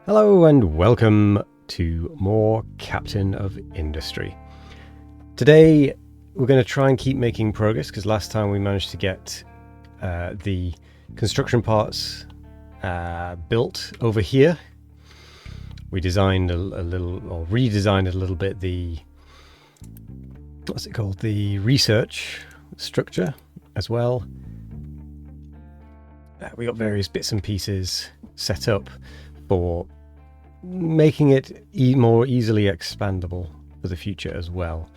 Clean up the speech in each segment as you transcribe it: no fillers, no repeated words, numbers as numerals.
Hello and welcome to more Captain of Industry. Today we're going to try and keep making progress because last time we managed to get the construction parts built over here. We designed a little, or redesigned a little bit the, what's it called, the research structure as well. We got various bits and pieces set up for making it more easily expandable for the future as well.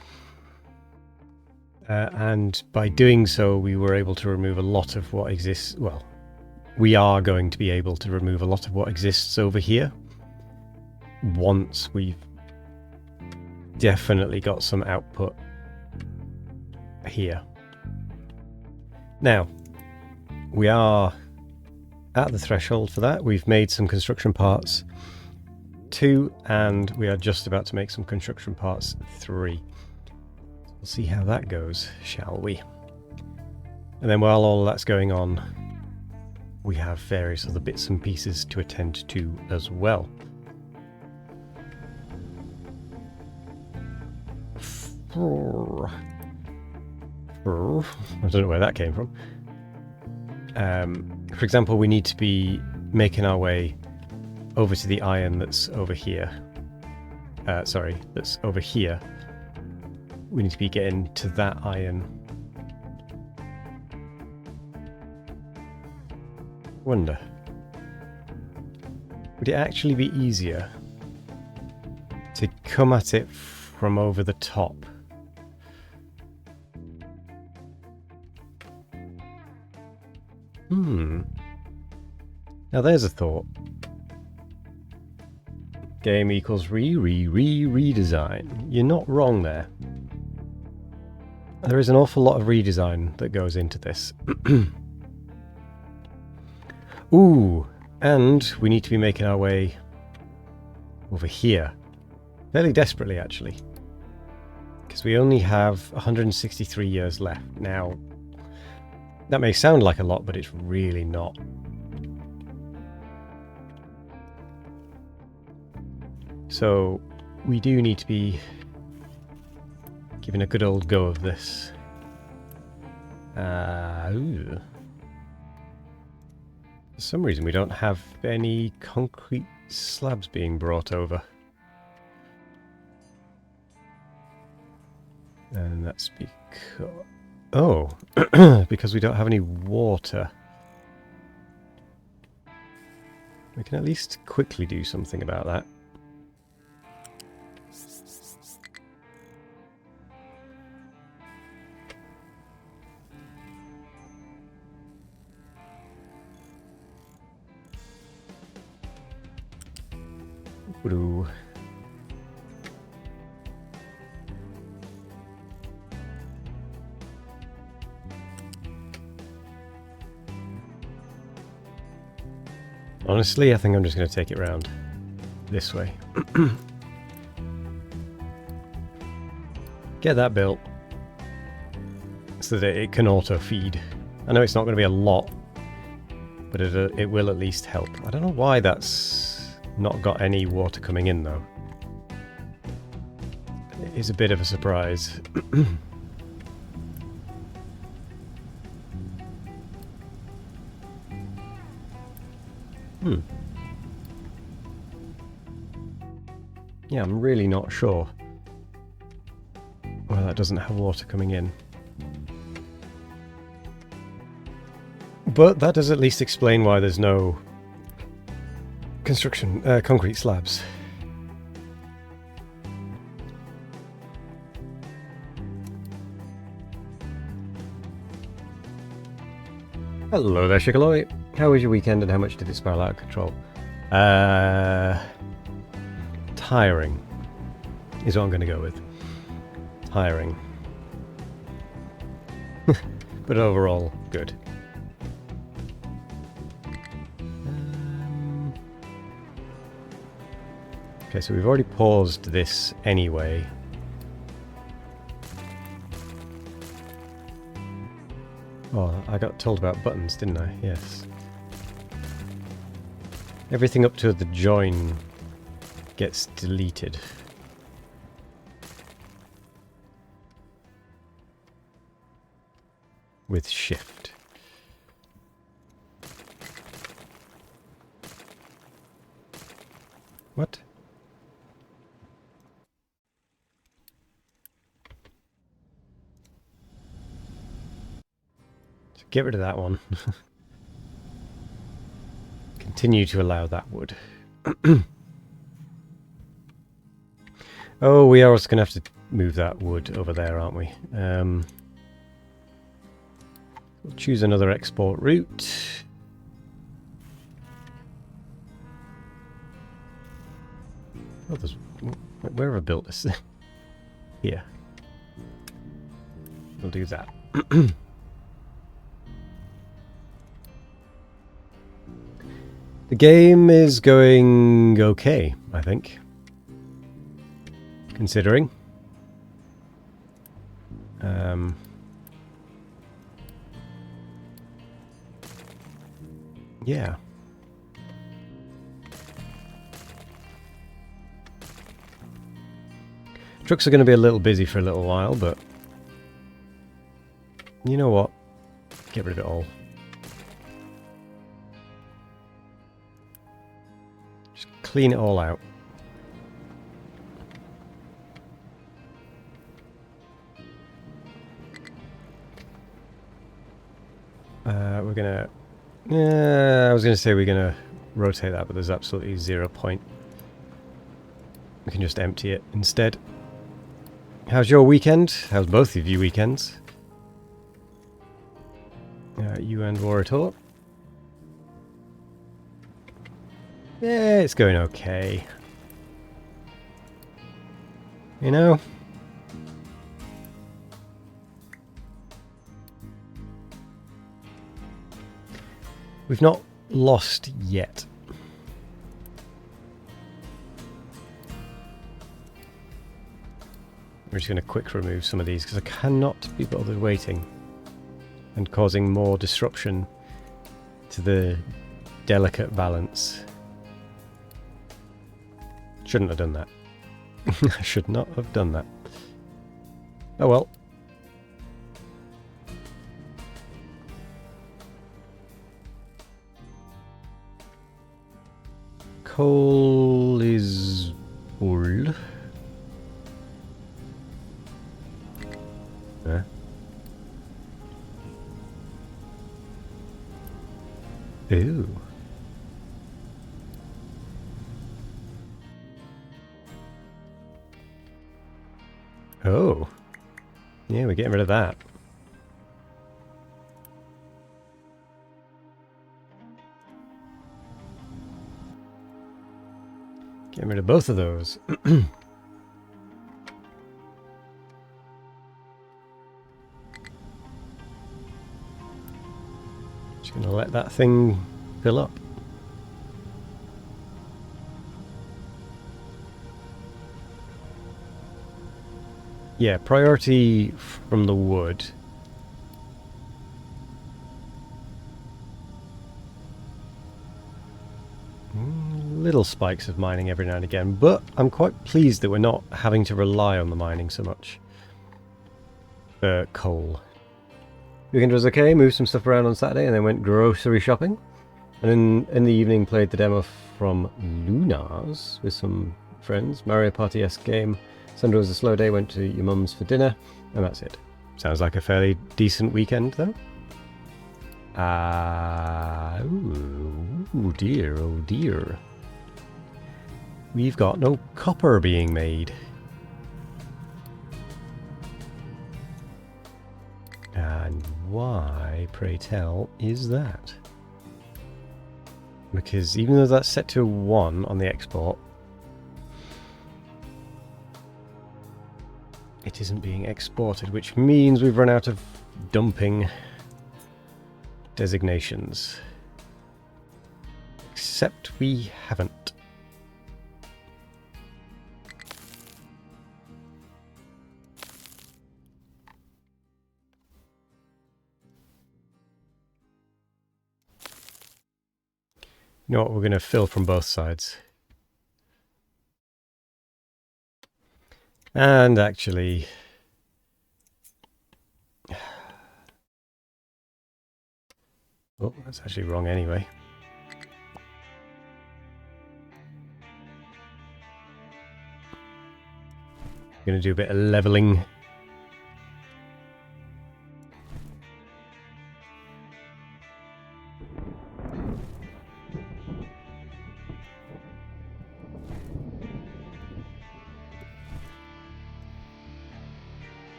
And by doing so, we were able to remove a lot of what exists. Well, we are going to be able to remove a lot of what exists over here once we've definitely got some output here. Now, we are at the threshold for that. We've made some construction parts 2 and we are just about to make some construction parts 3. We'll see how that goes, shall we? And then while all that's going on, we have various other bits and pieces to attend to as well. I don't know where that came from. For example, we need to be making our way over to the iron that's over here. That's over here. We need to be getting to that iron. Wonder, would it actually be easier to come at it from over the top? Now there's a thought. Game equals redesign. You're not wrong there. There is an awful lot of redesign that goes into this. Ooh, and we need to be making our way over here. Fairly desperately, actually. Because we only have 163 years left. Now, that may sound like a lot, but it's really not. So, we do need to be giving a good old go of this. For some reason we don't have any concrete slabs being brought over. And that's because... Oh, because we don't have any water. We can at least quickly do something about that. Ooh. Honestly, I think I'm just going to take it round this way. Get that built so that it can auto-feed. I know it's not going to be a lot, but it will at least help. I don't know why that's not got any water coming in, though. It is a bit of a surprise. Yeah, I'm really not sure why that doesn't have water coming in. But that does at least explain why there's no concrete slabs. Hello there, Shikaloi. How was your weekend and how much did it spiral out of control? Tiring is what I'm going to go with. Tiring. But overall, good. Okay, so we've already paused this anyway. Oh, I got told about buttons, didn't I? Yes. Everything up to the join gets deleted. With shift. What? So get rid of that one. Continue to allow that wood. Oh, we are also going to have to move that wood over there, aren't we? We'll choose another export route. Oh, there's... Where have I built this? Here. We'll do that. The game is going okay, I think. Considering. Yeah. Trucks are going to be a little busy for a little while, but you know what? Get rid of it all. Just clean it all out. We're gonna... I was gonna say we're gonna rotate that, but there's absolutely 0 point. We can just empty it instead. How's your weekend? How's both of you weekends? You and Warator? Yeah, it's going okay. You know? We've not lost yet. We're just going to quick remove some of these because I cannot be bothered waiting and causing more disruption to the delicate balance. Shouldn't have done that. I should not have done that. Oh well. Coal is full. Ooh. Oh. Yeah, we're getting rid of that. Getting rid of both of those. Just gonna let that thing fill up. Yeah, priority from the wood. Little spikes of mining every now and again, but I'm quite pleased that we're not having to rely on the mining so much. Coal. Weekend was okay, moved some stuff around on Saturday and then went grocery shopping. And in the evening played the demo from Luna's with some friends. Mario Party-esque game. Sunday was a slow day, went to your mum's for dinner, and that's it. Sounds like a fairly decent weekend though. Oh dear, oh dear. We've got no copper being made. And why, pray tell, is that? Because even though that's set to 1 on the export, it isn't being exported, which means we've run out of dumping designations. Except we haven't. You know what, we're going to fill from both sides. And actually... Oh, that's actually wrong anyway. Going to do a bit of leveling.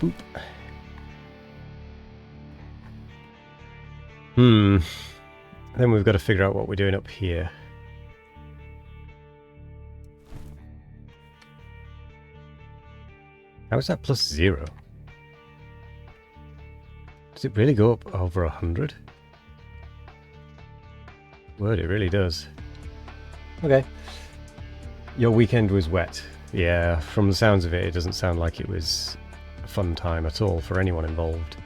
Boop. Then we've got to figure out what we're doing up here. How is that +0? Does it really go up over 100? Word, it really does. Okay. Your weekend was wet. Yeah, from the sounds of it, it doesn't sound like it was a fun time at all for anyone involved.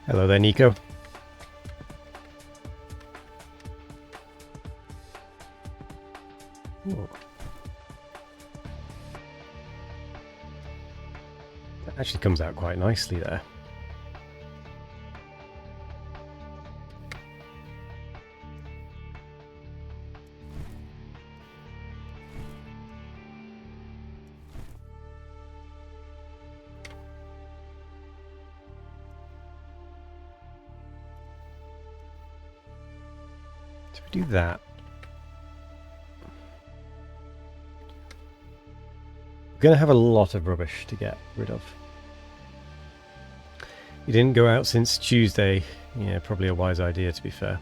Hello there, Nico. Ooh. That actually comes out quite nicely there. So we do that. We're going to have a lot of rubbish to get rid of. You didn't go out since Tuesday. Yeah, probably a wise idea, to be fair.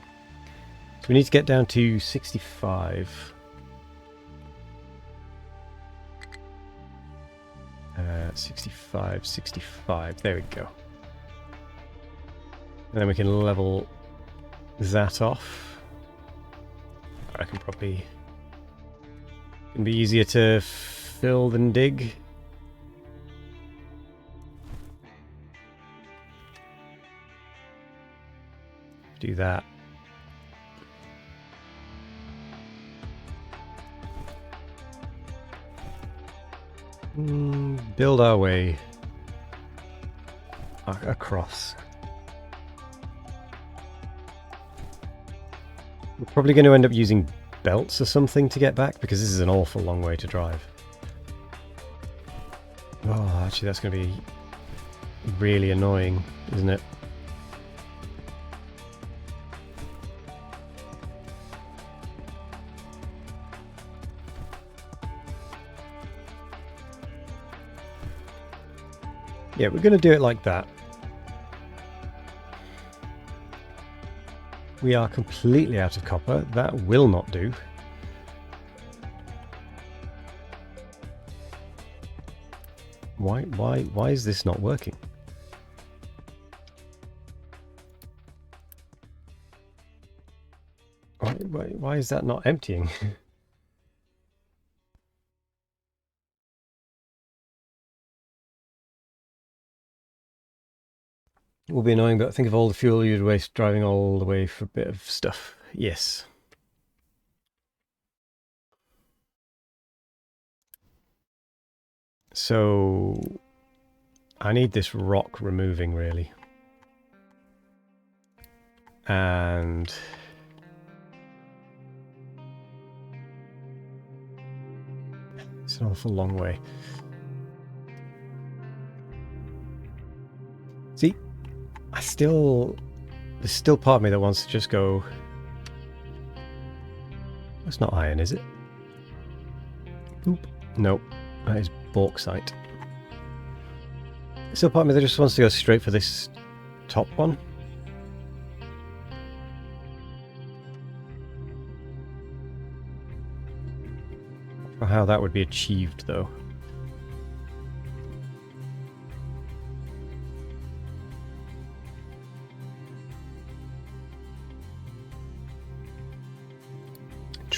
So we need to get down to 65. 65. There we go. And then we can level that off. I reckon probably can be easier to fill than dig. Do that. Build our way across. We're probably going to end up using belts or something to get back, because this is an awful long way to drive. Oh, actually that's going to be really annoying, isn't it? Yeah, we're going to do it like that. We are completely out of copper. That will not do. Why is this not working? Why is that not emptying? It will be annoying, but think of all the fuel you'd waste driving all the way for a bit of stuff. Yes. So I need this rock removing, really. And it's an awful long way. See, there's still part of me that wants to just go. That's not iron, is it? Oop. Nope, that is bauxite. There's still part of me that just wants to go straight for this top one. For how that would be achieved, though.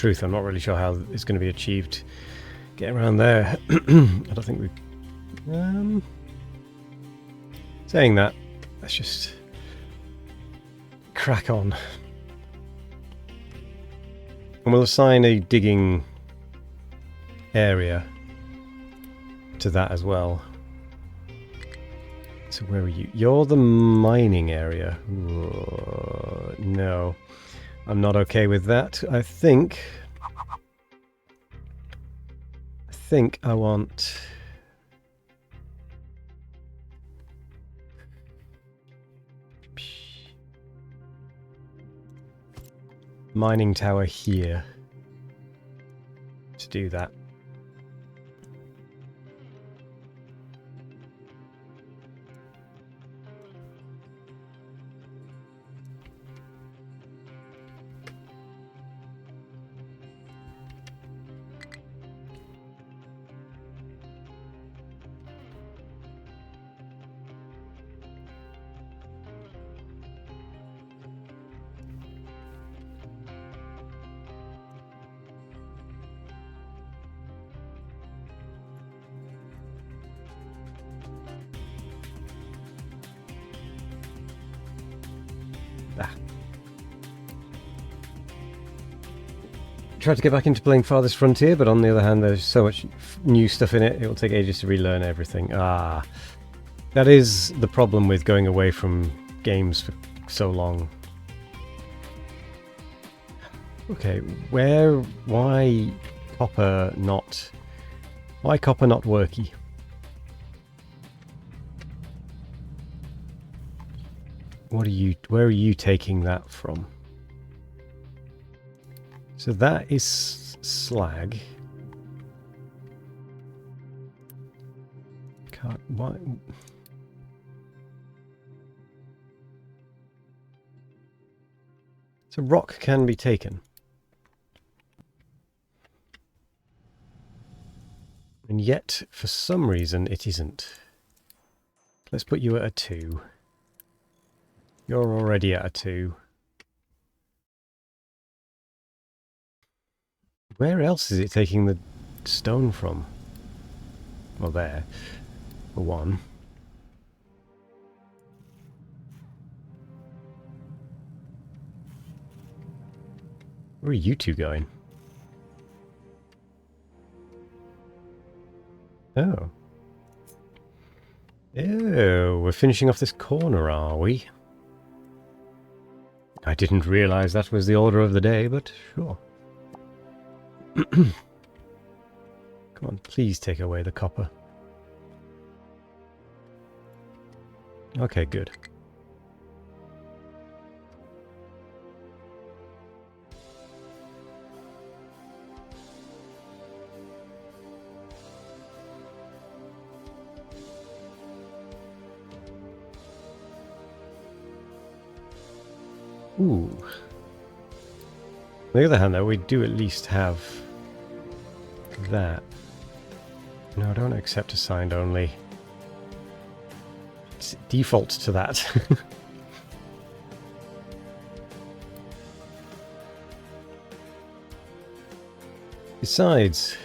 truth, I'm not really sure how it's going to be achieved. Get around there. I don't think we... saying that, let's just crack on. And we'll assign a digging area to that as well. So where are you? You're the mining area. Ooh, no, I'm not okay with that. I think I want... mining tower here to do that. Tried to get back into playing Farthest Frontier, but on the other hand, there's so much new stuff in it, it will take ages to relearn everything. That is the problem with going away from games for so long. Okay, why copper not worky? Where are you taking that from? So that is slag. Why? So rock can be taken. And yet, for some reason, it isn't. Let's put you at a 2. You're already at a 2. Where else is it taking the stone from? Well, there. For one. Where are you two going? Oh. Oh, we're finishing off this corner, are we? I didn't realize that was the order of the day, but sure. Come on, please take away the copper. Okay, good. Ooh. On the other hand, though, we do at least have that. No, don't accept assigned only. It defaults to that. Besides,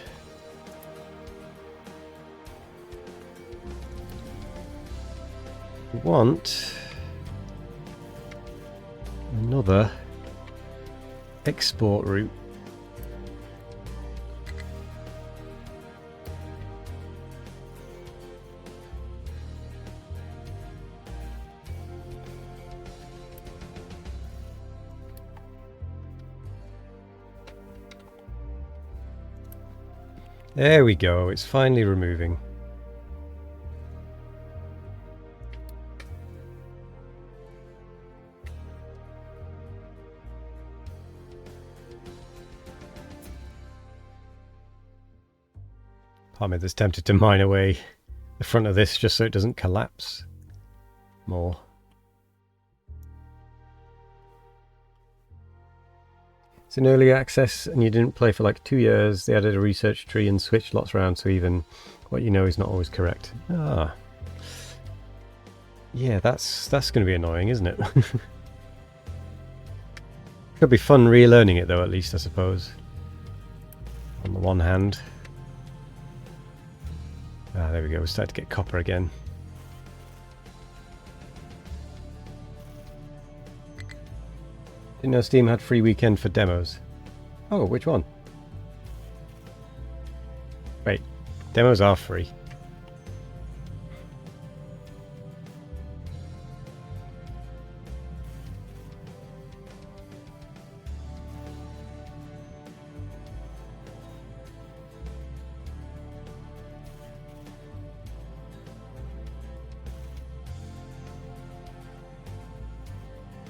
we want another export route. There we go, it's finally removing. Part of me that's tempted to mine away the front of this just so it doesn't collapse more. It's in early access and you didn't play for like 2 years. They added a research tree and switched lots around, so even what you know is not always correct. Ah. Yeah, that's going to be annoying, isn't it? Could be fun relearning it though, at least, I suppose. on the one hand. Ah, there we go. We start to get copper again. Didn't know Steam had free weekend for demos. Oh, which one? Wait, demos are free.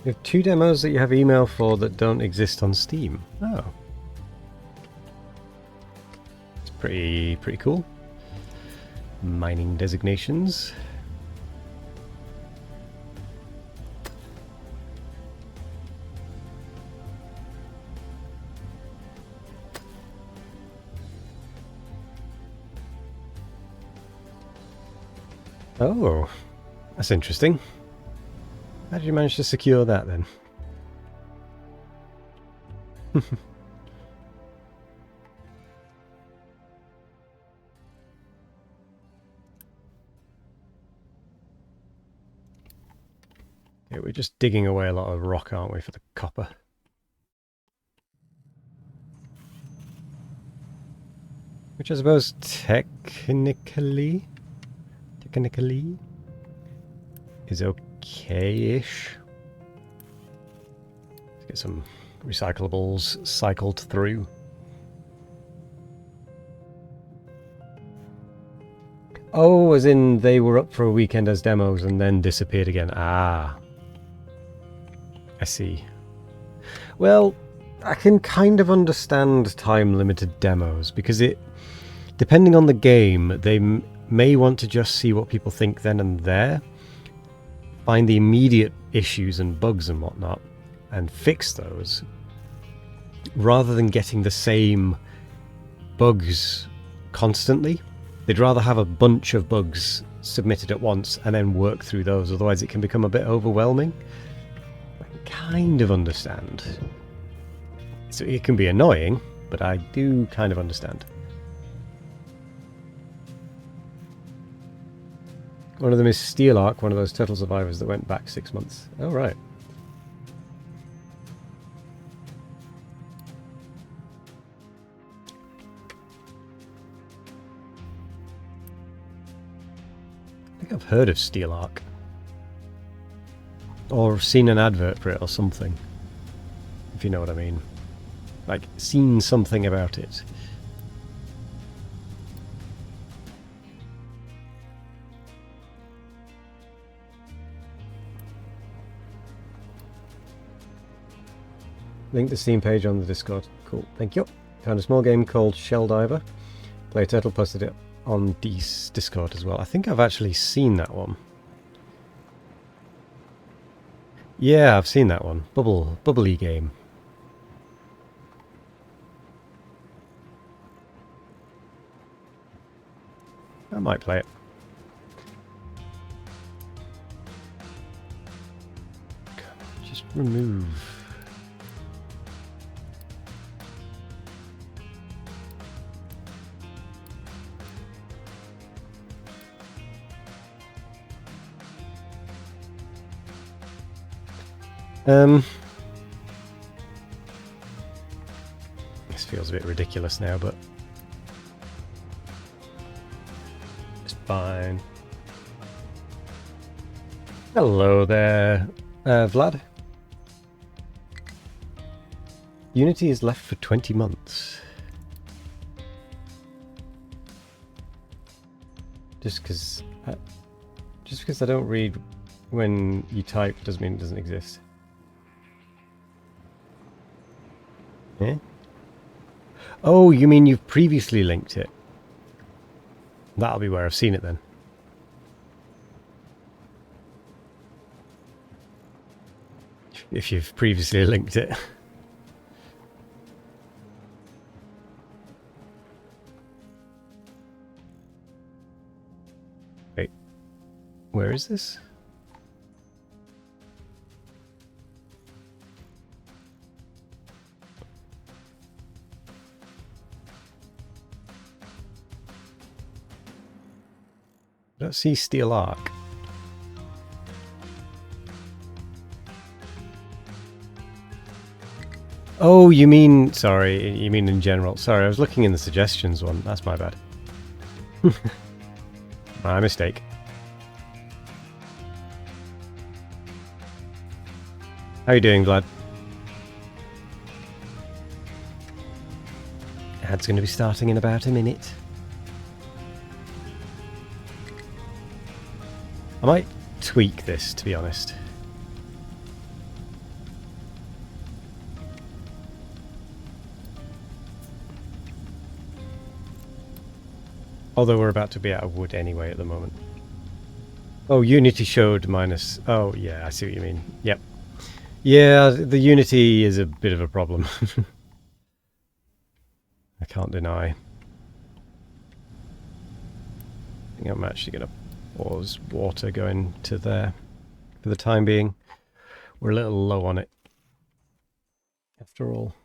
You have 2 demos that you have email for that don't exist on Steam. Oh. It's pretty cool. Mining designations. Oh, that's interesting. How did you manage to secure that then? Okay, we're just digging away a lot of rock, aren't we, for the copper? Which I suppose technically is okay-ish. Let's get some recyclables cycled through. Oh, as in they were up for a weekend as demos and then disappeared again. Ah. I see. Well, I can kind of understand time-limited demos because depending on the game, they may want to just see what people think then and there, find the immediate issues and bugs and whatnot, and fix those, rather than getting the same bugs constantly. They'd rather have a bunch of bugs submitted at once and then work through those, otherwise it can become a bit overwhelming. I can kind of understand. So it can be annoying, but I do kind of understand. One of them is Steel Arc, one of those turtle survivors that went back 6 months. Oh, right. I think I've heard of Steel Arc. Or seen an advert for it or something. If you know what I mean. Like, seen something about it. Link the Steam page on the Discord. Cool, thank you. Found a small game called Shell Diver. Player Turtle posted it on Discord as well. I think I've actually seen that one. Yeah, I've seen that one. Bubbly game. I might play it. Just remove. This feels a bit ridiculous now, but it's fine. Hello there, Vlad. Unity is left for 20 months. Just because I don't read when you type doesn't mean it doesn't exist. Yeah? Oh, you mean you've previously linked it? That'll be where I've seen it then. If you've previously linked it. Wait, where is this? I don't see steel arc. Oh, you mean... Sorry, you mean in general. Sorry, I was looking in the suggestions one. That's my bad. My mistake. How you doing, Vlad? Ad's going to be starting in about a minute. I might tweak this, to be honest. Although we're about to be out of wood anyway at the moment. Oh, Unity showed minus... Oh, yeah, I see what you mean. Yep. Yeah, the Unity is a bit of a problem. I can't deny. I think I'm actually going to pause water going to there for the time being. We're a little low on it, after all.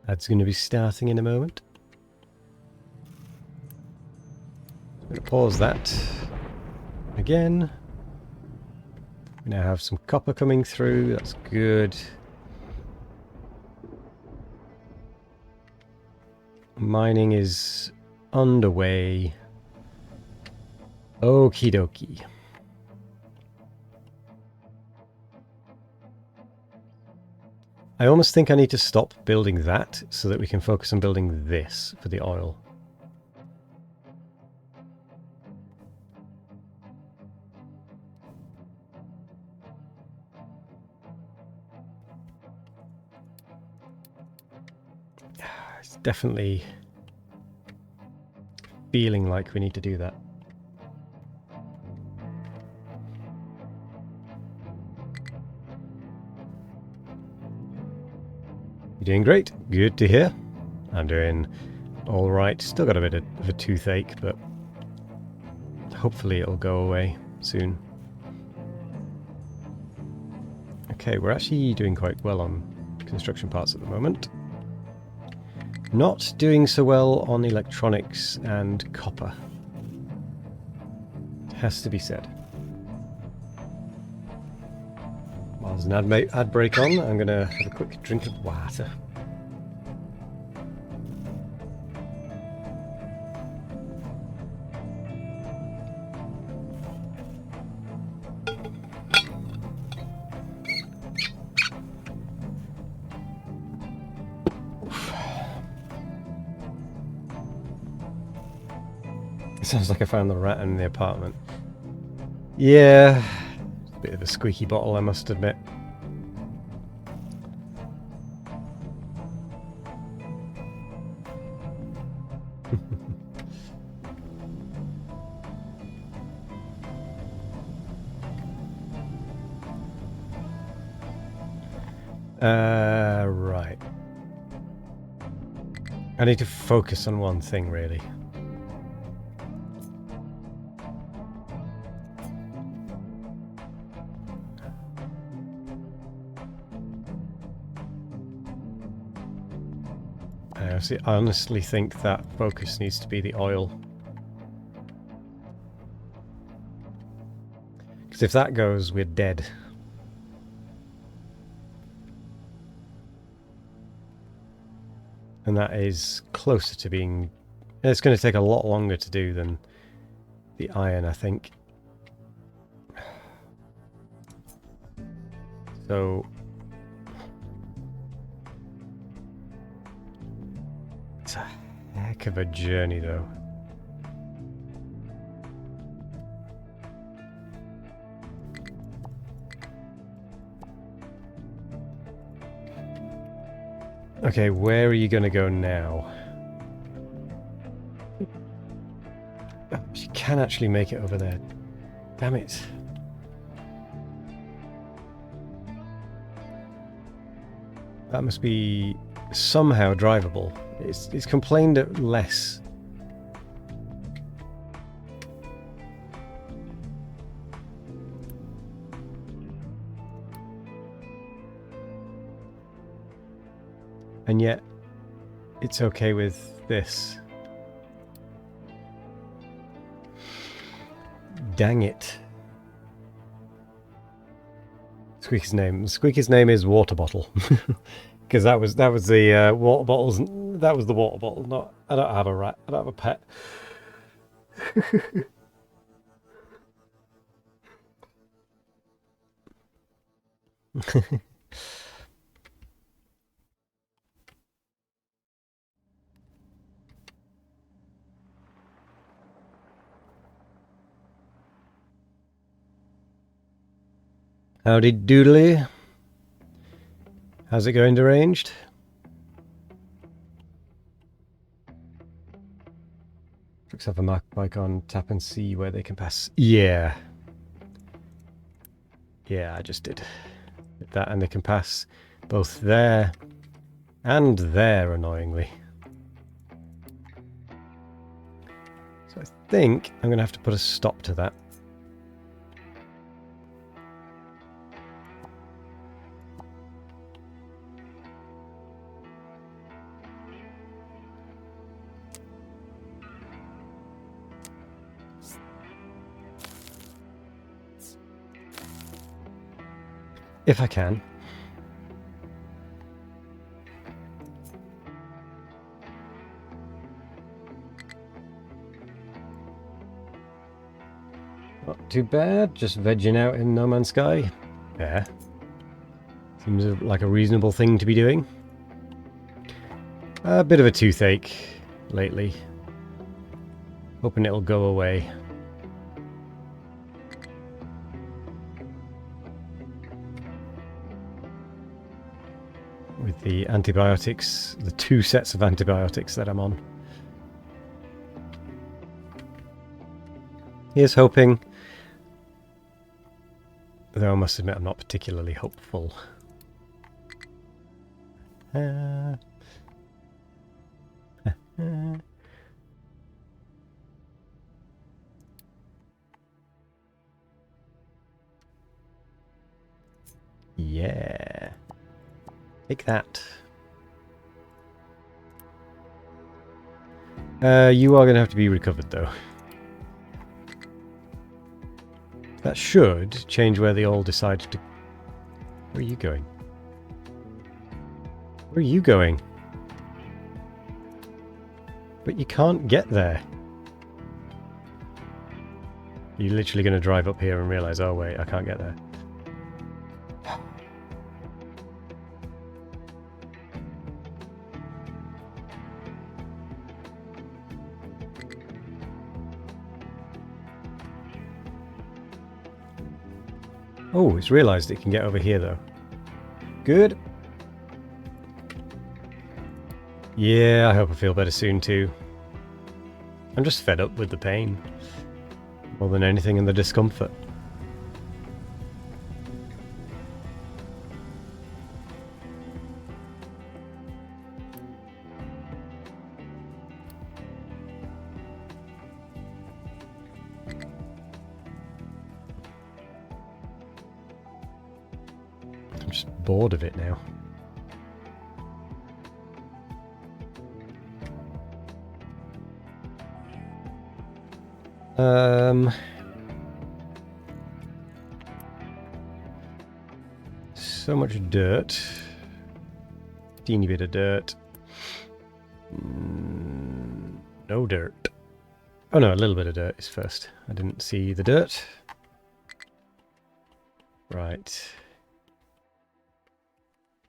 That's going to be starting in a moment. I'm going to pause that again. We now have some copper coming through. That's good. Mining is underway. Okie dokie. I almost think I need to stop building that so that we can focus on building this for the oil. It's definitely feeling like we need to do that. You're doing great. Good to hear. I'm doing all right. Still got a bit of a toothache, but hopefully it'll go away soon. Okay, we're actually doing quite well on construction parts at the moment. Not doing so well on electronics and copper. It has to be said. While there's an ad break on, I'm going to have a quick drink of water. It sounds like I found the rat in the apartment. Yeah, a bit of a squeaky bottle, I must admit. Right. I need to focus on one thing, really. I honestly think that focus needs to be the oil. Because if that goes, we're dead. And that is closer to being... It's going to take a lot longer to do than the iron, I think. So... It's a heck of a journey, though. Okay, where are you going to go now? Oh, she can actually make it over there. Damn it. That must be somehow drivable. It's complained at less. And yet, it's okay with this. Dang it. Squeaky's name is Water Bottle. Because that was the water bottles. That was the water bottle. Not. I don't have a rat. I don't have a pet. Howdy doodly. How's it going, Deranged? Looks have a mark bike on, tap and see where they can pass. Yeah. Yeah, I just did that, and they can pass both there and there, annoyingly. So I think I'm going to have to put a stop to that. If I can. Not too bad, just vegging out in No Man's Sky. Yeah. Seems like a reasonable thing to be doing. A bit of a toothache lately. Hoping it'll go away. With the antibiotics, the 2 sets of antibiotics that I'm on. Here's hoping. Though I must admit I'm not particularly hopeful. Yeah. Take that. You are going to have to be recovered, though. That should change where they all decide to... Where are you going? Where are you going? But you can't get there. You're literally going to drive up here and realise, oh wait, I can't get there. Oh, it's realised it can get over here though. Good. Yeah, I hope I feel better soon too. I'm just fed up with the pain. More than anything, and the discomfort. I'm just bored of it now. So much dirt. Teeny bit of dirt. No dirt. Oh no, a little bit of dirt is first. I didn't see the dirt. Right.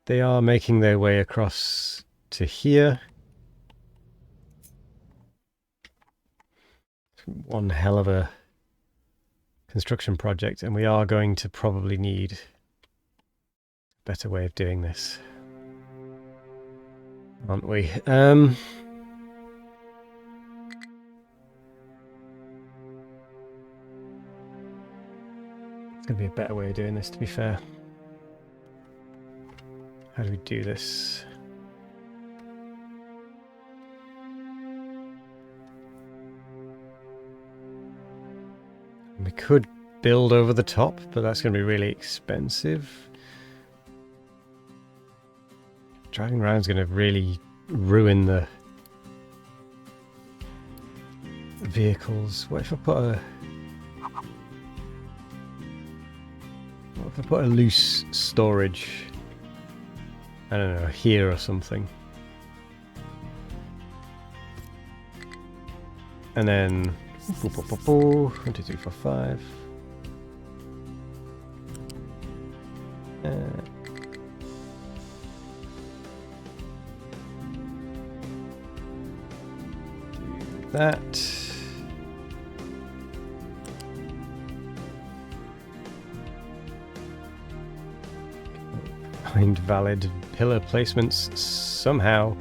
They are making their way across to here. One hell of a construction project, and we are going to probably need a better way of doing this, aren't we? There's going to be a better way of doing this, to be fair. How do we do this? We could build over the top, but that's going to be really expensive. Driving around is going to really ruin the vehicles. What if I put What if I put a loose storage, I don't know, here or something? And then 1, 2, 3, 4, 5. Do that. Find valid pillar placements somehow.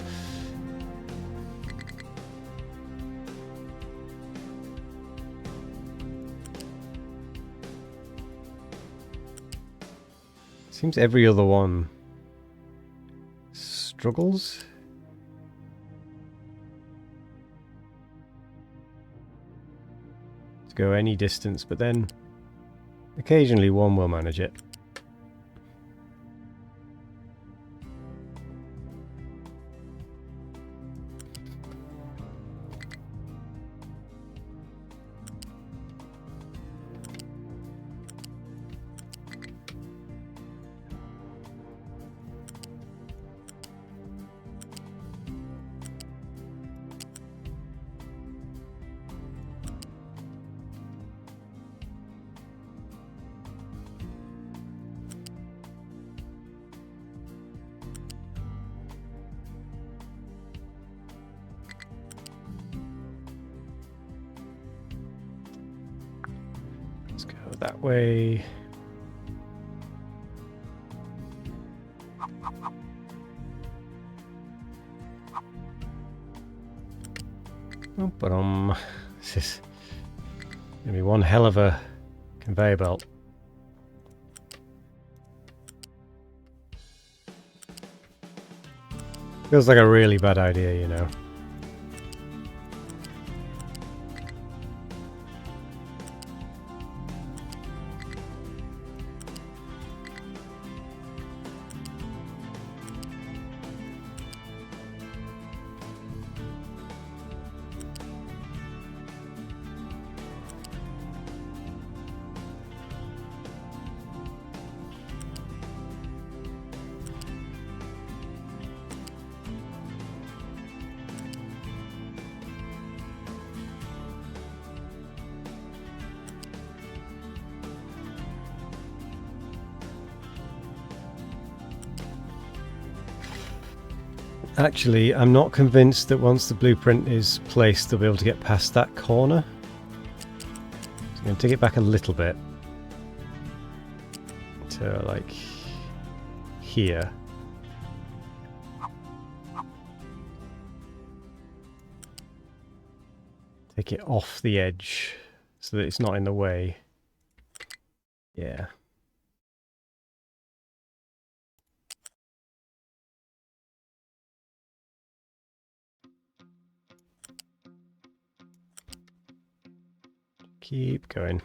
Seems every other one struggles. To go any distance, but then occasionally one will manage it. That way. Oh, this is gonna be one hell of a conveyor belt. Feels like a really bad idea, you know. Actually, I'm not convinced that once the blueprint is placed, they'll be able to get past that corner. So I'm going to take it back a little bit to like here. Take it off the edge so that it's not in the way. Yeah. Keep going.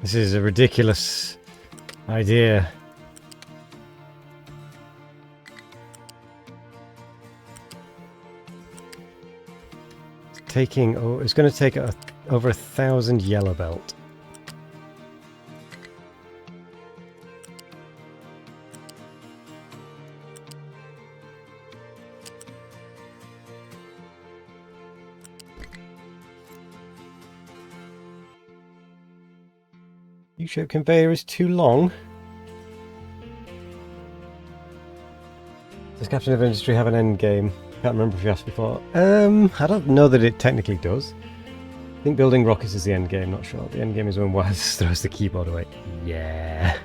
This is a ridiculous idea. It's going to take over 1,000 yellow belt. U-shaped conveyor is too long. Does Captain of Industry have an end game? Can't remember if you asked before. I don't know that it technically does. I think building rockets is the end game, not sure. The end game is when Waz throws the keyboard away. Yeah.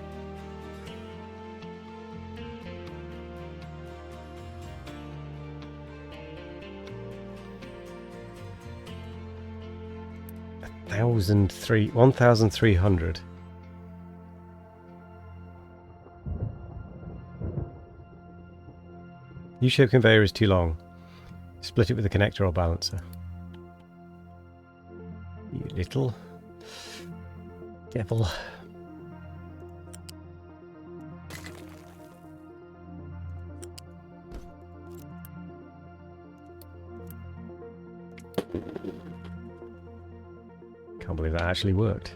$1,300. U-shaped conveyor is too long. Split it with a connector or balancer. You little devil. Can't believe that actually worked.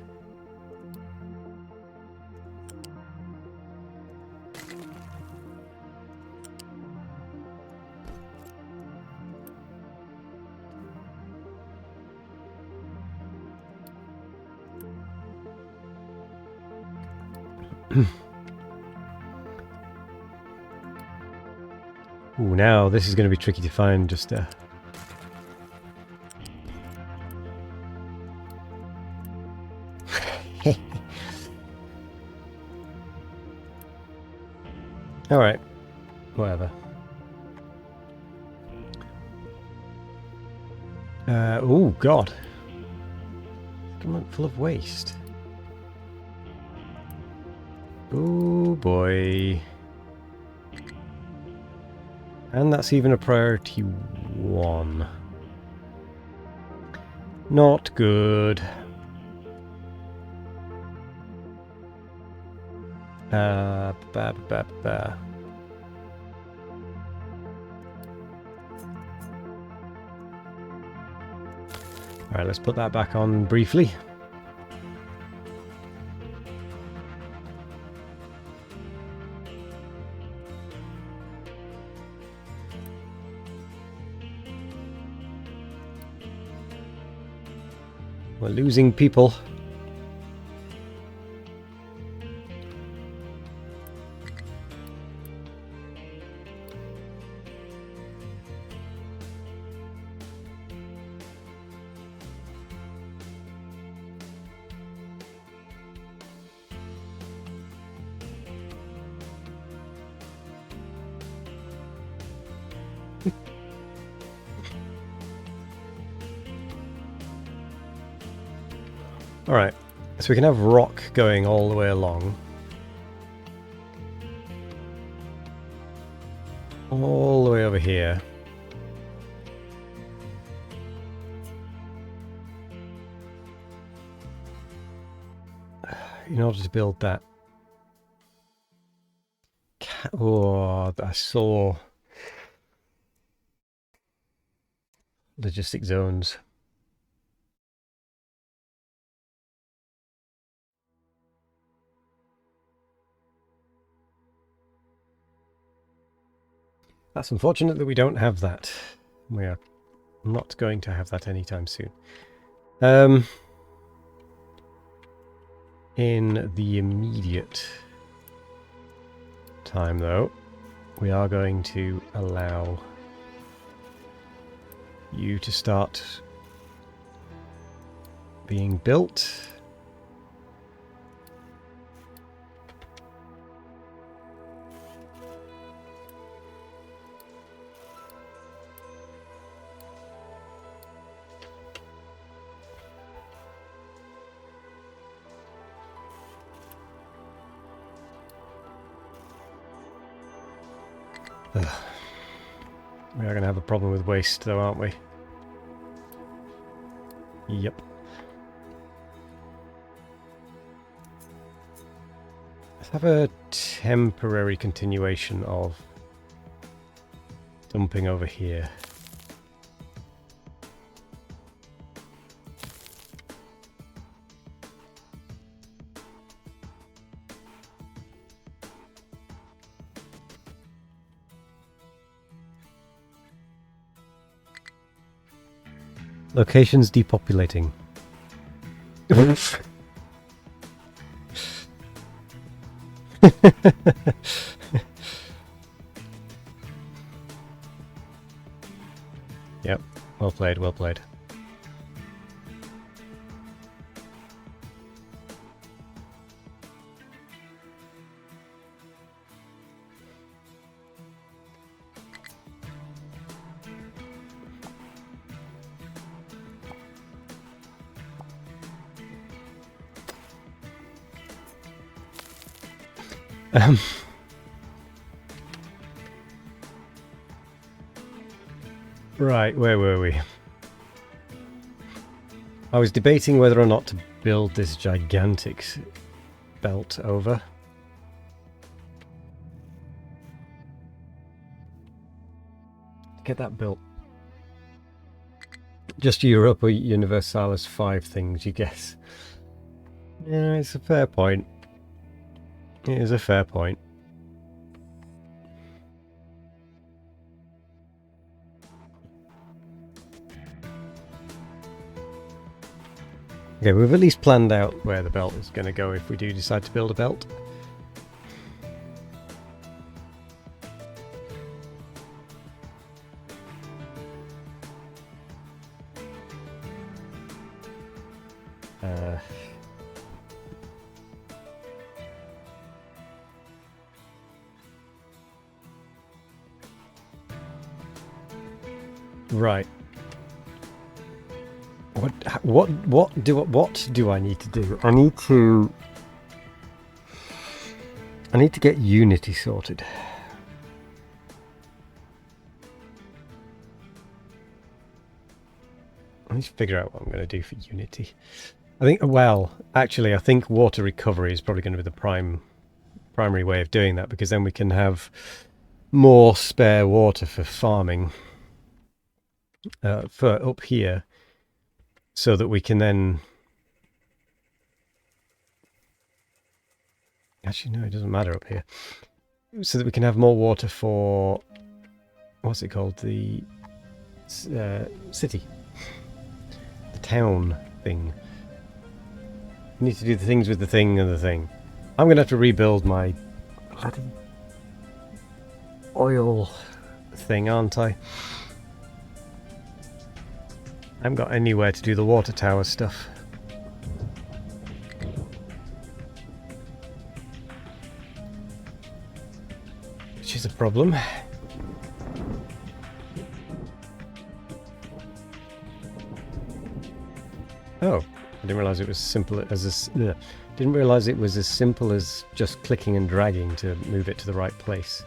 Ooh, now this is going to be tricky to find just Alright, whatever. Oh god. Full of waste. Oh boy. And that's even a priority 1. Not good. Ba, ba, ba. Alright, let's put that back on briefly. We're losing people. Alright, so we can have rock going all the way along. All the way over here. In order to build that. Oh, I saw logistic zones. That's unfortunate that we don't have that. We are not going to have that anytime soon. In the immediate time, though, we are going to allow you to start being built. Ugh. We are going to have a problem with waste, though, aren't we? Yep. Let's have a temporary continuation of dumping over here. Locations depopulating. Yep, well played, well played. Right, where were we? I was debating whether or not to build this gigantic belt over. Get that built. Just Europe or Universalis 5 things, you guess. Yeah, it's a fair point. It is a fair point. Okay, we've at least planned out where the belt is going to go if we do decide to build a belt. Right. What do I need to do? I need to get Unity sorted. I need to figure out what I'm going to do for Unity. I think, well, actually, I think water recovery is probably going to be the primary way of doing that, because then we can have more spare water for farming for up here, so that we can then... Actually, no, it doesn't matter up here. So that we can have more water for... What's it called? The city. The town thing. You need to do the things with the thing and the thing. I'm going to have to rebuild my bloody oil thing, aren't I? I haven't got anywhere to do the water tower stuff. Which is a problem. Oh, I didn't realise it was simple as didn't realise it was as simple as just clicking and dragging to move it to the right place.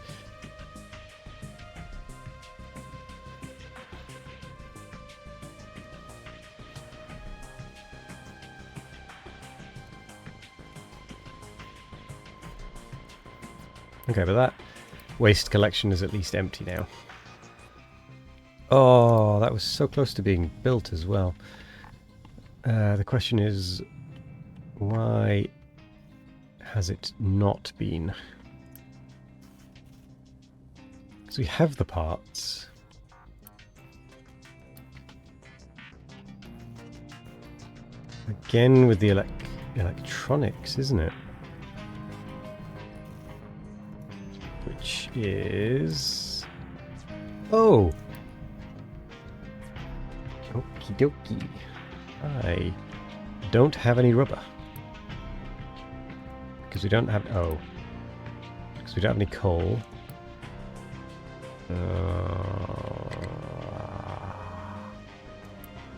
Okay, but that waste collection is at least empty now. Oh, that was so close to being built as well. The question is, why has it not been? Because we have the parts. Again with the electronics, isn't it? Which is... Oh! Okie dokie. I don't have any rubber. Because we don't have... Oh. Because we don't have any coal.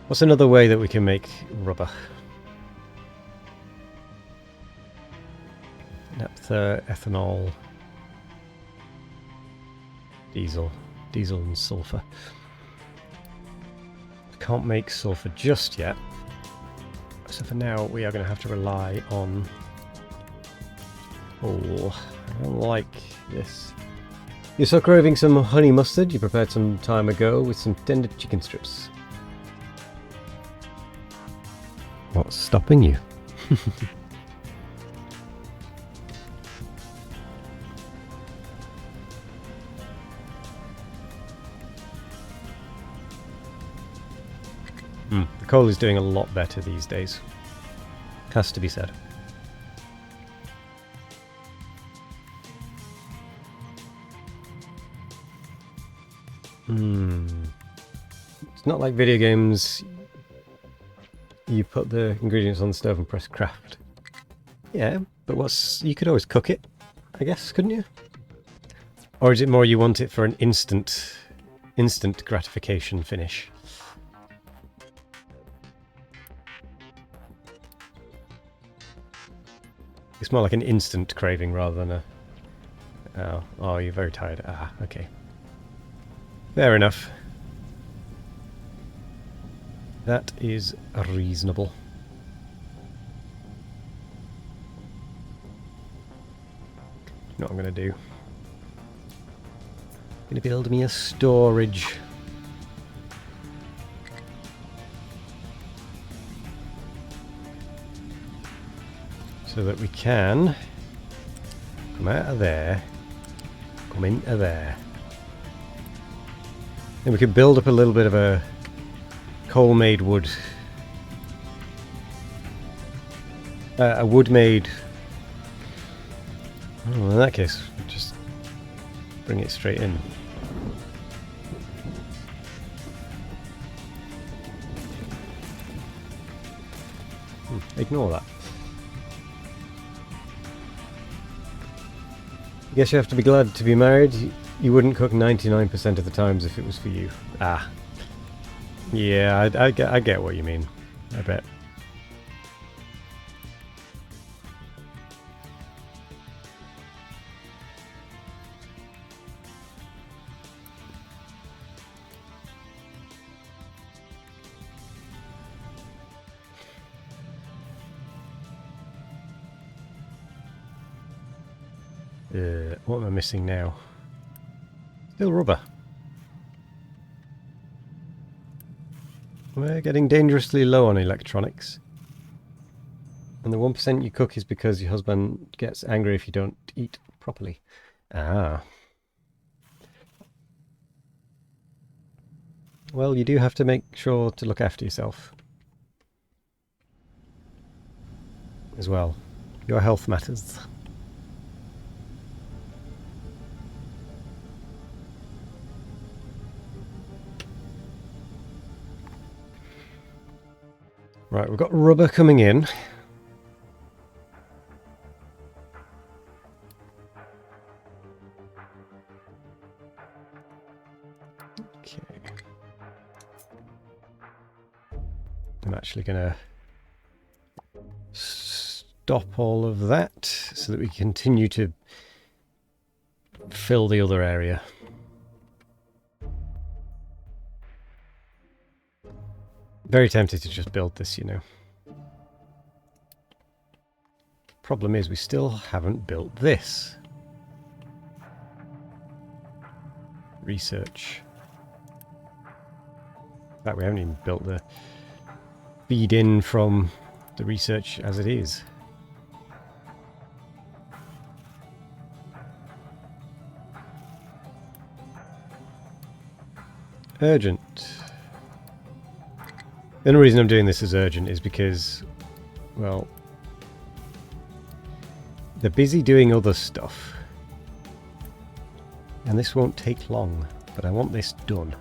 What's another way that we can make rubber? Naphtha, ethanol... Diesel and sulfur. Can't make sulfur just yet. So for now, we are going to have to rely on... Oh, I don't like this. You're so craving some honey mustard you prepared some time ago with some tender chicken strips. What's stopping you? The coal is doing a lot better these days. Has to be said. It's not like video games. You put the ingredients on the stove and press craft. Yeah, but you could always cook it, I guess, couldn't you? Or is it more you want it for an instant gratification finish? It's more like an instant craving rather than a... Oh, you're very tired. Ah, okay. Fair enough. That is reasonable. You know what I'm going to do? I'm going to build me a storage. So that we can come out of there, come into there. Then we can build up a little bit of a coal-made wood. A wood-made... Oh, in that case, just bring it straight in. Ignore that. I guess you have to be glad to be married. You wouldn't cook 99% of the times if it was for you. Ah. Yeah, I get what you mean. I bet. What am I missing now? Still rubber. We're getting dangerously low on electronics. And the 1% you cook is because your husband gets angry if you don't eat properly. Ah. Well, you do have to make sure to look after yourself. As well. Your health matters. Right, we've got rubber coming in. Okay. I'm actually going to stop all of that so that we continue to fill the other area. Very tempted to just build this, you know. Problem is, we still haven't built this. Research. In fact, we haven't even built the feed in from the research as it is. Urgent. The only reason I'm doing this as urgent is because, well, they're busy doing other stuff. And this won't take long, but I want this done.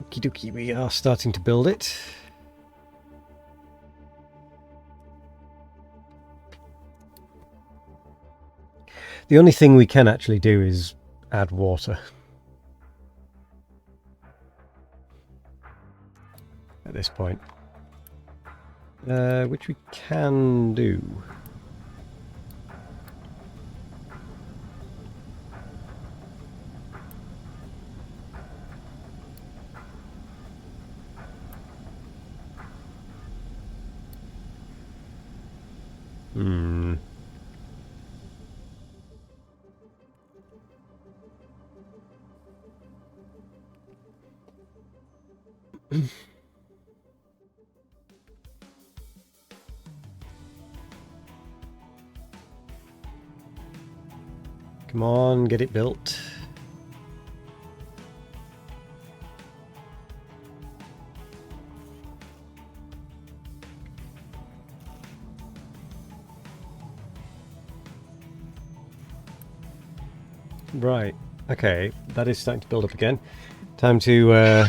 Okie dokie, we are starting to build it. The only thing we can actually do is add water. At this point. Which we can do. Come on, get it built. Right, okay, that is starting to build up again. Time to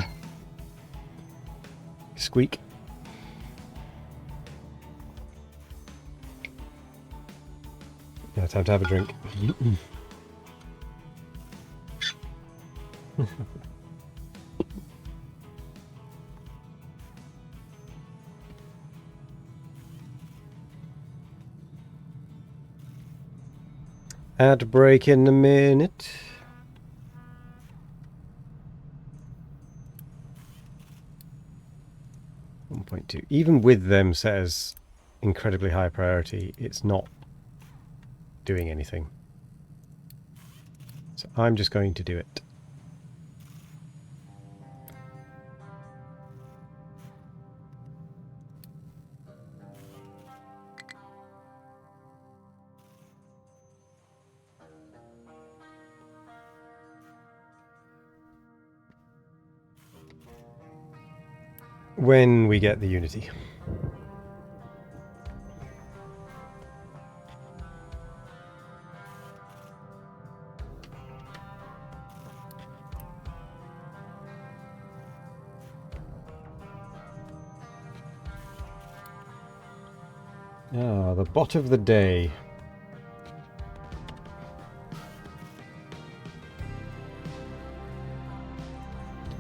squeak. Yeah, time to have a drink. Ad break in a minute. .2. Even with them set as incredibly high priority, it's not doing anything. So I'm just going to do it. When we get the Unity. Ah, the bot of the day.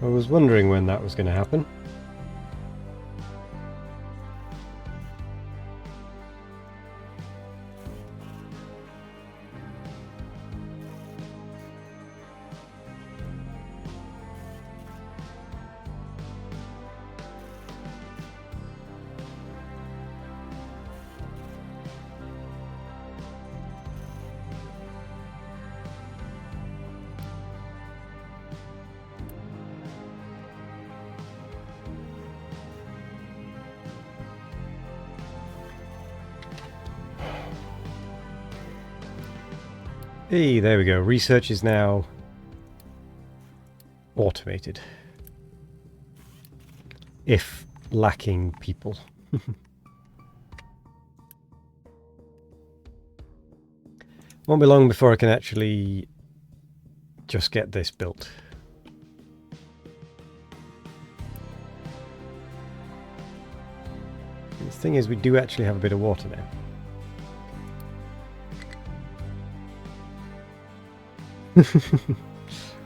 I was wondering when that was going to happen. Hey, there we go. Research is now automated. If lacking people. Won't be long before I can actually just get this built. The thing is, we do actually have a bit of water now.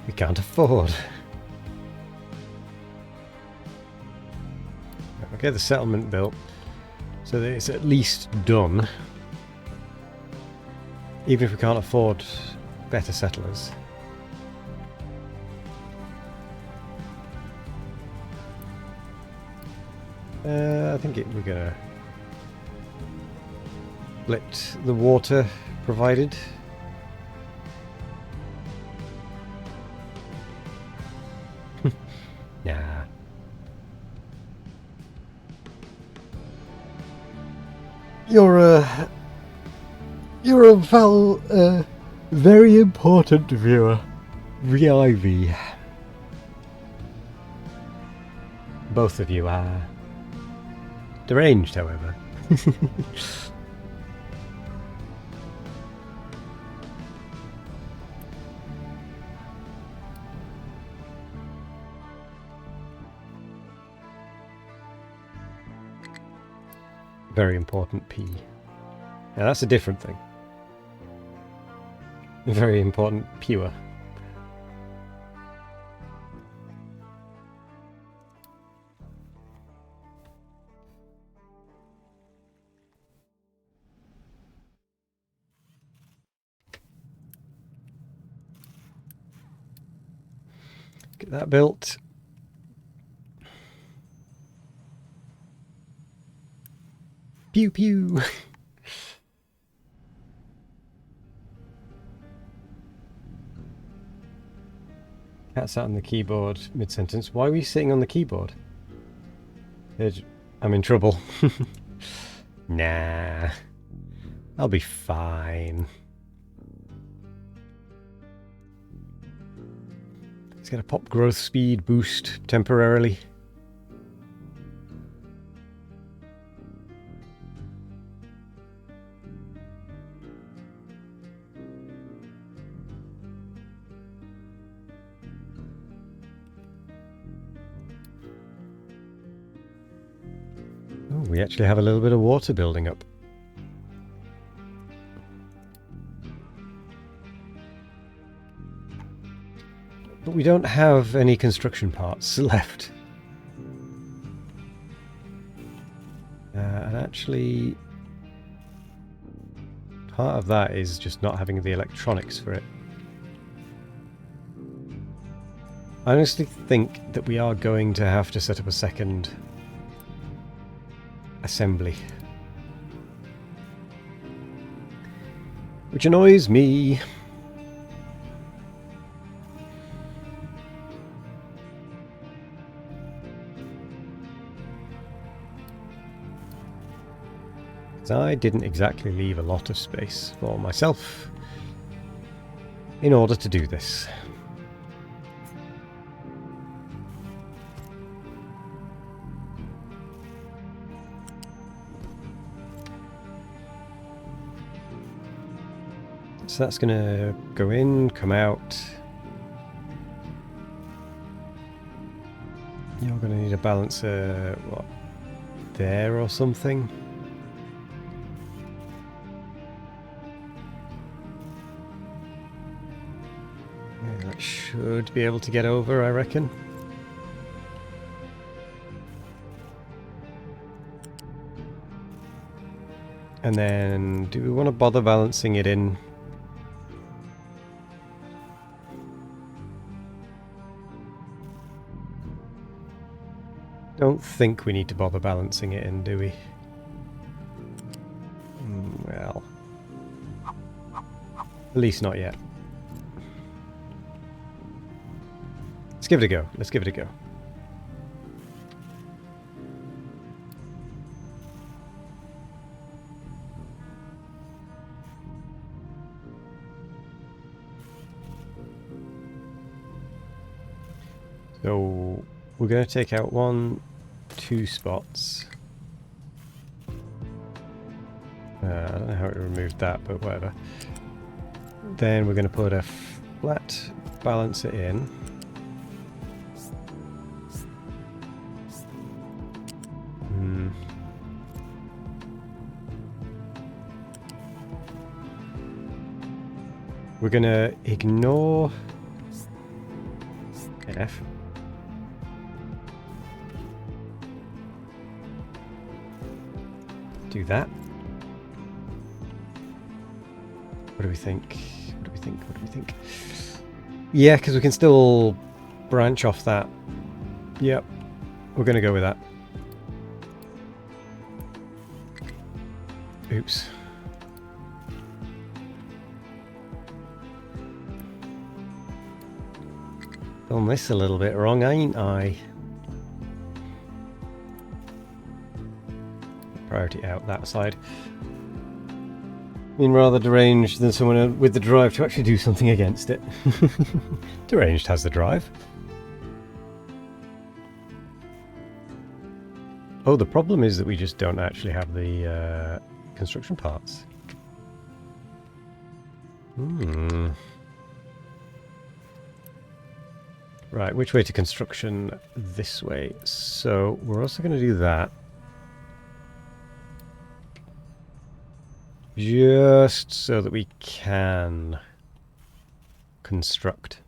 We can't afford. I'll get the settlement built so that it's at least done. Even if we can't afford better settlers. I think we're gonna let the water provided. Nah. You're a very important viewer. VIV. Both of you are deranged, however. Very important P. Now that's a different thing. Very important pure. Get that built. Pew pew. Cat sat on the keyboard mid-sentence. Why were you sitting on the keyboard? I'm in trouble. Nah. I'll be fine. Let's get a pop growth speed boost temporarily. Oh, we actually have a little bit of water building up. But we don't have any construction parts left. And actually, part of that is just not having the electronics for it. I honestly think that we are going to have to set up a second assembly. Which annoys me. Because I didn't exactly leave a lot of space for myself in order to do this. So that's going to go in, come out. You're going to need a balancer, what, there or something? Yeah, that should be able to get over, I reckon. And then, do we want to bother balancing it in? Don't think we need to bother balancing it in, do we? Well, at least not yet. Let's give it a go. Let's give it a go. So we're going to take out 1, 2 spots. I don't know how it removed that, but whatever. Then we're going to put a flat balancer in. We're going to ignore F. Do that. What do we think? What do we think? What do we think? Yeah, because we can still branch off that. Yep. We're going to go with that. Oops. Done this a little bit wrong, ain't I? Priority out that side. I mean, rather deranged than someone with the drive to actually do something against it. Deranged has the drive. Oh, the problem is that we just don't actually have the construction parts. Right, which way to construction? This way. So we're also going to do that. Just so that we can construct.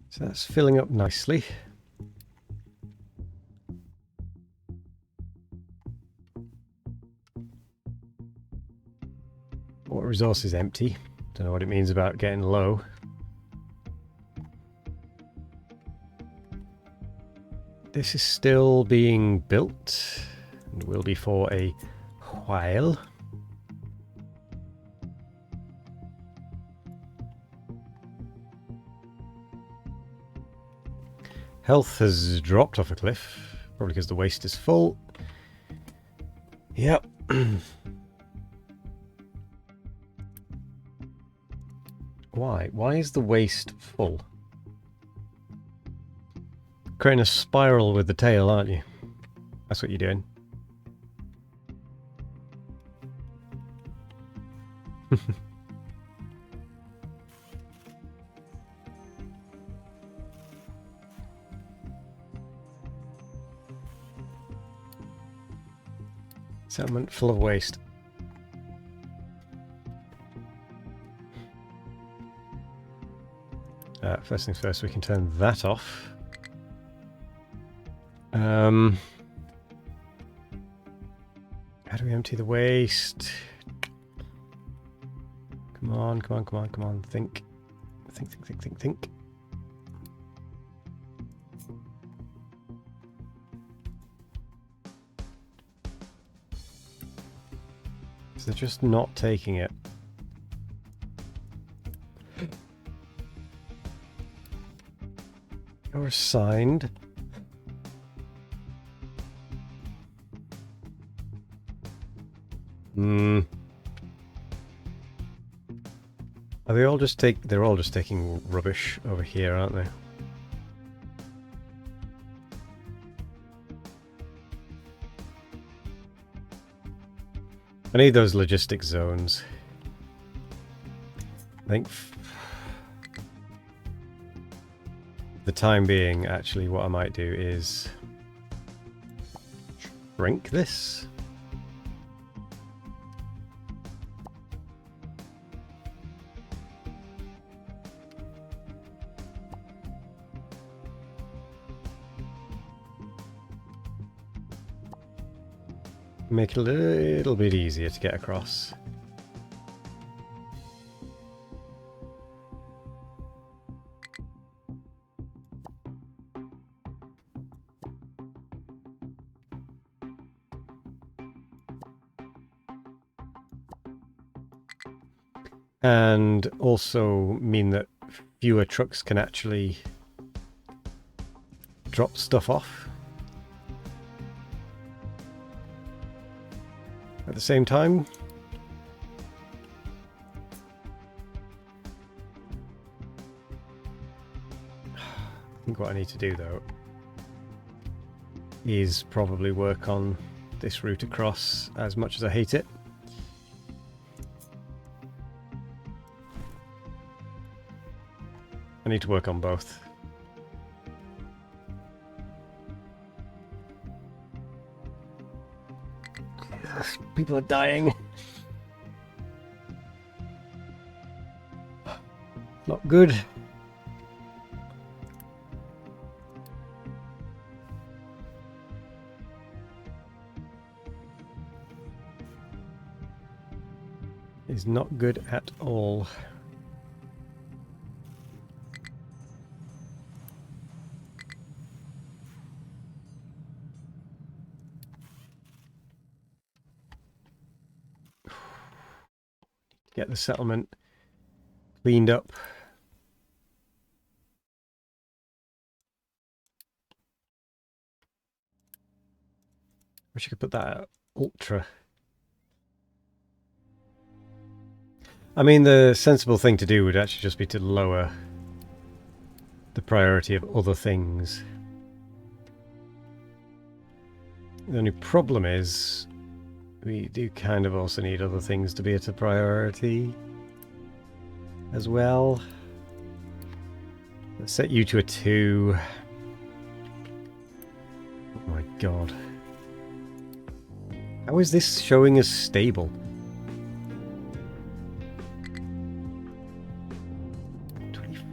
So that's filling up nicely. Water resource is empty. Don't know what it means about getting low. This is still being built and will be for a while. Health has dropped off a cliff, probably because the waste is full. Yep. Why? Why is the waste full? Creating a spiral with the tail, aren't you? That's what you're doing. Settlement full of waste. First things first, we can turn that off. How do we empty the waste? Come on, come on, come on, come on. Think. Think, think, think, think, think. So they're just not taking it. You're assigned. Are they all just they're all just taking rubbish over here, aren't they? I need those logistic zones. I think the time being, actually, what I might do is shrink this. Make it a little bit easier to get across. And also mean that fewer trucks can actually drop stuff off. At the same time, I think what I need to do though is probably work on this route across, as much as I hate it. I need to work on both. People are dying. Not good. Is not good at all. Get the settlement cleaned up. Wish I could put that at ultra. I mean, the sensible thing to do would actually just be to lower the priority of other things. The only problem is we do kind of also need other things to be at a priority as well. Let's set you to a 2. Oh my god. How is this showing as stable?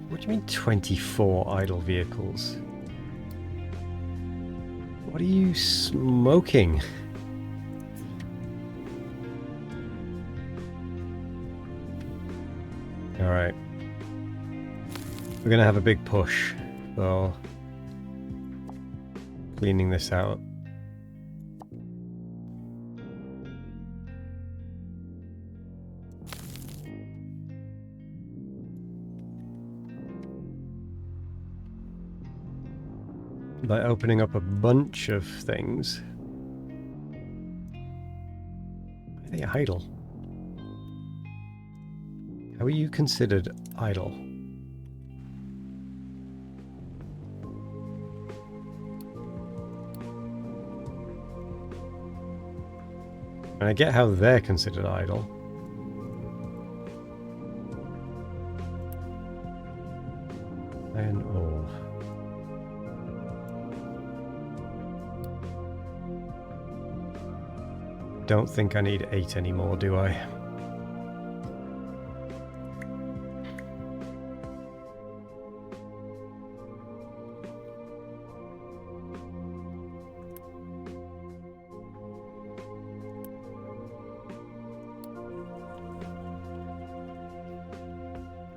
What do you mean 24 idle vehicles? What are you smoking? Alright. We're going to have a big push for cleaning this out. By opening up a bunch of things. Are they idle? How are you considered idle? And I get how they're considered idle. Iron ore. Don't think I need 8 anymore, do I?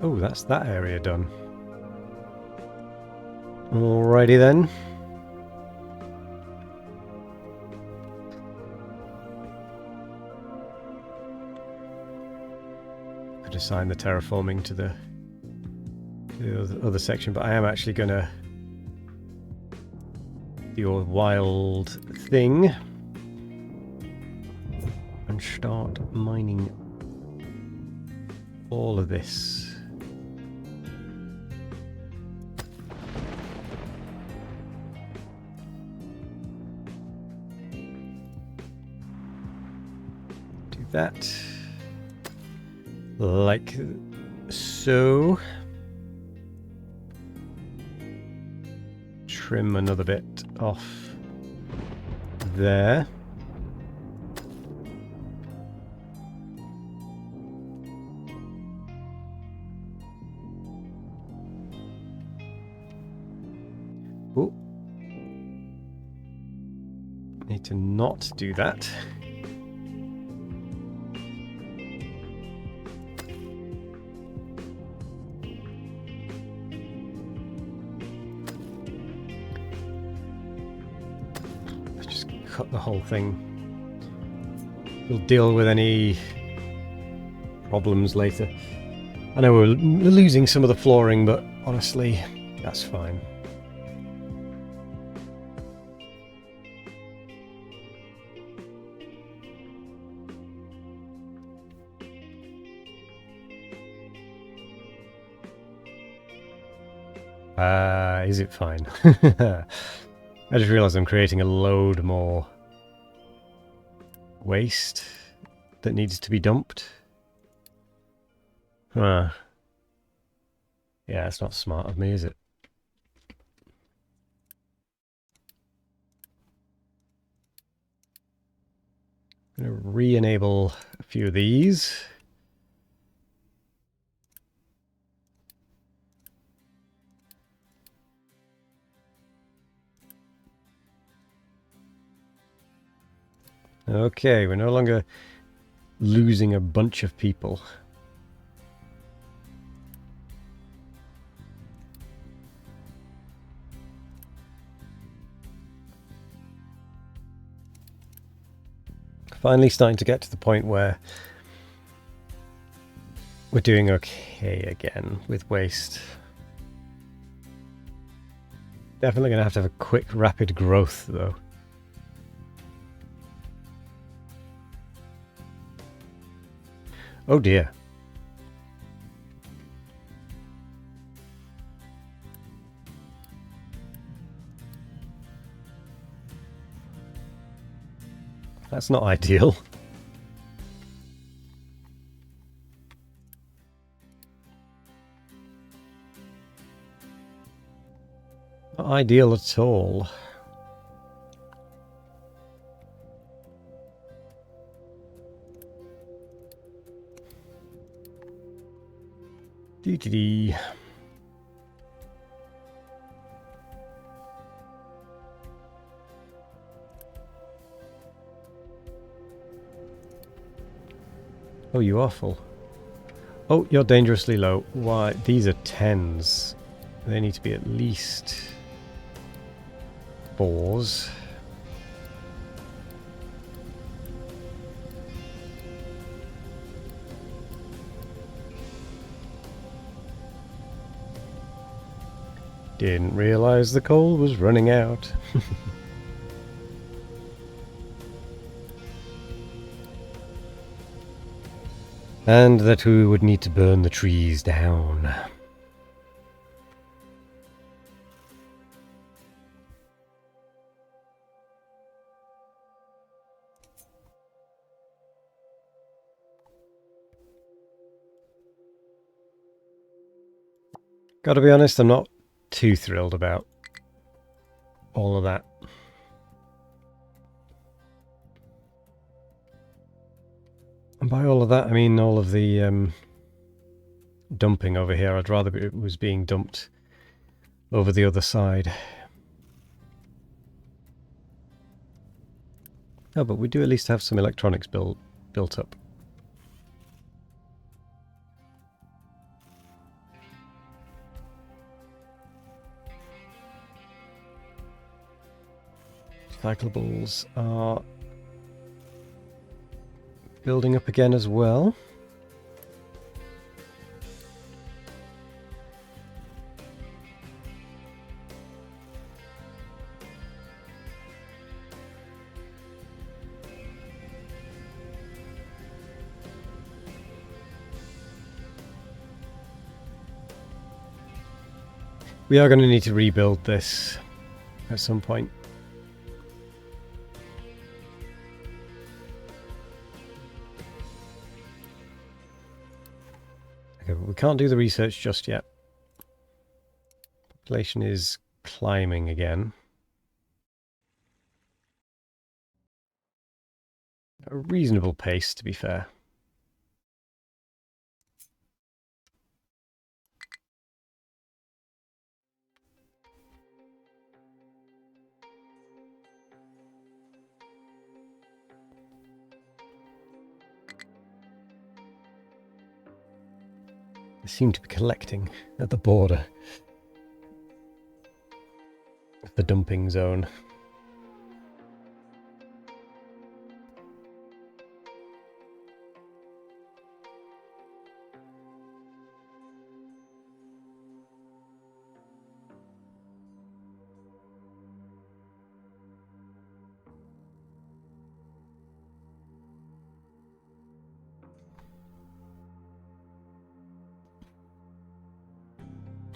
Oh, that's that area done. Alrighty then. Could assign the terraforming to the other section, but I am actually going to do a wild thing and start mining all of this. Do that like so. Trim another bit off there. Oh, need to not do that. Cut the whole thing. We'll deal with any problems later. I know we're losing some of the flooring, but honestly, that's fine. Is it fine? I just realised I'm creating a load more waste that needs to be dumped. Yeah, it's not smart of me, is it? I'm going to re-enable a few of these. Okay, we're no longer losing a bunch of people. Finally starting to get to the point where we're doing okay again with waste. Definitely going to have a quick, rapid growth though. Oh dear. That's not ideal. Not ideal at all. Dee-dee-dee. Oh, you are full. Oh, you're dangerously low. Why? These are 10s. They need to be at least 4s. Didn't realise the coal was running out. And that we would need to burn the trees down. Gotta be honest, I'm not too thrilled about all of that. And by all of that, I mean all of the dumping over here. I'd rather it was being dumped over the other side. Oh, but we do at least have some electronics built up. Cyclables are building up again as well. We are going to need to rebuild this at some point. Okay, but we can't do the research just yet. Population is climbing again. A reasonable pace, to be fair. They seem to be collecting at the border of the dumping zone.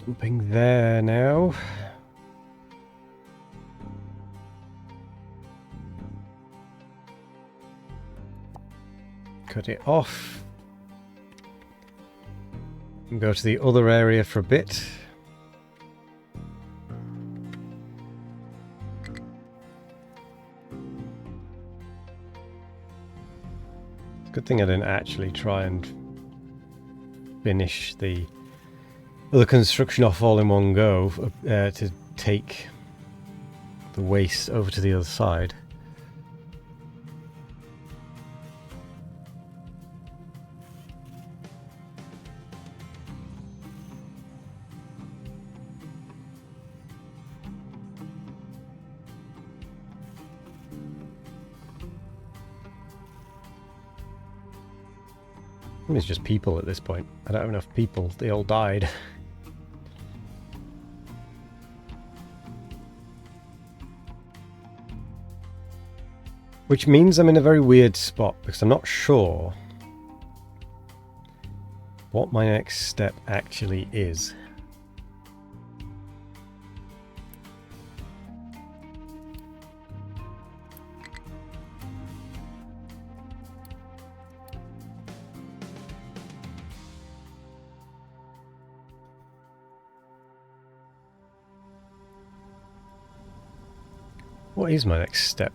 Dumping there now. Cut it off. And go to the other area for a bit. It's a good thing I didn't actually try and finish the construction off all in one go to take the waste over to the other side. It's just people at this point. I don't have enough people. They all died. Which means I'm in a very weird spot because I'm not sure what my next step actually is. What is my next step?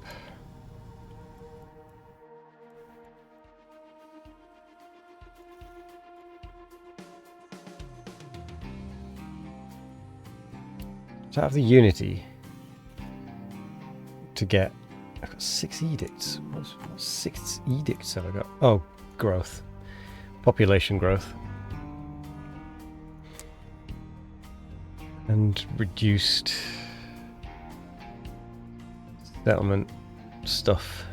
To have the unity to get... I've got 6 edicts. What 6 edicts have I got? Oh, growth. Population growth. And reduced settlement stuff.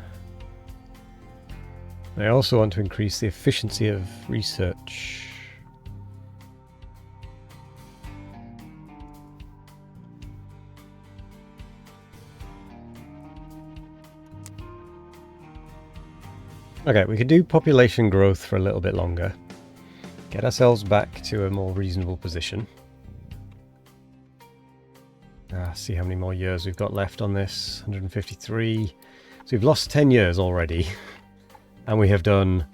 I also want to increase the efficiency of research. Okay, we could do population growth for a little bit longer. Get ourselves back to a more reasonable position. See how many more years we've got left on this. 153. So we've lost 10 years already. And we have done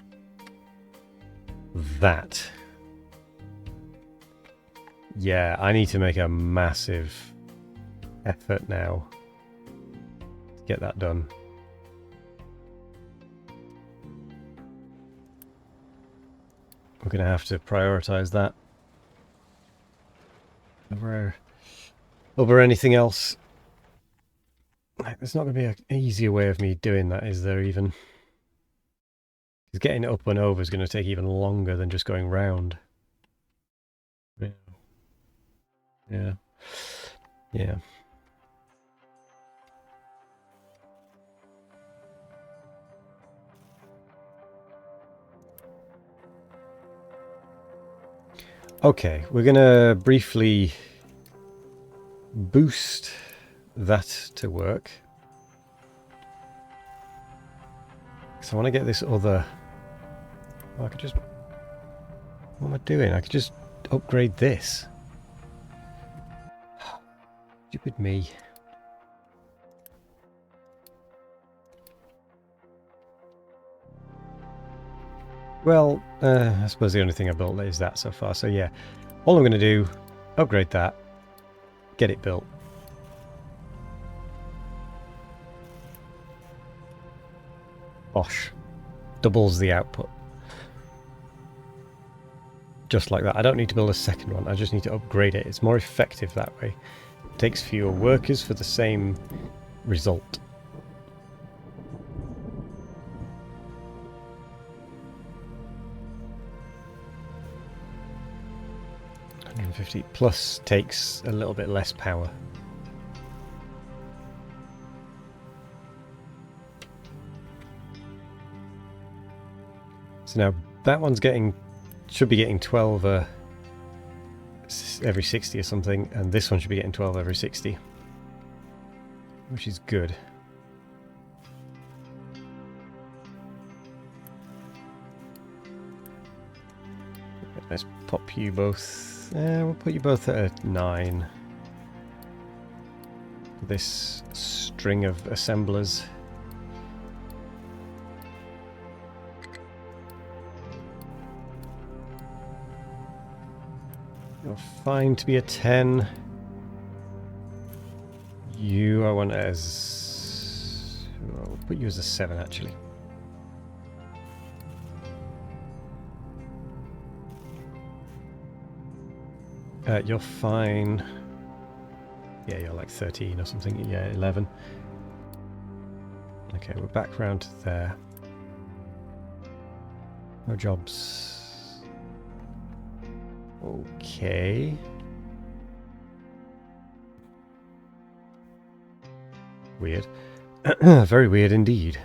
that. Yeah, I need to make a massive effort now to get that done. we're going to have to prioritize that over anything else. There's not going to be an easier way of me doing that, is there even? Because getting it up and over is going to take even longer than just going round. Yeah. Yeah. Yeah. Okay, we're going to briefly boost that to work. So I want to get this other... Oh, I could just... What am I doing? I could just upgrade this. Stupid me. Well, I suppose the only thing I built is that so far. So yeah, all I'm going to do, upgrade that, get it built. Bosh. Doubles the output. Just like that. I don't need to build a second one. I just need to upgrade it. It's more effective that way. It takes fewer workers for the same result. $150 plus takes a little bit less power. So now that one's should be getting 12 every 60 or something, and this one should be getting 12 every 60, which is good. Let's pop you both. We'll put you both at a 9. This string of assemblers. You're fine to be a 10. You, I want as... I'll put you as a 7 actually. You're fine. Yeah, you're like 13 or something. Yeah, 11. Okay, we're back round to there. No jobs. Okay. Weird. Very weird indeed.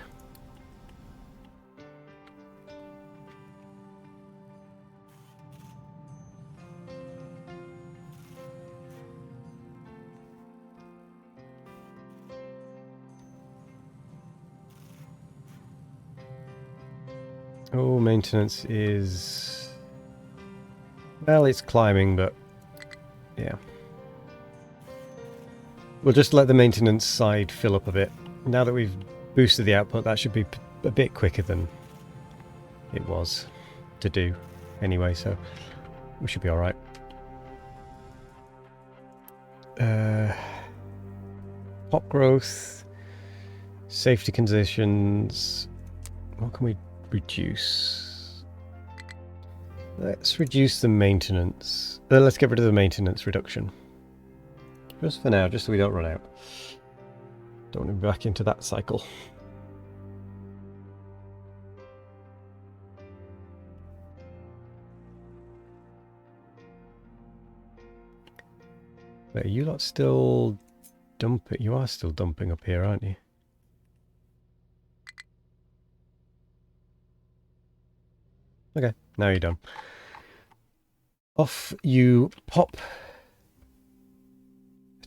Oh, maintenance is... Well, it's climbing, but... Yeah. We'll just let the maintenance side fill up a bit. Now that we've boosted the output, that should be a bit quicker than it was to do anyway, so we should be alright. Pop growth, safety conditions. What can we reduce? Let's reduce the maintenance. Let's get rid of the maintenance reduction. Just for now, just so we don't run out. Don't want to be back into that cycle. Wait, are you lot still dumping? You are still dumping up here, aren't you? Okay, now you're done. Off you pop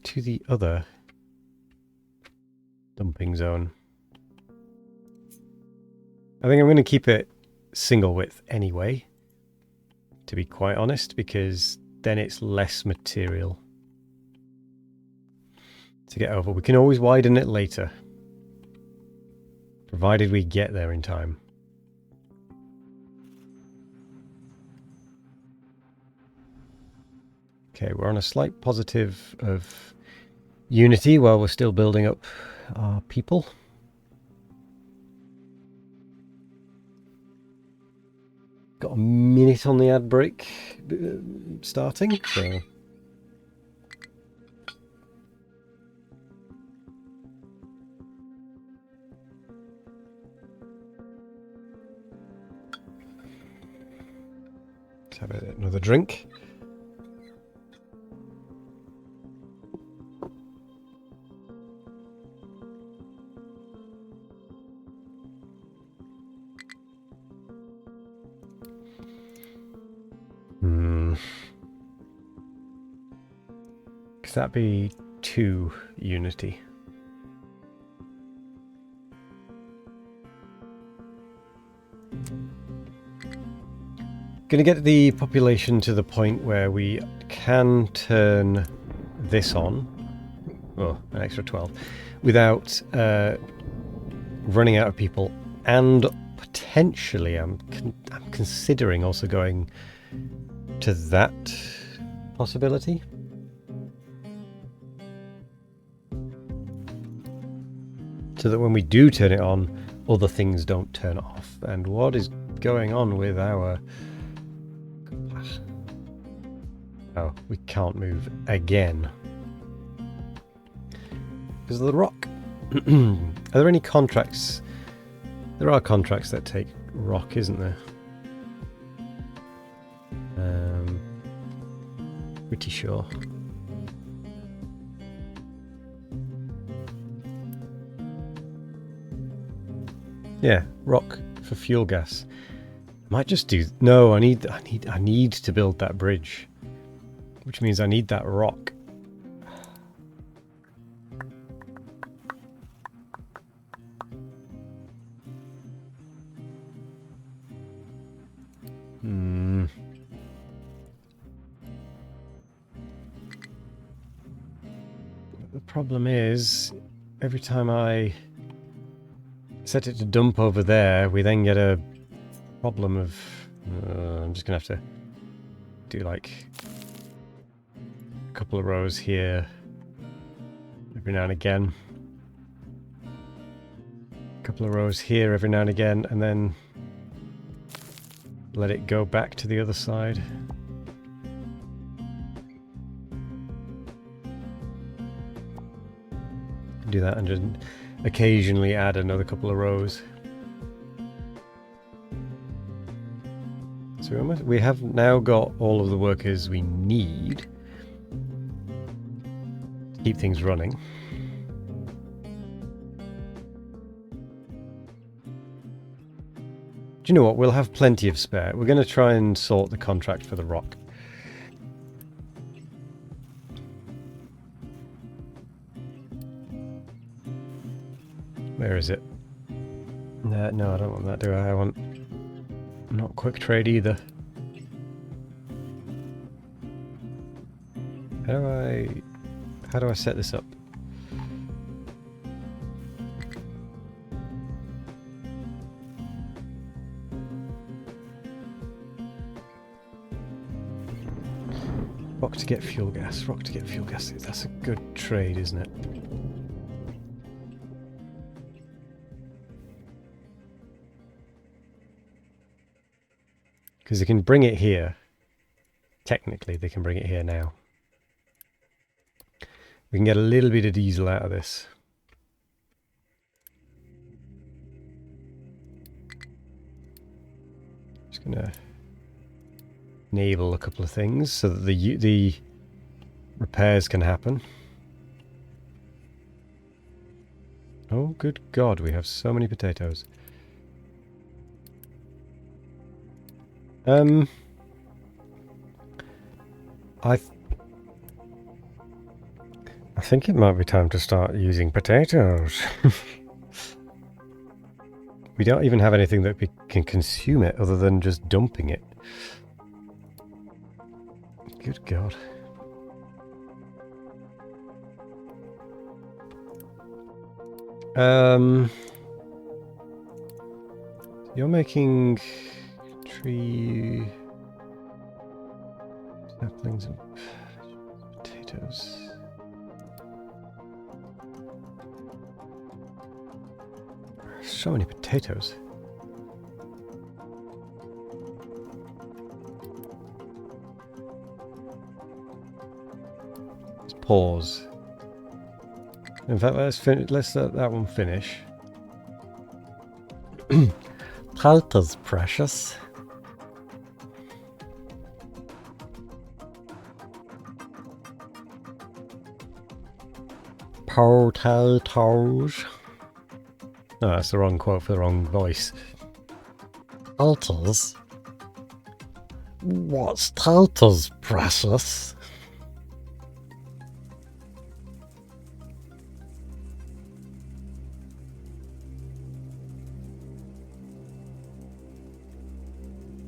to the other dumping zone. I think I'm going to keep it single width anyway, to be quite honest, because then it's less material to get over. We can always widen it later, provided we get there in time. Okay, we're on a slight positive of unity while we're still building up our people. Got a minute on the ad break starting, so... Let's have another drink. Could that be 2 unity? Going to get the population to the point where we can turn this on. Oh, an extra 12. Without running out of people. And potentially, I'm considering also going to that possibility. So that when we do turn it on, other things don't turn off. And what is going on with our... Oh, we can't move again. Because of the rock. Are there any contracts? There are contracts that take rock, isn't there? Pretty sure. Yeah, rock for fuel gas. Might just do... No, I need to build that bridge. Which means I need that rock. The problem is, every time I set it to dump over there, we then get a problem of... I'm just going to have to do like a couple of rows here every now and again. A couple of rows here every now and again, and then let it go back to the other side. Do that and just occasionally add another couple of rows. So we have now got all of the workers we need to keep things running. Do you know what? We'll have plenty of spare. We're going to try and sort the contract for the rock. Where is it? No, I don't want that, do I? I want not quick trade either. How do I set this up? Rock to get fuel gas. Rock to get fuel gas. That's a good trade, isn't it? Because they can bring it here. Technically, they can bring it here now. We can get a little bit of diesel out of this. Just going to enable a couple of things so that the repairs can happen. Oh, good God, we have so many potatoes. I think it might be time to start using potatoes. We don't even have anything that we can consume it other than just dumping it. Good God. You're making tree saplings and potatoes. So many potatoes. pause. In fact, let's let that one finish. Talta's precious. Potatoes. No, that's the wrong quote for the wrong voice. Talta's? What's Talta's precious?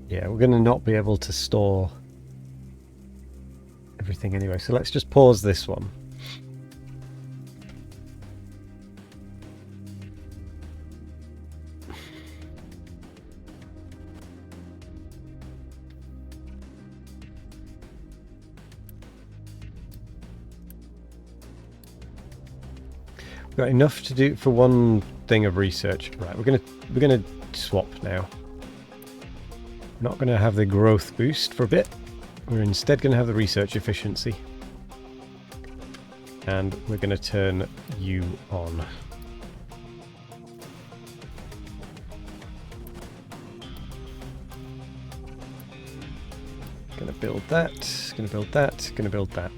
Yeah, we're going to not be able to store everything anyway, so let's just pause this one. We've got enough to do for one thing of research. Right, we're gonna swap now. Not going to have the growth boost for a bit. We're instead going to have the research efficiency. And we're going to turn you on. Going to build that, going to build that, going to build that.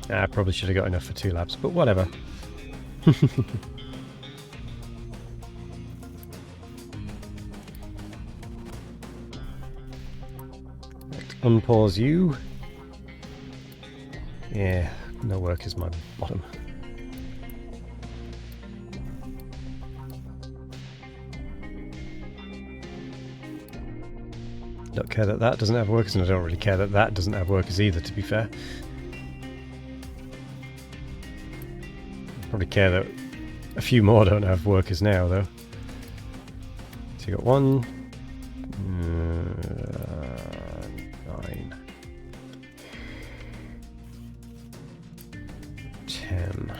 I probably should have got enough for 2 labs, but whatever. Unpause you. Yeah, no work is my bottom. Don't care that that doesn't have workers, and I don't really care that that doesn't have workers either, to be fair. Probably care that a few more don't have workers now, though. So you got 1, 9, 10.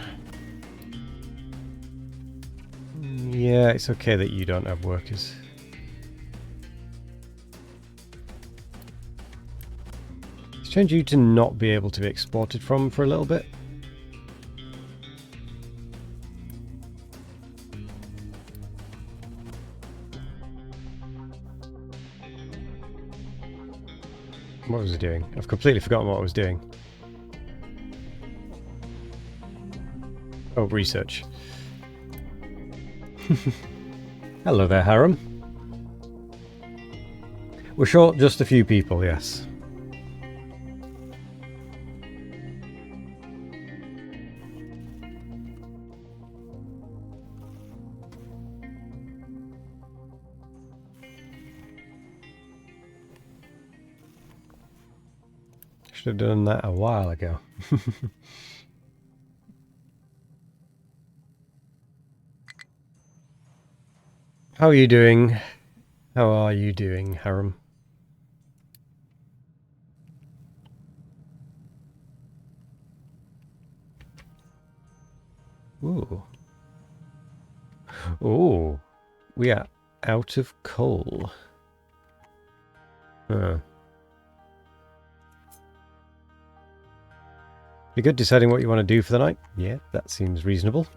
Yeah, it's okay that you don't have workers. Let's change you to not be able to be exported from for a little bit. What was I doing? I've completely forgotten what I was doing. Oh, research. Hello there, Harem. We're short just a few people, yes. Should have done that a while ago. How are you doing? How are you doing, Harem? Ooh. Ooh. We are out of coal. Huh. Be good deciding what you want to do for the night. Yeah, that seems reasonable.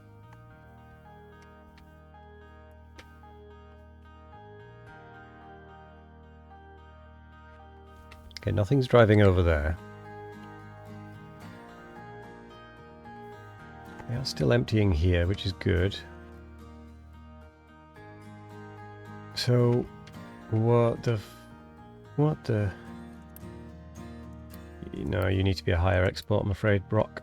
Okay, nothing's driving over there. They are still emptying here, which is good. So, what the... No, you need to be a higher export, I'm afraid, Brock.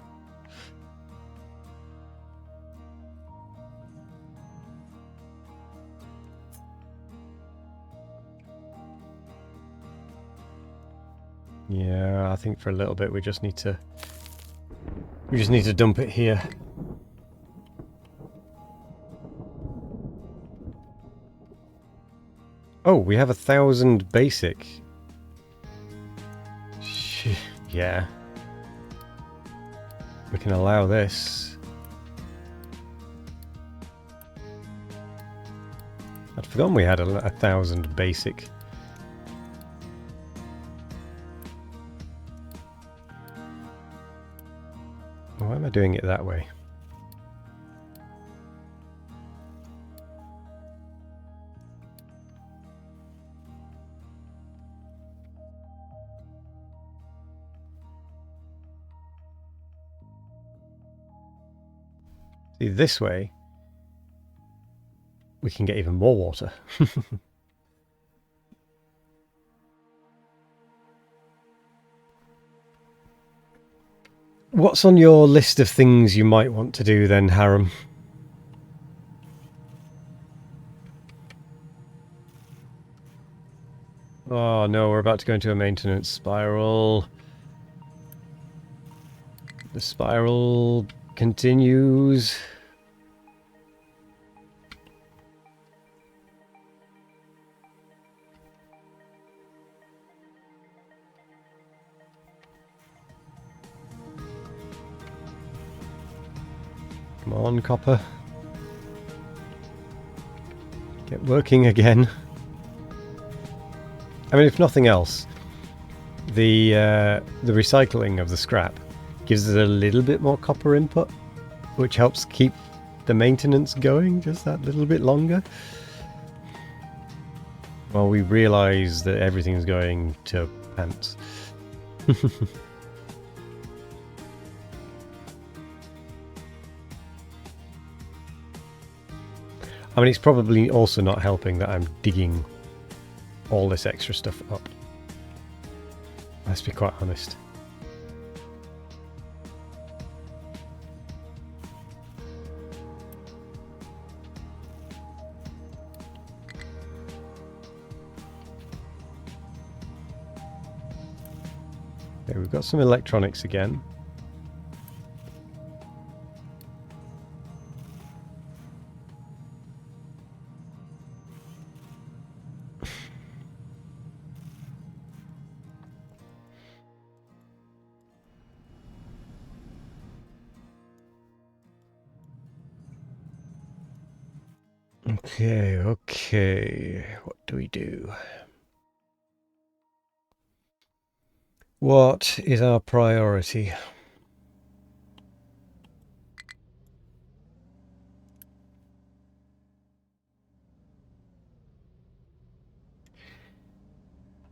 Yeah, I think for a little bit we just need to dump it here. Oh, we have 1,000 basic. Yeah. We can allow this. I'd forgotten we had 1,000 basic. why am I doing it that way? See, this way, we can get even more water. What's on your list of things you might want to do then, Harem? Oh no, we're about to go into a maintenance spiral. The spiral continues. Come on, copper. Get working again. I mean, if nothing else, the recycling of the scrap gives us a little bit more copper input, which helps keep the maintenance going just that little bit longer. While we realise that everything's going to pants. I mean, it's probably also not helping that I'm digging all this extra stuff up. Let's be quite honest. Okay, we've got some electronics again. Okay, what do we do? What is our priority?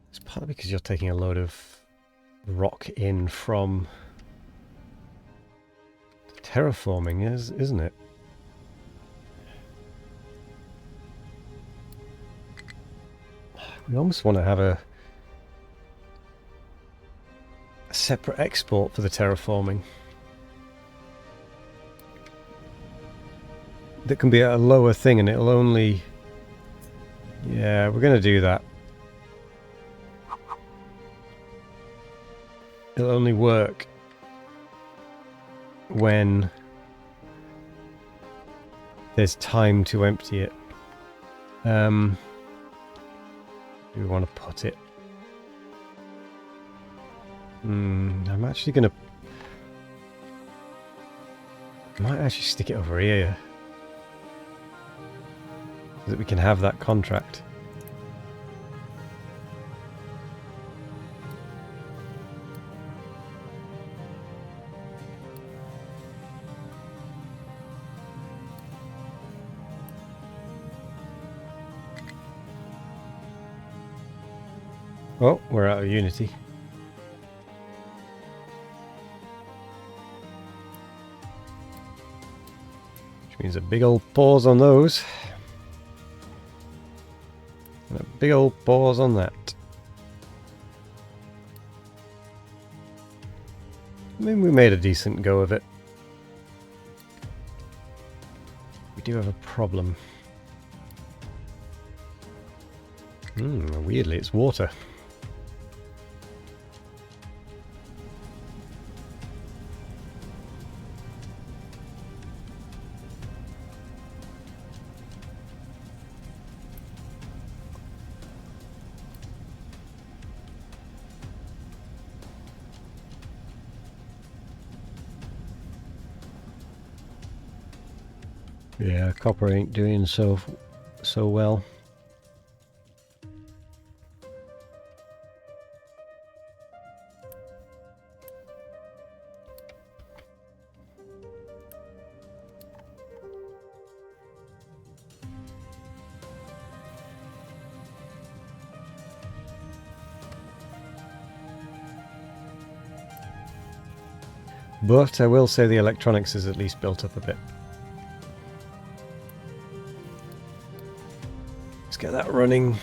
It's partly because you're taking a load of rock in from terraforming, isn't it? We almost want to have a separate export for the terraforming that can be at a lower thing, and it'll only... Yeah, we're going to do that. It'll only work when there's time to empty it. Do we want to put it? I'm actually going to... I might actually stick it over here, so that we can have that contract. Oh, we're out of Unity. Which means a big old pause on those. And a big old pause on that. I mean, we made a decent go of it. We do have a problem. Weirdly, it's water. Yeah, copper ain't doing so well. But I will say the electronics is at least built up a bit. Let's get that running.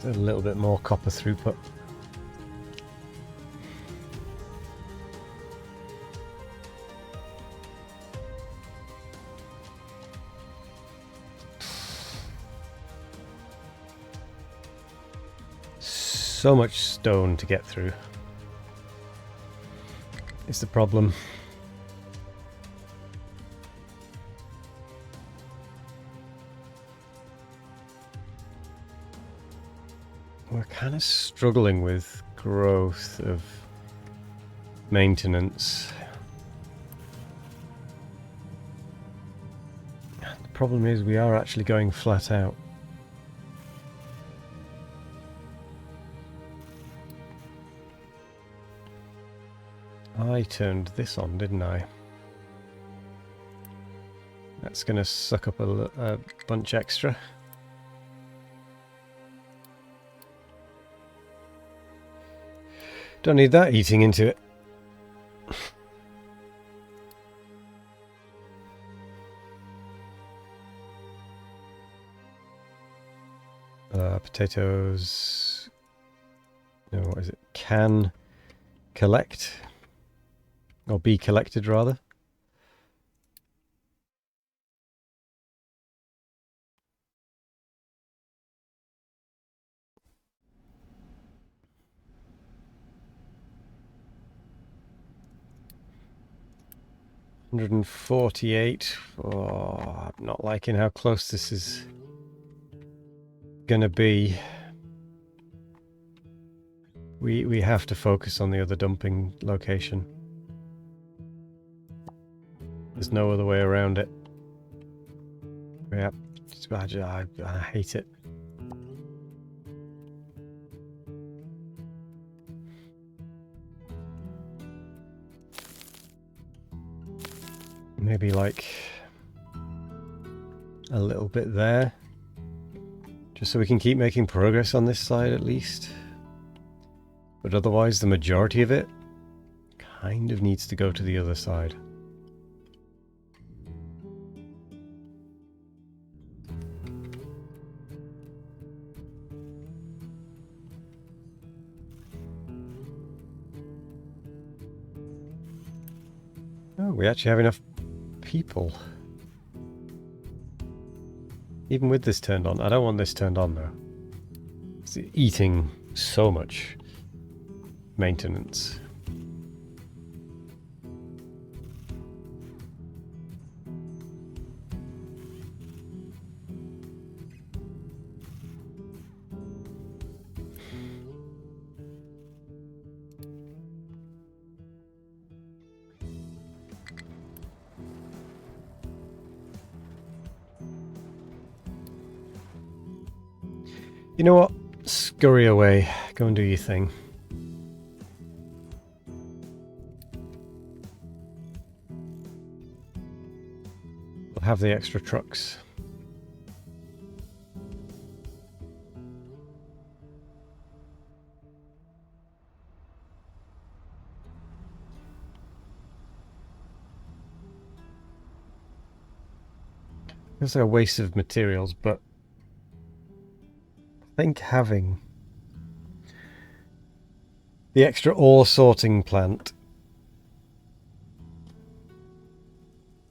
Get a little bit more copper throughput. So much stone to get through. It's the problem. We're kind of struggling with growth of maintenance. The problem is we are actually going flat out. I turned this on, didn't I? That's going to suck up a bunch extra. Don't need that eating into it. Potatoes. No, what is it? Can collect. Or be collected, rather. $148. Oh, I'm not liking how close this is gonna be. We have to focus on the other dumping location. There's no other way around it. Yeah, I hate it. Maybe like a little bit there, just so we can keep making progress on this side at least. But otherwise the majority of it kind of needs to go to the other side. Oh, we actually have enough people. Even with this turned on. I don't want this turned on though. It's eating so much maintenance. You know what? Scurry away. Go and do your thing. We'll have the extra trucks. It's a waste of materials, but I think having the extra ore sorting plant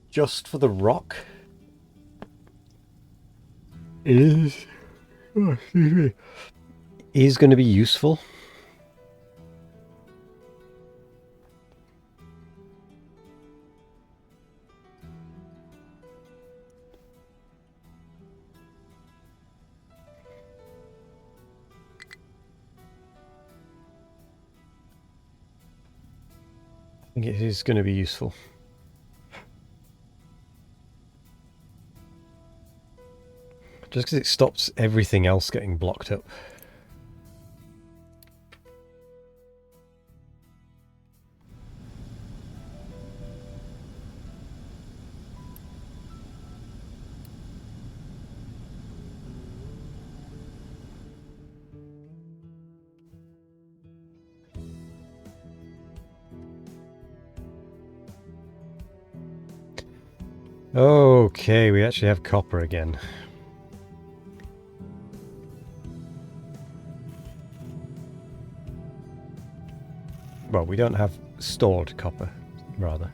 just for the rock is going to be useful. I think it is going to be useful. Just because it stops everything else getting blocked up. Okay, we actually have copper again. Well, we don't have stored copper, rather.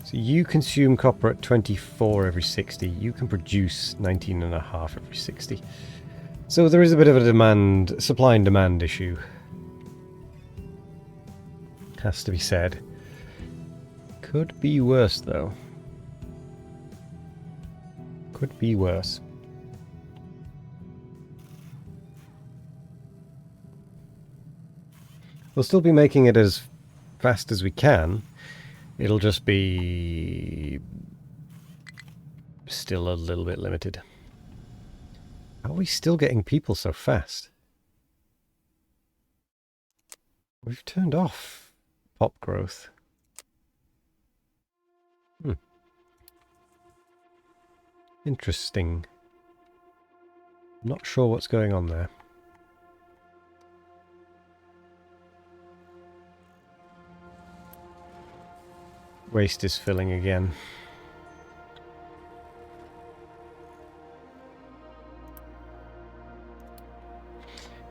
So you consume copper at 24 every 60. You can produce 19.5 every 60. So there is a bit of a supply and demand issue. Has to be said. Could be worse, though. Could be worse. We'll still be making it as fast as we can. It'll just be still a little bit limited. How are we still getting people so fast? We've turned off pop growth. Interesting. Not sure what's going on there. Waste is filling again.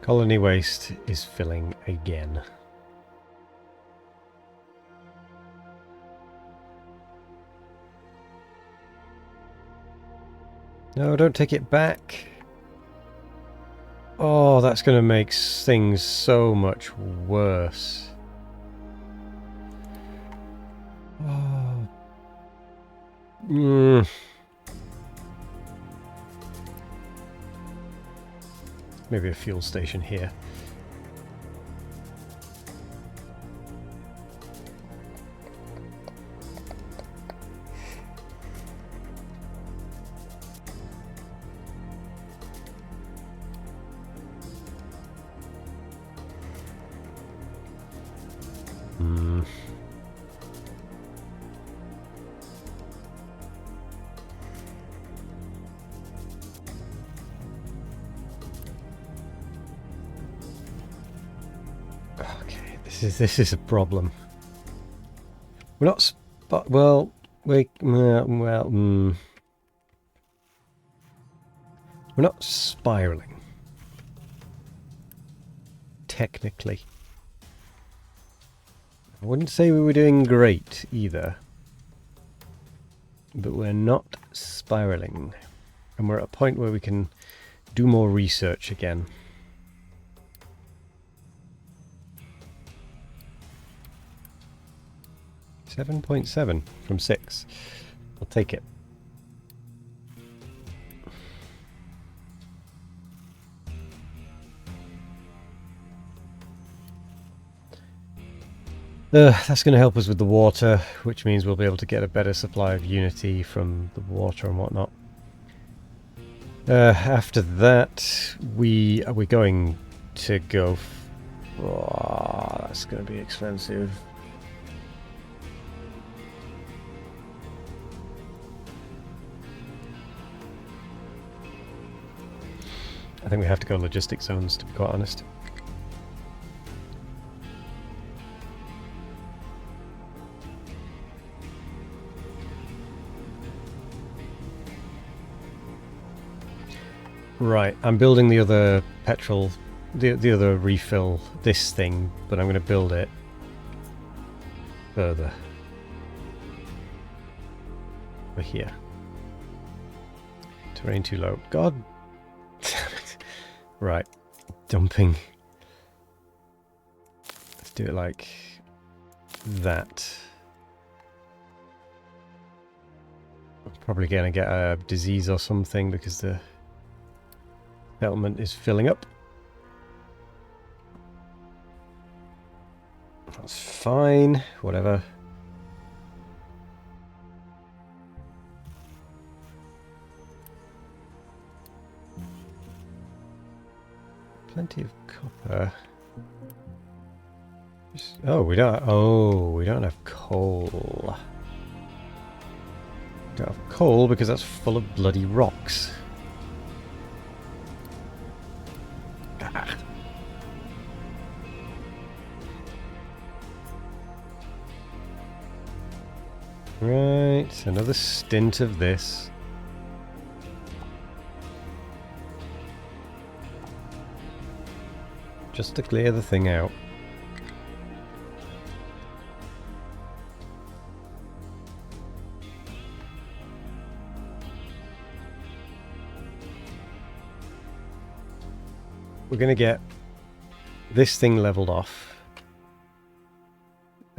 Colony waste is filling again. No, don't take it back. Oh, that's going to make things so much worse. Oh. Maybe a fuel station here. Okay, this is a problem. We're not we're not spiraling. Technically. I wouldn't say we were doing great either. But we're not spiraling. And we're at a point where we can do more research again. 7.7 from 6. I'll take it. That's going to help us with the water, which means we'll be able to get a better supply of Unity from the water and whatnot. After that, we're going to go... Oh, that's going to be expensive. I think we have to go logistic zones, to be quite honest. Right, I'm building the other petrol, the other refill, this thing, but I'm going to build it further. Over here. Terrain too low. God damn it. Right, dumping. Let's do it like that. I'm probably going to get a disease or something because the settlement is filling up. That's fine, whatever. Plenty of copper. Oh, we don't have coal. We don't have coal because that's full of bloody rocks. Right, another stint of this. Just to clear the thing out. We're going to get this thing leveled off.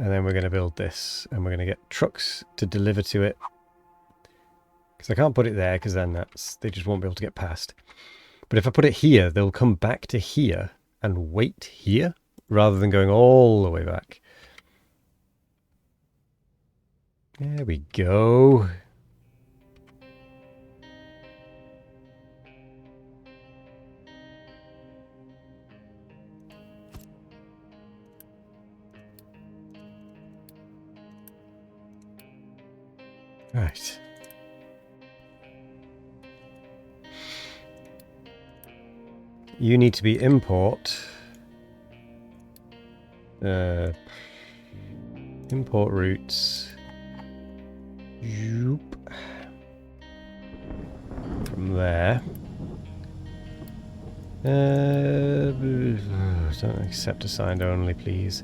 And then we're going to build this. And we're going to get trucks to deliver to it. Because I can't put it there, because then they just won't be able to get past. But if I put it here, they'll come back to here and wait here, rather than going all the way back. There we go. Right. You need to be import. Import routes. From there. Don't accept assigned only, please.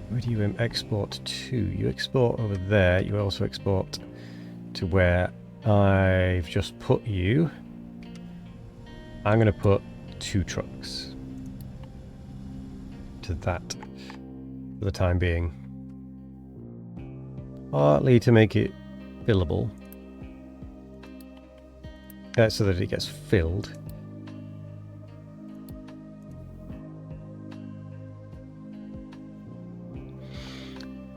Where do you export to? You export over there. You also export to where I've just put you. I'm going to put 2 trucks to that for the time being. Partly to make it fillable. So that it gets filled.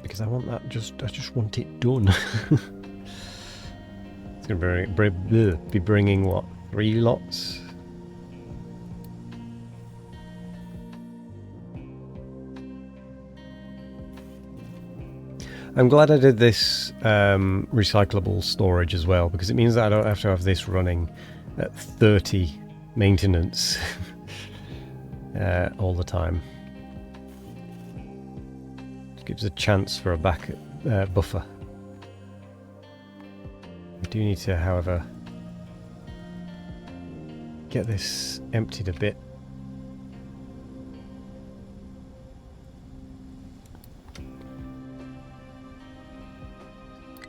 Because I want that I just want it done. It's going to be bringing, what, 3 lots? I'm glad I did this recyclable storage as well, because it means that I don't have to have this running at 30 maintenance all the time. It gives a chance for a back buffer. We do need to, however, get this emptied a bit.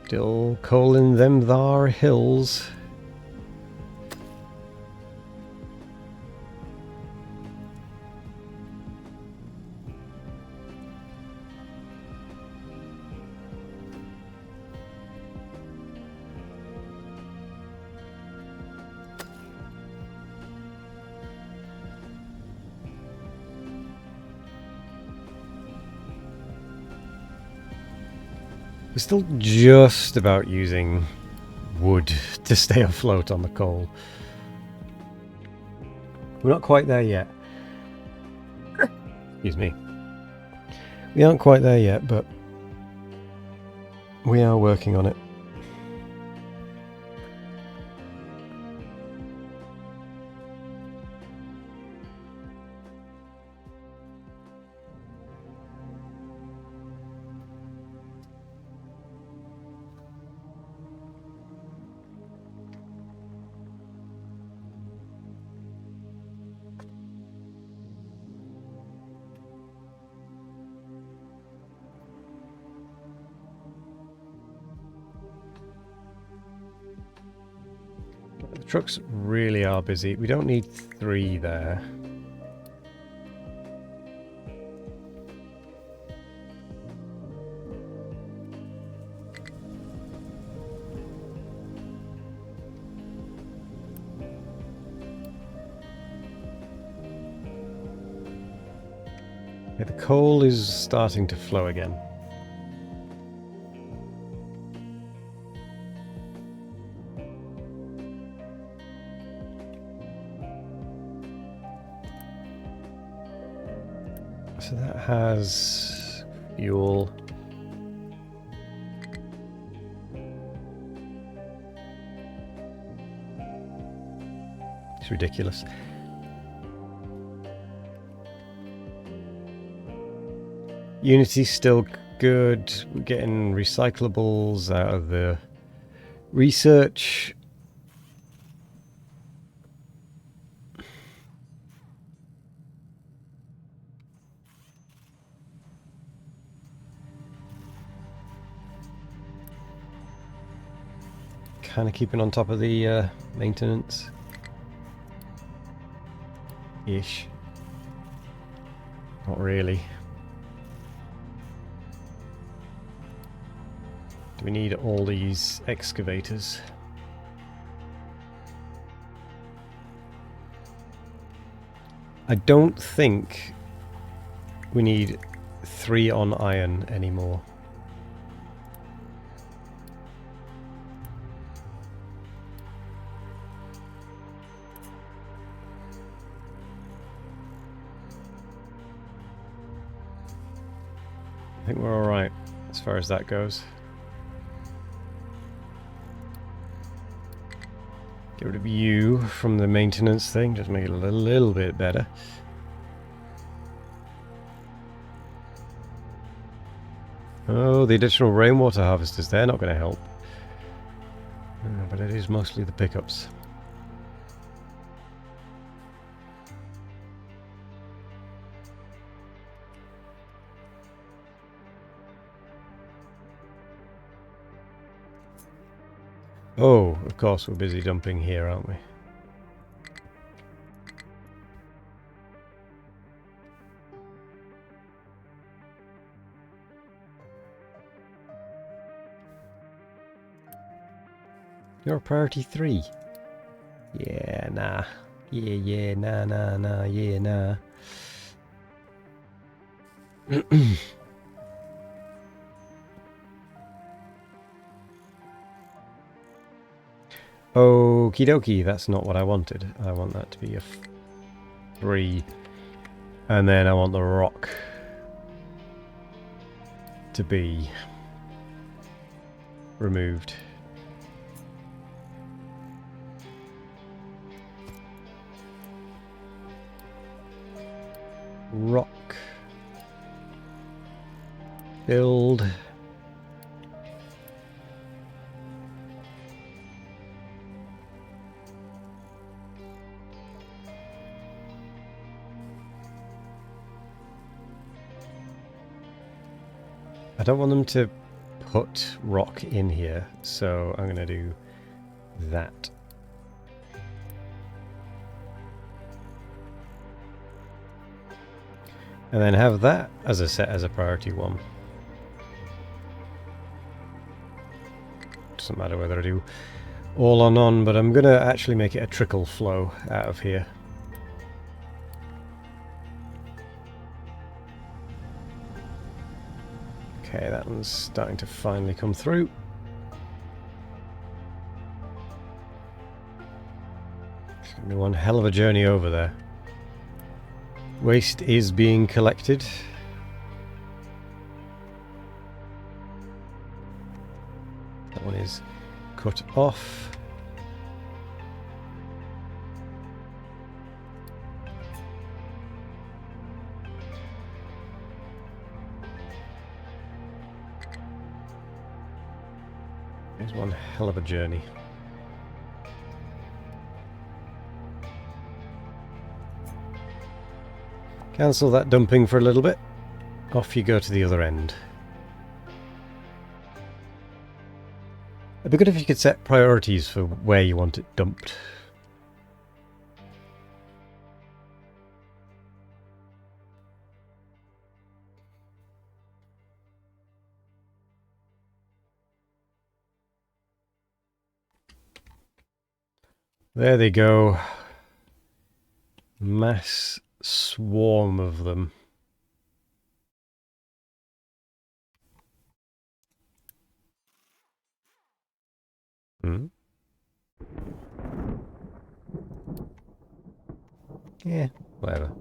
Still calling them thar hills. We're still just about using wood to stay afloat on the coal. We're not quite there yet. Excuse me. We aren't quite there yet, but we are working on it. The trucks really are busy. We don't need 3 there. Okay, the coal is starting to flow again. So that has fuel. It's ridiculous. Unity's still good. We're getting recyclables out of the research. Kind of keeping on top of the maintenance. Ish. Not really. Do we need all these excavators? I don't think we need 3 on iron anymore. I think we're alright as far as that goes. Get rid of you from the maintenance thing, just make it a little bit better. Oh, the additional rainwater harvesters, they're not going to help. But it is mostly the pickups. Oh, of course we're busy dumping here, aren't we? You're priority 3. Yeah, nah. Yeah, nah, yeah, nah. Okie dokie, that's not what I wanted. I want that to be a 3. And then I want the rock to be removed. Rock. Build. I don't want them to put rock in here, so I'm going to do that. And then have that as a set as a priority 1. Doesn't matter whether I do all or none, but I'm going to actually make it a trickle flow out of here. Okay, that one's starting to finally come through. It's going to be one hell of a journey over there. Waste is being collected. That one is cut off. It's one hell of a journey. Cancel that dumping for a little bit. Off you go to the other end. It'd be good if you could set priorities for where you want it dumped. There they go. Mass swarm of them. Yeah, whatever.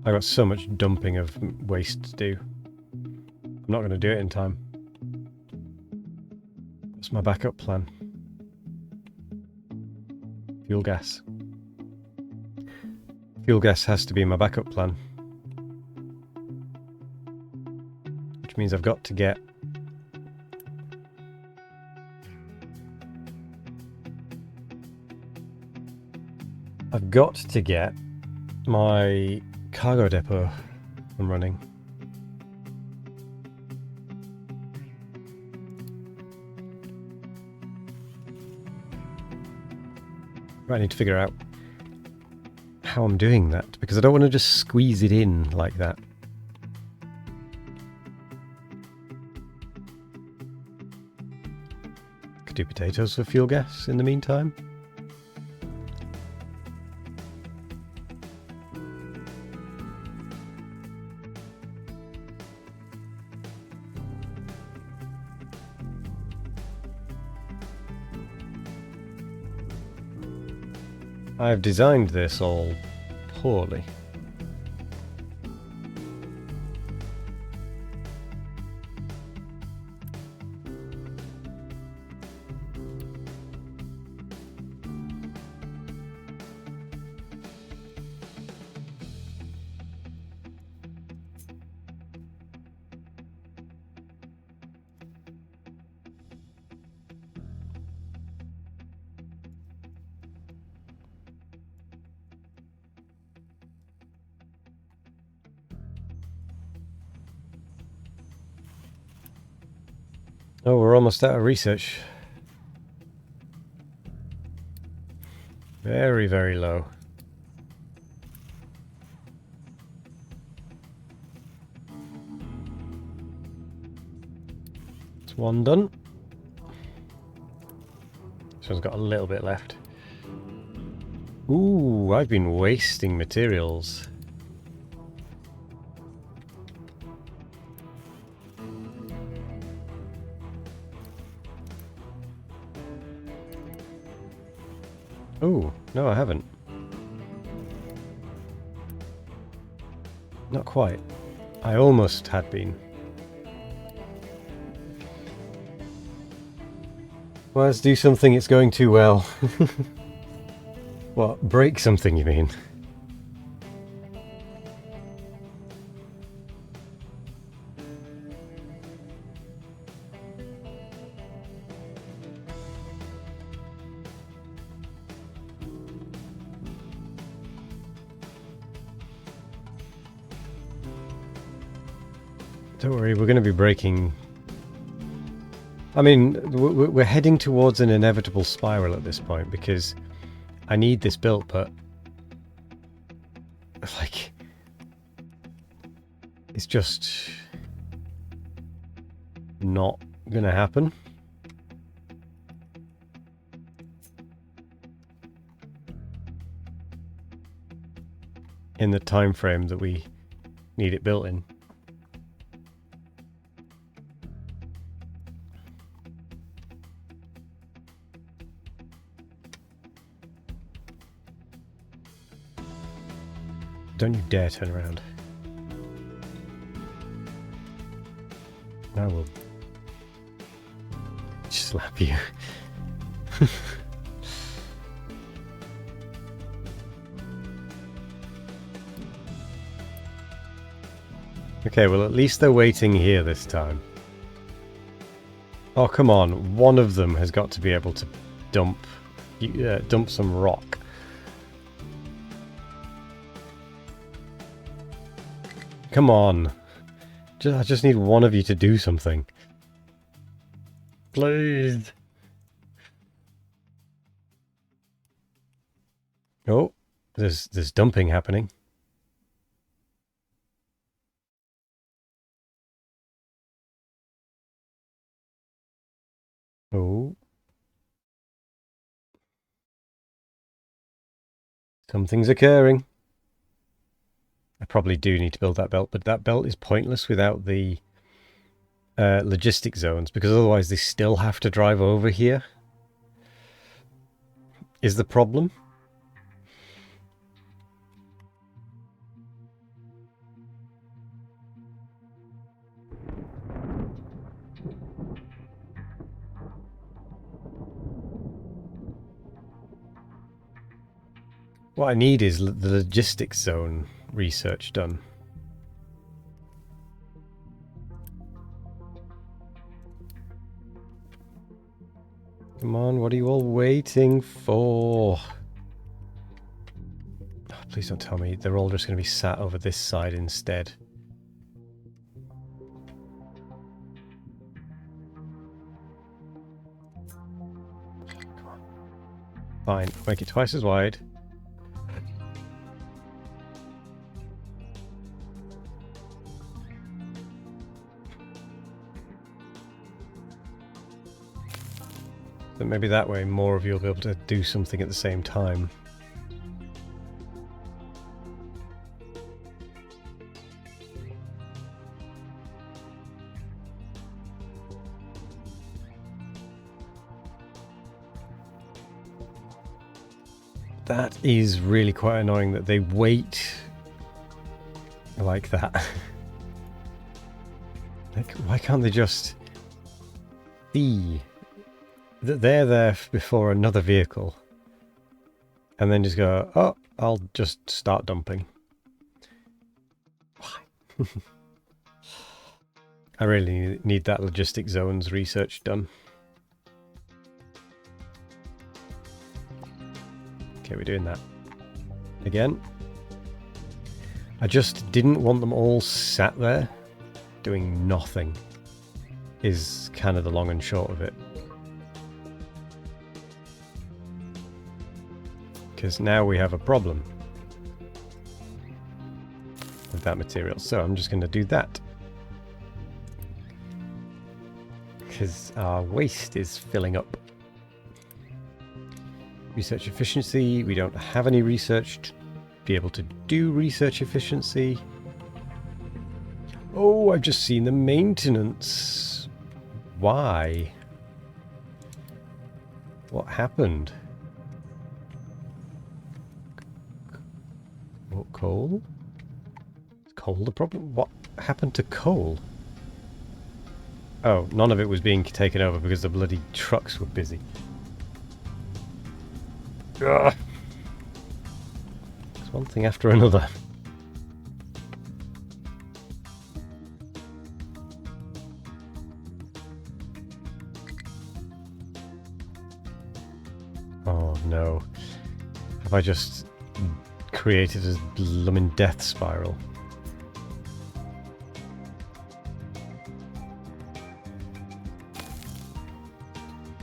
I got so much dumping of waste to do. I'm not going to do it in time. What's my backup plan? Fuel gas. Fuel gas has to be my backup plan. Which means I've got to get... my cargo depot up and running. I need to figure out how I'm doing that, because I don't want to just squeeze it in like that. Could do potatoes for fuel gas in the meantime. I've designed this all poorly. Oh, we're almost out of research. Very, very low. That's one done. This one's got a little bit left. Ooh, I've been wasting materials. Oh, no I haven't. Not quite. I almost had been. Well, let's do something it's going too well. What, break something you mean? Don't worry, we're going to be breaking... I mean, we're heading towards an inevitable spiral at this point, because I need this built, but... like... it's just... not going to happen. In the time frame that we need it built in. Don't you dare turn around. I will slap you. Okay, well at least they're waiting here this time. Oh come on, one of them has got to be able to dump some rock. Come on. I just need one of you to do something. Please. Oh, there's dumping happening. Oh. Something's occurring. I probably do need to build that belt, but that belt is pointless without the logistic zones, because otherwise they still have to drive over here. Is the problem. What I need is the logistics zone research done. Come on, what are you all waiting for? Oh, please don't tell me they're all just going to be sat over this side instead. Come on. Fine, make it twice as wide. So maybe that way more of you will be able to do something at the same time. That is really quite annoying that they wait like that. Like, why can't they just see that they're there before another vehicle and then just go, oh, I'll just start dumping? Why? I really need that logistic zones research done. Okay, we're doing that. Again. I just didn't want them all sat there doing nothing, is kind of the long and short of it. Because now we have a problem with that material. So I'm just going to do that. Because our waste is filling up. Research efficiency. We don't have any research to be able to do research efficiency. Oh, I've just seen the maintenance. Why? What happened? What, coal? Is coal the problem? What happened to coal? Oh, none of it was being taken over because the bloody trucks were busy. Ugh. It's one thing after another. Oh no. Have I just created a blooming death spiral?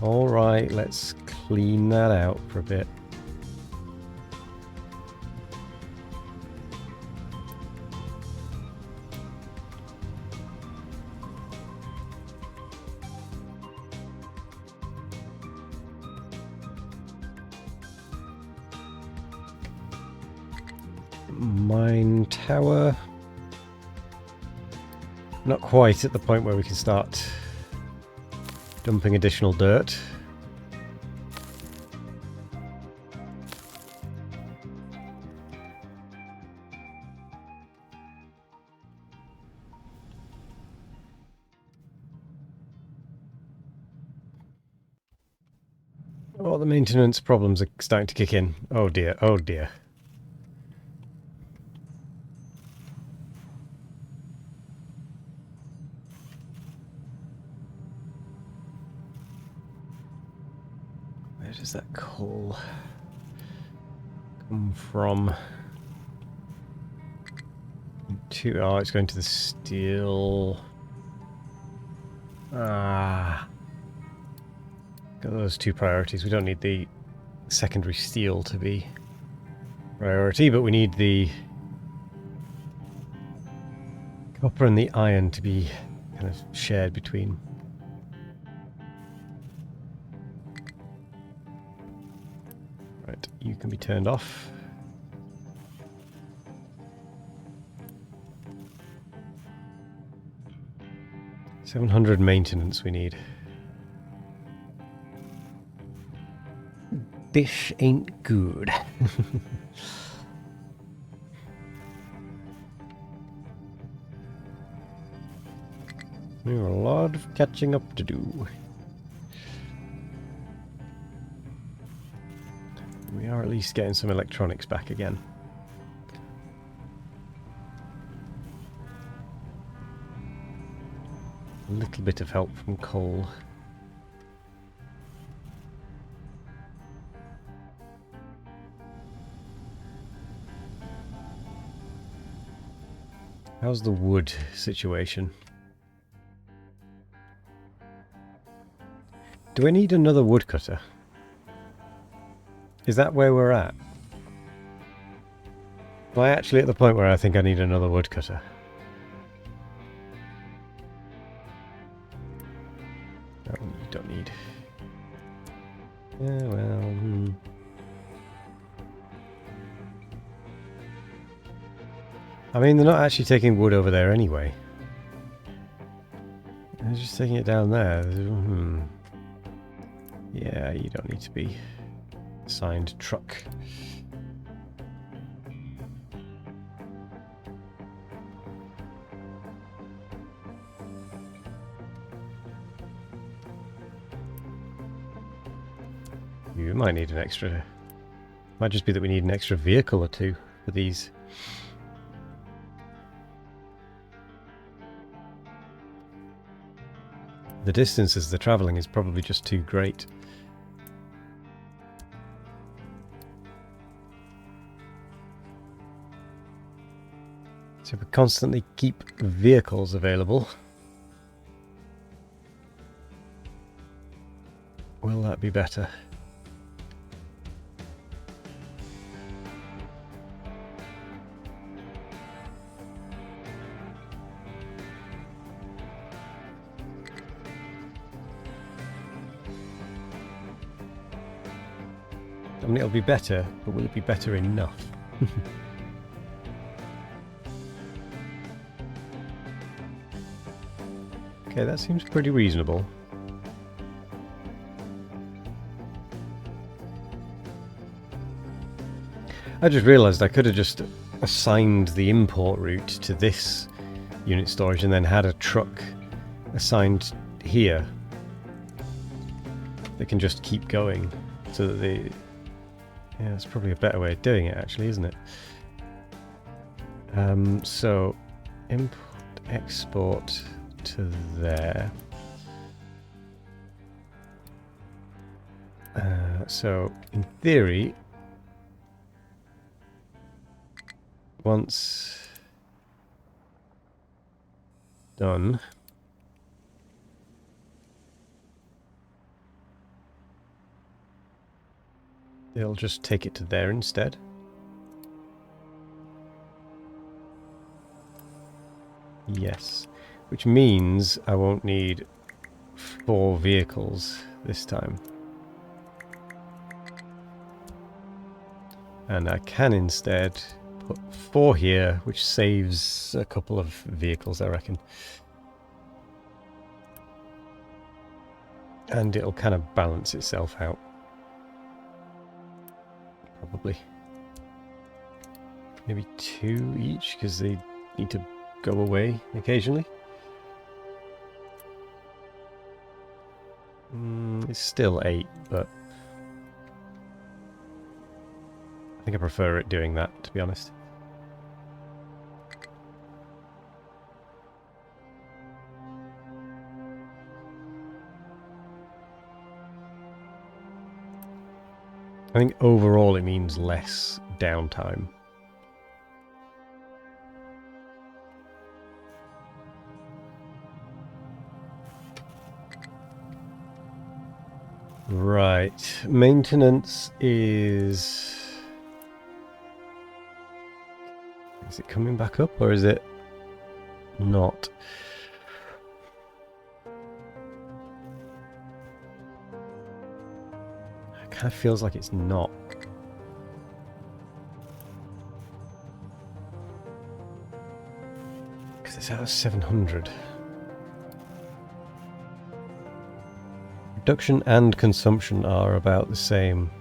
Alright, let's clean that out for a bit. Mine tower. Not quite at the point where we can start dumping additional dirt. Oh, the maintenance problems are starting to kick in. Oh dear, oh dear. Where does that coal come from? Oh, it's going to the steel. Ah. Got those two priorities. We don't need the secondary steel to be priority, but we need the copper and the iron to be kind of shared between. Right, you can be turned off. $700 maintenance we need. This ain't good. We have a lot of catching up to do. We are Or at least getting some electronics back again. A little bit of help from coal. How's the wood situation? Do I need another woodcutter? Is that where we're at? Am I actually at the point where I think I need another woodcutter? Oh, you don't need. Yeah, well. I mean, they're not actually taking wood over there anyway. They're just taking it down there. Yeah, you don't need to be assigned truck. You might need an extra. Might just be that we need an extra vehicle or two for these. The distances they're travelling is probably just too great. So if we constantly keep vehicles available, will that be better? I mean, it'll be better, but will it be better enough? Okay, that seems pretty reasonable. I just realised I could have just assigned the import route to this unit storage and then had a truck assigned here that can just keep going, so that they... Yeah, that's probably a better way of doing it, actually, isn't it? So, import, export to there. So, in theory, once done, they'll just take it to there instead. Yes, which means I won't need 4 vehicles this time. And I can instead put 4 here, which saves a couple of vehicles, I reckon. And it'll kind of balance itself out. Probably. Maybe 2 each, because they need to go away occasionally. It's still 8, but I think I prefer it doing that, to be honest. I think overall it means less downtime. Right, maintenance is it coming back up or is it not? It kind of feels like it's not. Because it's out of 700. Production and consumption are about the same.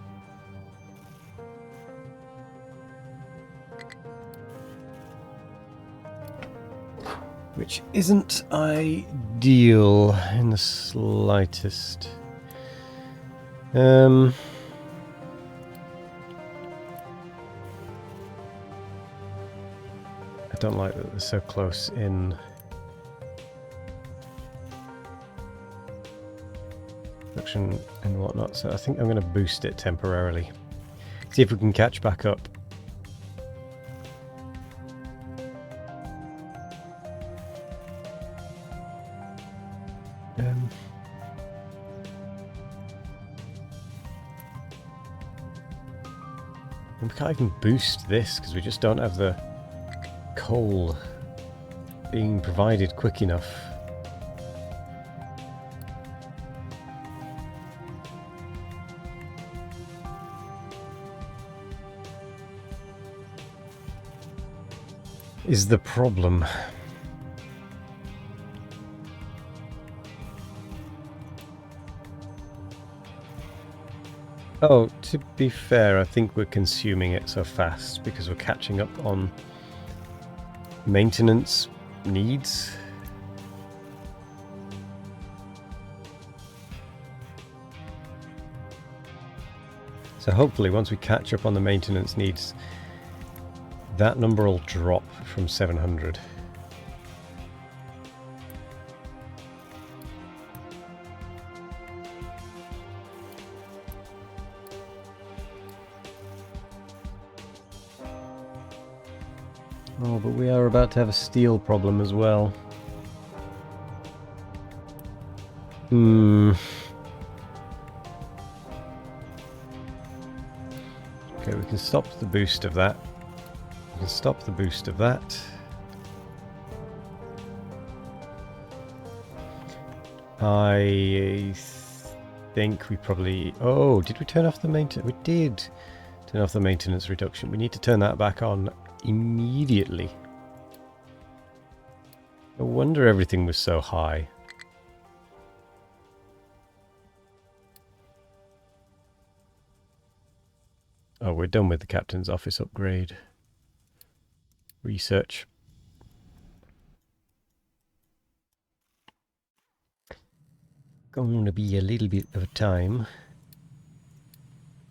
Which isn't ideal in the slightest. I don't like that they're so close in. Production and whatnot, so I think I'm going to boost it temporarily. See if we can catch back up. And we can't even boost this because we just don't have the coal being provided quick enough. Is the problem. Oh, to be fair, I think we're consuming it so fast because we're catching up on maintenance needs. So hopefully once we catch up on the maintenance needs, that number will drop from 700. Oh, but we are about to have a steel problem as well. Okay, we can stop the boost of that. We can stop the boost of that. I think we probably... Oh, did we turn off the maintenance? We did turn off the maintenance reduction. We need to turn that back on immediately. No wonder everything was so high. Oh, we're done with the captain's office upgrade. Research. Going to be a little bit of time.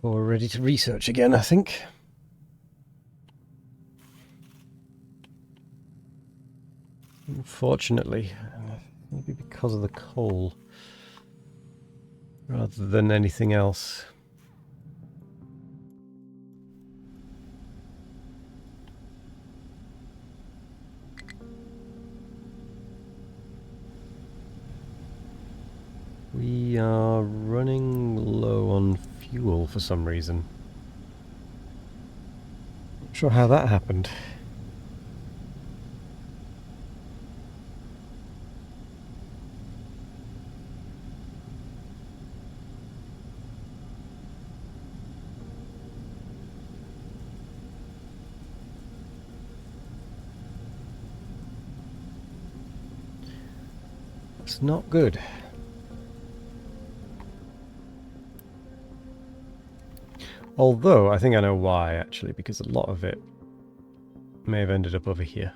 But we're ready to research again, I think. Unfortunately, maybe because of the coal, rather than anything else. We are running low on fuel for some reason. Not sure how that happened. It's not good. Although, I think I know why, actually, because a lot of it may have ended up over here.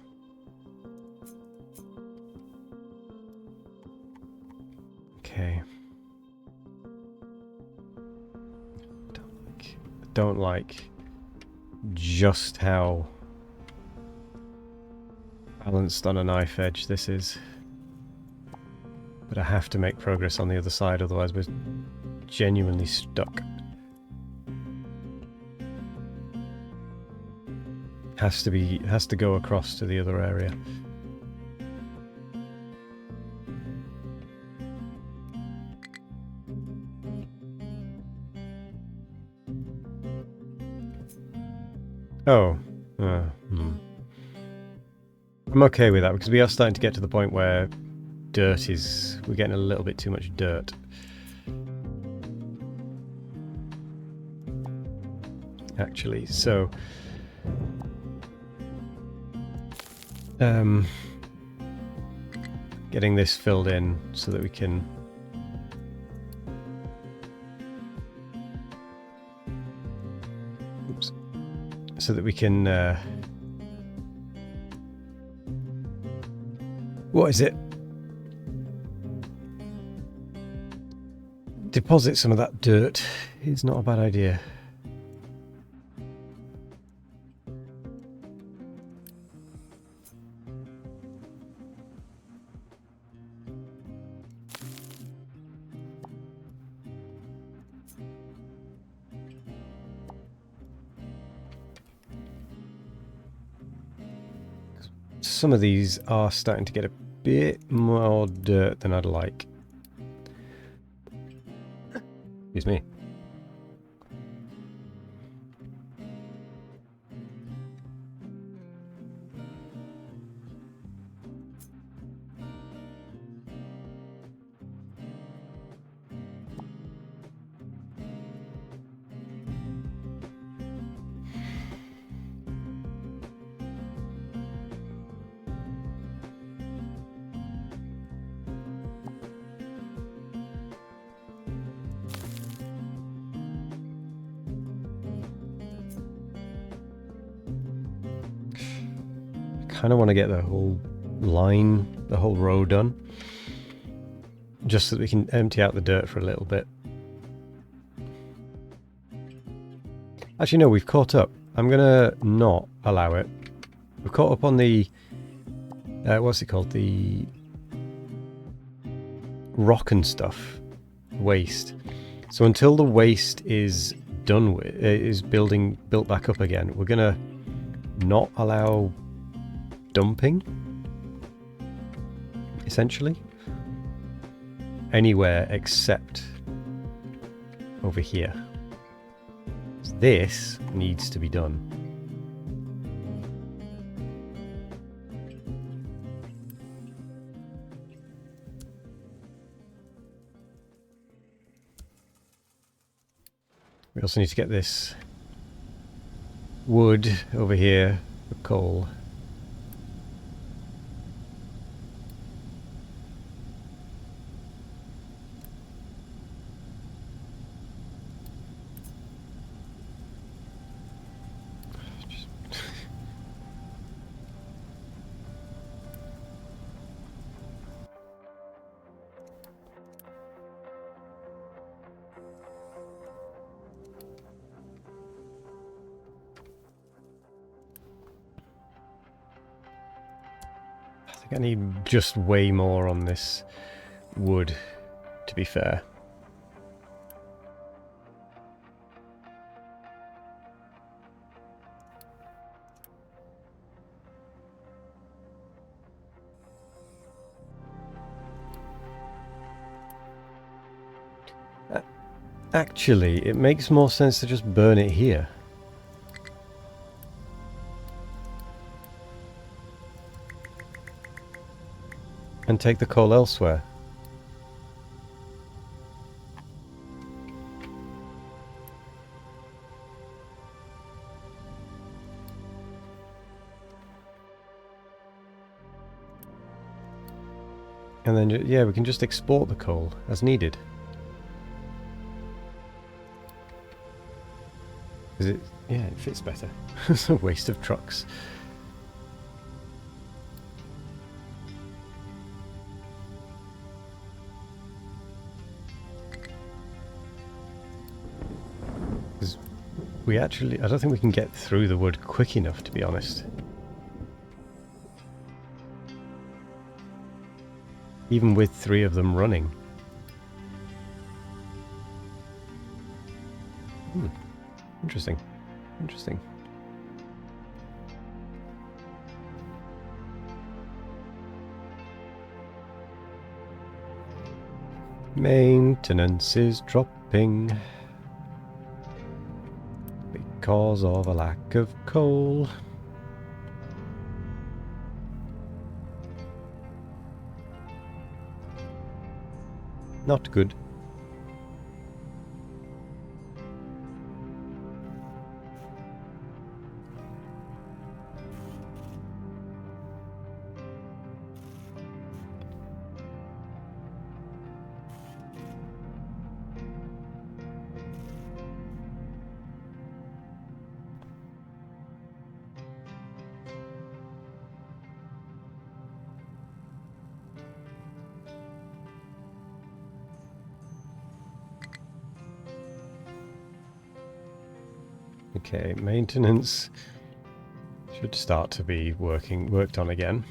Okay. Don't like just how balanced on a knife edge this is. But I have to make progress on the other side, otherwise we're genuinely stuck. Has to go across to the other area. Oh. I'm okay with that because we are starting to get to the point where we're getting a little bit too much dirt. Actually, so getting this filled in so that we can what is it? Deposit some of that dirt is not a bad idea. some of these are starting to get a bit more dirt than I'd like. Excuse me. Kind of want to get the whole line, the whole row done, just so that we can empty out the dirt for a little bit. Actually, no, we've caught up. I'm gonna not allow it. We've caught up on the what's it called? The rock and stuff, waste. So until the waste is done with, is built back up again, we're gonna not allow dumping, essentially, anywhere except over here. This needs to be done. We also need to get this wood over here for coal. I need just way more on this wood, to be fair. Actually, it makes more sense to just burn it here. And take the coal elsewhere. And then, yeah, we can just export the coal as needed. Because it, yeah, it fits better. It's a waste of trucks. We actually, I don't think we can get through the wood quick enough, to be honest. Even with 3 of them running. Interesting. Interesting. Maintenance is dropping because of a lack of coal. Not good. Okay, maintenance should start to be worked on again.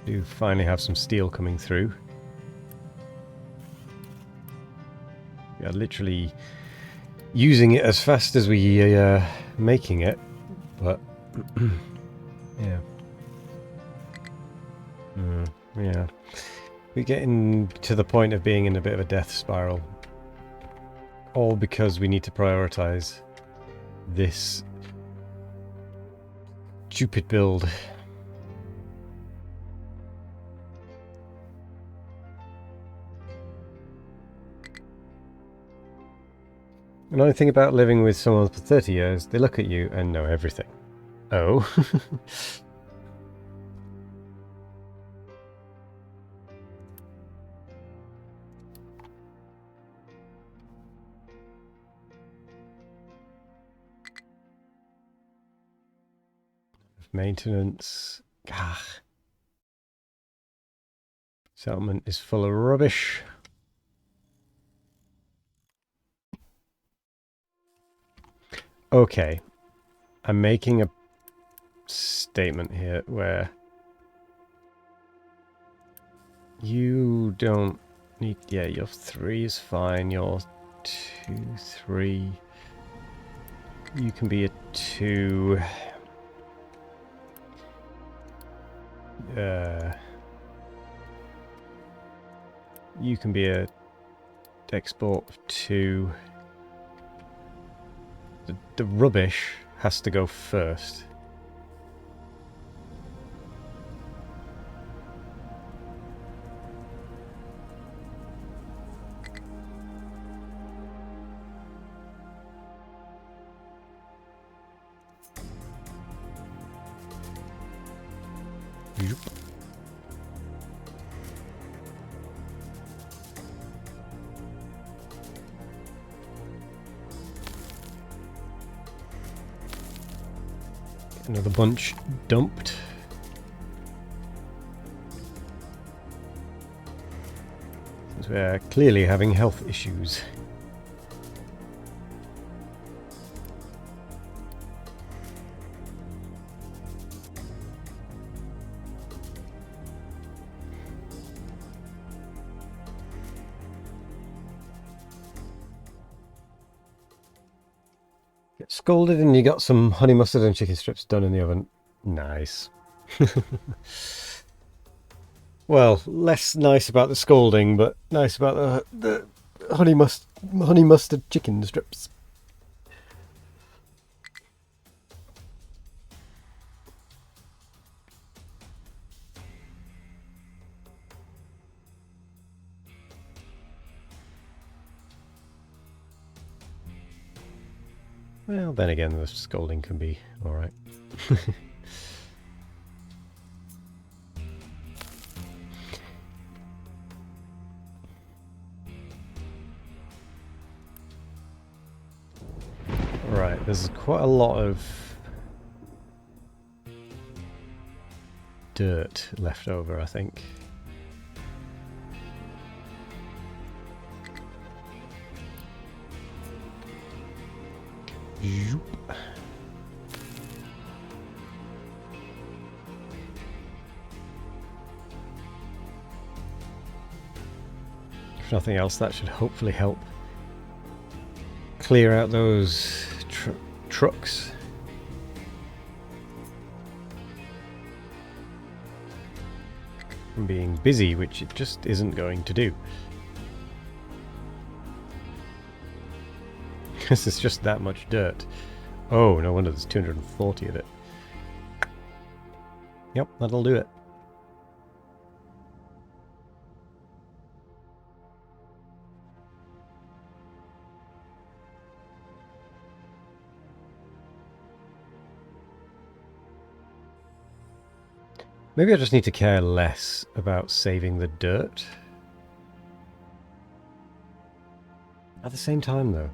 Do finally have some steel coming through. We are literally using it as fast as we making it, but yeah. Yeah. We're getting to the point of being in a bit of a death spiral. All because we need to prioritize this stupid build. Another thing about living with someone for 30 years, they look at you and know everything. Oh. Maintenance. Ah. Settlement is full of rubbish. Okay. I'm making a statement here where you don't need... Yeah, your 3 is fine. Your 2, 3... You can be a 2... you can be a export of 2. The rubbish has to go first. Yep. Another bunch dumped. Since we're clearly having health issues. Get scolded and you got some honey mustard and chicken strips done in the oven. Nice. Well, less nice about the scolding, but nice about the honey mustard chicken strips. Well, then again, the scolding can be alright. Right, there's quite a lot of dirt left over, I think. Yoop. If nothing else, that should hopefully help clear out those trucks. From being busy, which it just isn't going to do. This is just that much dirt. Oh, no wonder there's 240 of it. Yep, that'll do it. Maybe I just need to care less about saving the dirt. At the same time, though.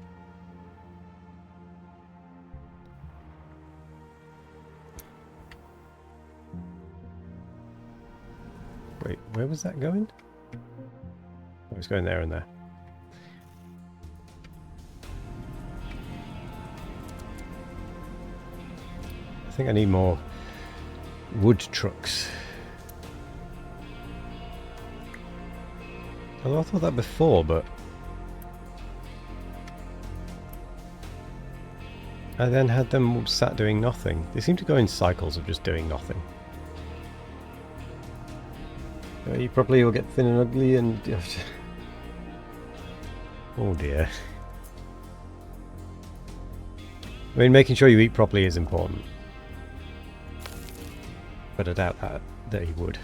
Wait, where was that going? Oh, it's going there and there. I think I need more wood trucks. Although I thought that before, but I then had them sat doing nothing. They seem to go in cycles of just doing nothing. You probably will get thin and ugly and... oh dear. I mean, making sure you eat properly is important. But I doubt that he would.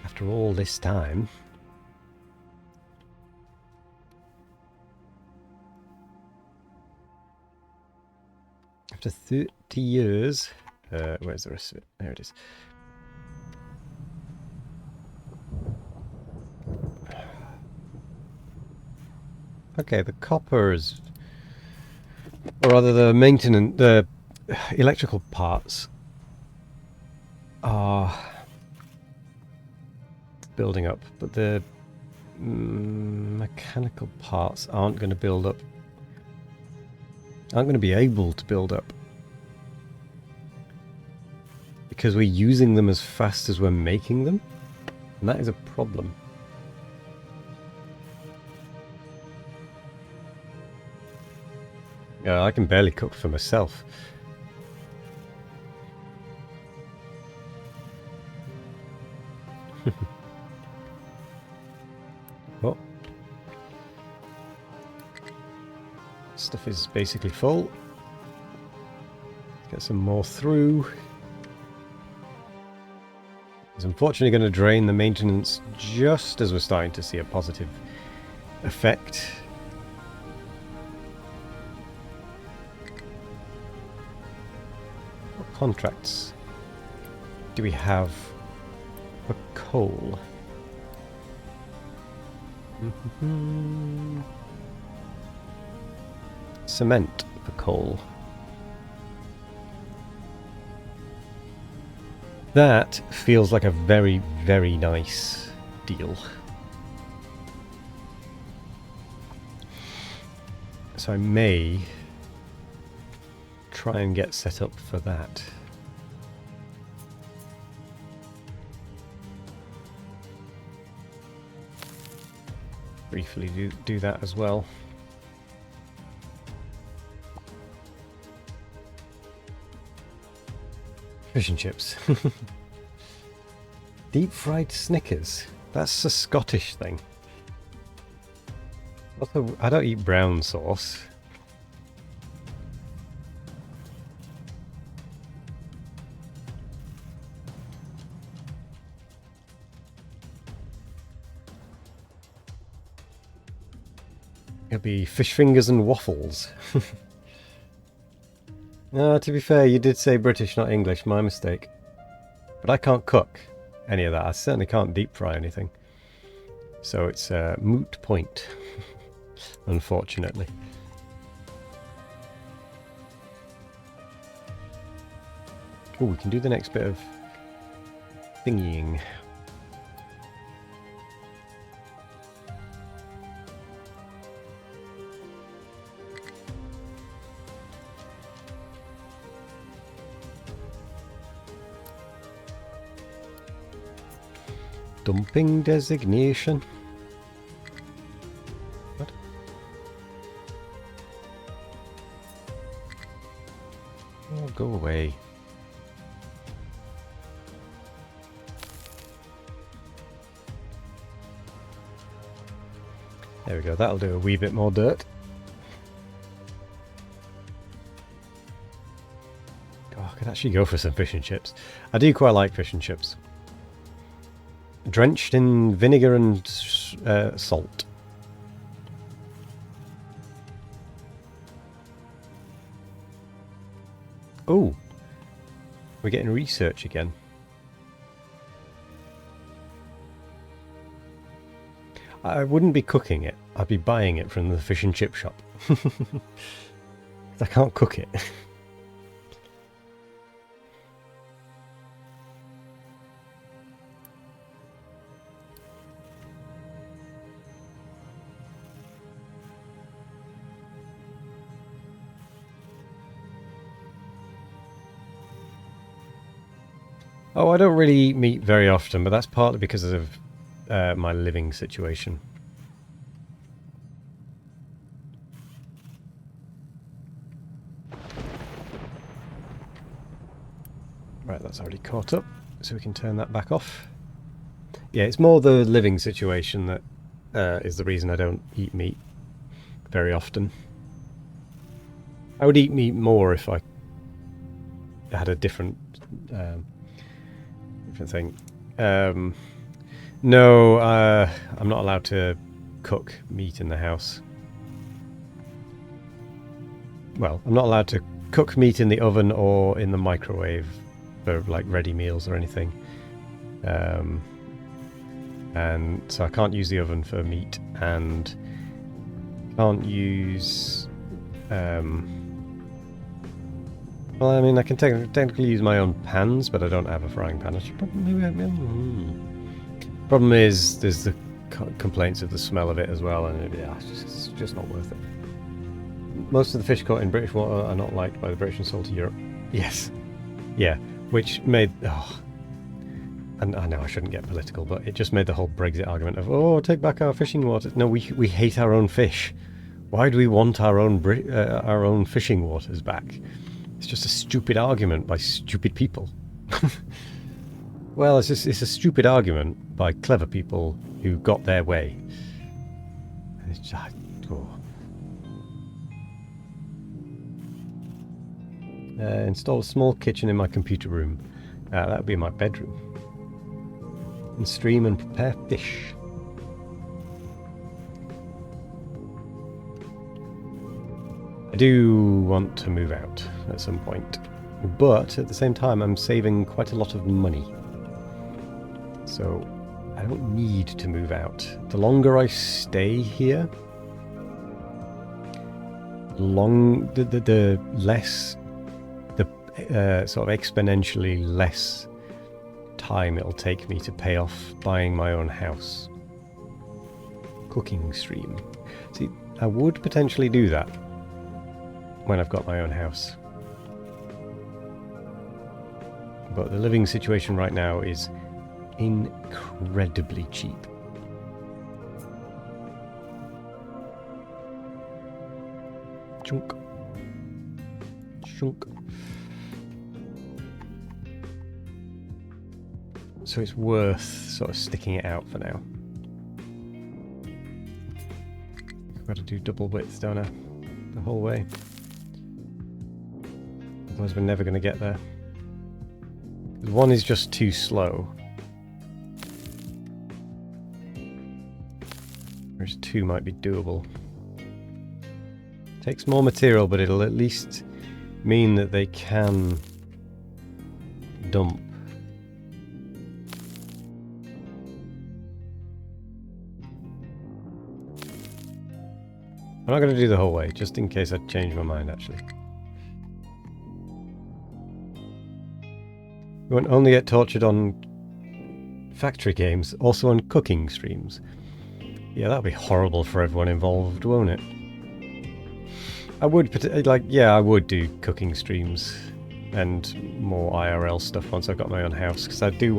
After all this time... After 30 years... where's the rest of it? There it is. Okay, the coppers... Or rather the maintenance... The electrical parts... are... building up, but the mechanical parts aren't going to build up. Aren't going to be able to build up. Because we're using them as fast as we're making them. And that is a problem. Yeah, I can barely cook for myself. Oh. Stuff is basically full. Let's get some more through. It's unfortunately going to drain the maintenance just as we're starting to see a positive effect. What contracts do we have for coal? Cement for coal. That feels like a very, very nice deal. So I may try and get set up for that. Briefly do that as well. Fish and chips. Deep fried Snickers. That's a Scottish thing. Also, I don't eat brown sauce. It'll be fish fingers and waffles. No, to be fair, you did say British, not English. My mistake. But I can't cook any of that. I certainly can't deep fry anything. So it's a moot point, unfortunately. Oh, we can do the next bit of thingying. Dumping designation. What? Oh, go away. There we go, that'll do a wee bit more dirt. Oh, I could actually go for some fish and chips. I do quite like fish and chips. Drenched in vinegar and salt. Oh, we're getting research again. I wouldn't be cooking it. I'd be buying it from the fish and chip shop. I can't cook it. Oh, I don't really eat meat very often, but that's partly because of my living situation. Right, that's already caught up. so we can turn that back off. Yeah, it's more the living situation that is the reason I don't eat meat very often. I would eat meat more if I had a different thing. No, I'm not allowed to cook meat in the house. Well, I'm not allowed to cook meat in the oven or in the microwave for like ready meals or anything. And so I can't use the oven for meat, and can't use... well, I mean, I can technically use my own pans, but I don't have a frying pan. Problem is, there's the complaints of the smell of it as well, and it's just not worth it. Most of the fish caught in British water are not liked by the British and sold to Europe. Yes. Yeah, which made... Oh, and I know I shouldn't get political, but it just made the whole Brexit argument of, oh, take back our fishing waters. No, we hate our own fish. Why do we want our own fishing waters back? It's just a stupid argument by stupid people. Well, it's a stupid argument by clever people who got their way. It's just, install a small kitchen in my computer room. That would be in my bedroom. And stream and prepare fish. I do want to move out at some point, but at the same time I'm saving quite a lot of money. So I don't need to move out. The longer I stay here, the less, sort of exponentially less time it'll take me to pay off buying my own house. Cooking stream. See, I would potentially do that when I've got my own house. But the living situation right now is incredibly cheap. Chunk. Chunk. So it's worth sort of sticking it out for now. I've got to do double width, don't I? The whole way. Otherwise we're never going to get there. One is just too slow. Whereas two might be doable. Takes more material, but it'll at least mean that they can dump. I'm not going to do the whole way, just in case I change my mind, actually. We won't only get tortured on factory games, also on cooking streams. Yeah, that'd be horrible for everyone involved, won't it? I would, I would do cooking streams and more IRL stuff once I've got my own house, because I do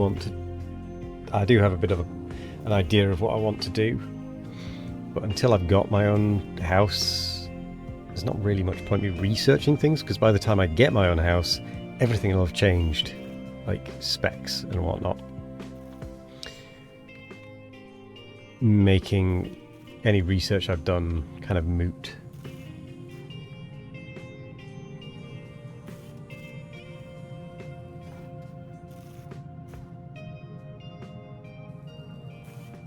have a bit of an idea of what I want to do. But until I've got my own house, there's not really much point me researching things, because by the time I get my own house, everything will have changed, like specs and whatnot. Making any research I've done kind of moot.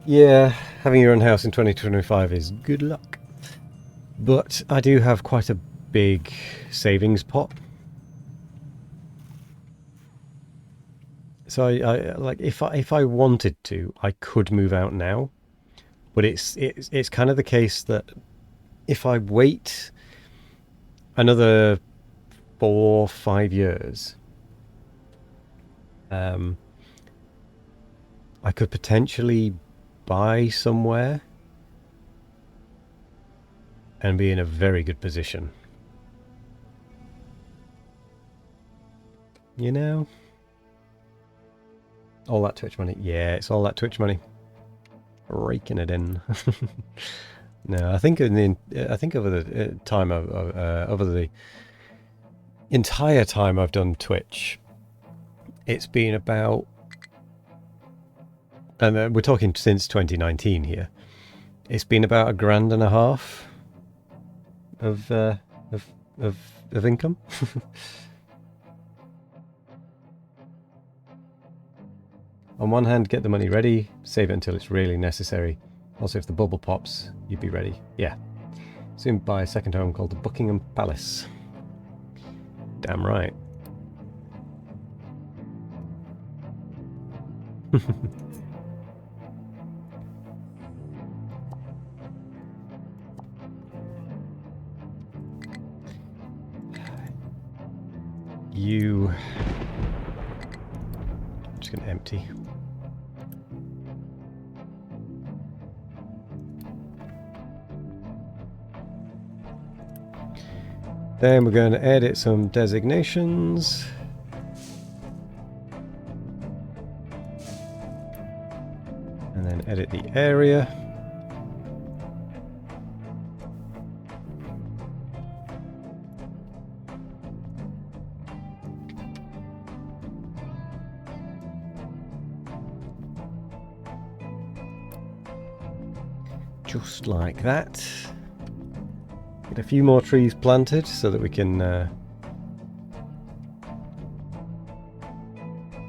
Yeah, having your own house in 2025 is good luck. But I do have quite a big savings pot. So I like if I wanted to, I could move out now. But it's kind of the case that if I wait another 4 or 5 years, I could potentially buy somewhere and be in a very good position. You know? All that Twitch money. Yeah, it's all that Twitch money. Raking it in. No, I think over the time over the entire time I've done Twitch, it's been about and we're talking since 2019 here. It's been about $1,500 of income. On one hand, get the money ready, save it until it's really necessary. Also, if the bubble pops, you'd be ready. Yeah. Soon buy a second home called the Buckingham Palace. Damn right. You... I'm just going to empty. Then we're going to edit some designations. And then edit the area. Just like that. Get a few more trees planted so that we can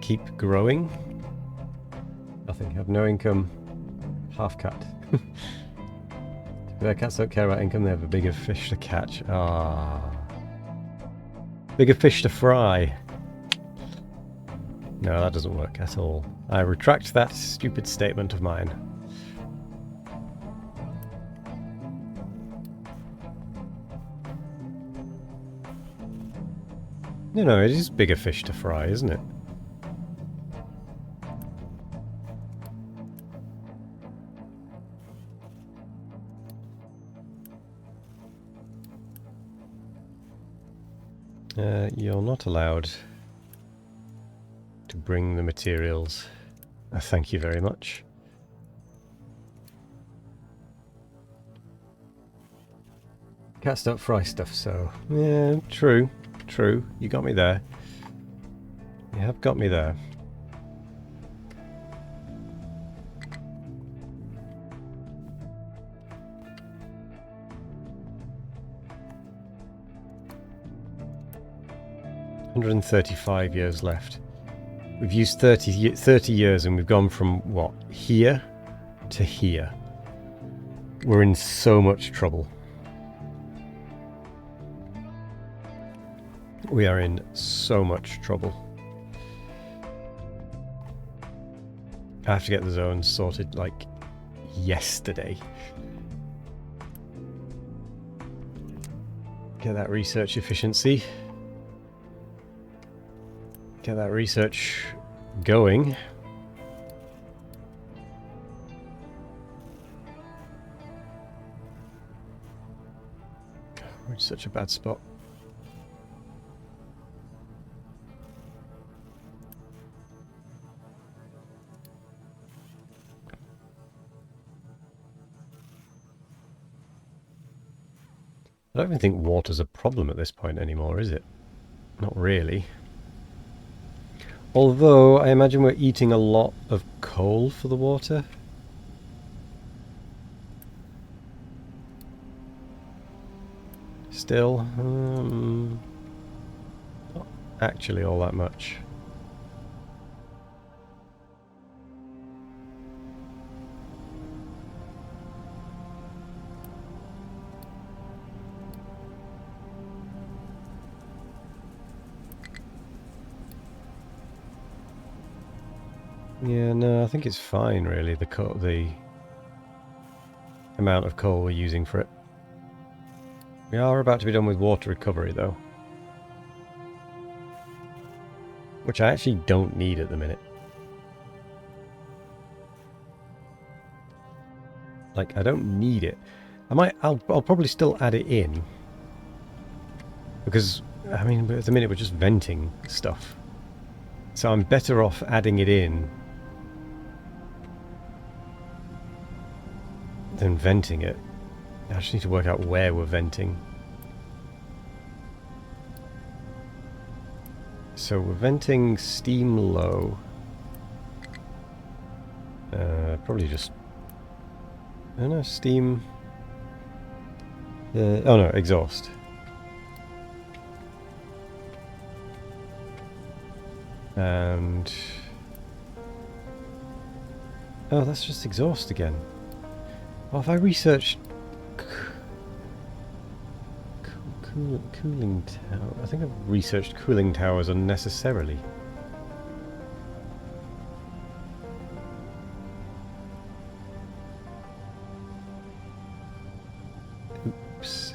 keep growing. Nothing, have no income. Half cut. Their cats don't care about income, they have a bigger fish to catch. Ah, bigger fish to fry. No, that doesn't work at all. I retract that stupid statement of mine. No, it is bigger fish to fry, isn't it? You're not allowed to bring the materials. Thank you very much. Cats don't fry stuff, so... Yeah, true. True. You got me there. You have got me there. $135 years left. We've used 30 years and we've gone from, what, here to here. We're in so much trouble. We are in so much trouble. I have to get the zones sorted, like, yesterday. Get that research efficiency. Get that research going. We're in such a bad spot. I don't even think water's a problem at this point anymore, is it? Not really. Although, I imagine we're eating a lot of coal for the water. Still, not actually all that much. Yeah, no, I think it's fine, really, the amount of coal we're using for it. We are about to be done with water recovery, though. Which I actually don't need at the minute. Like, I don't need it. I'll probably still add it in. Because, I mean, at the minute we're just venting stuff. So I'm better off adding it in than venting it. I just need to work out where we're venting. So we're venting steam low. Probably just... I don't know, steam... oh no, exhaust. And... oh, that's just exhaust again. Oh, if I researched... cooling tower... I think I've researched cooling towers unnecessarily. Oops.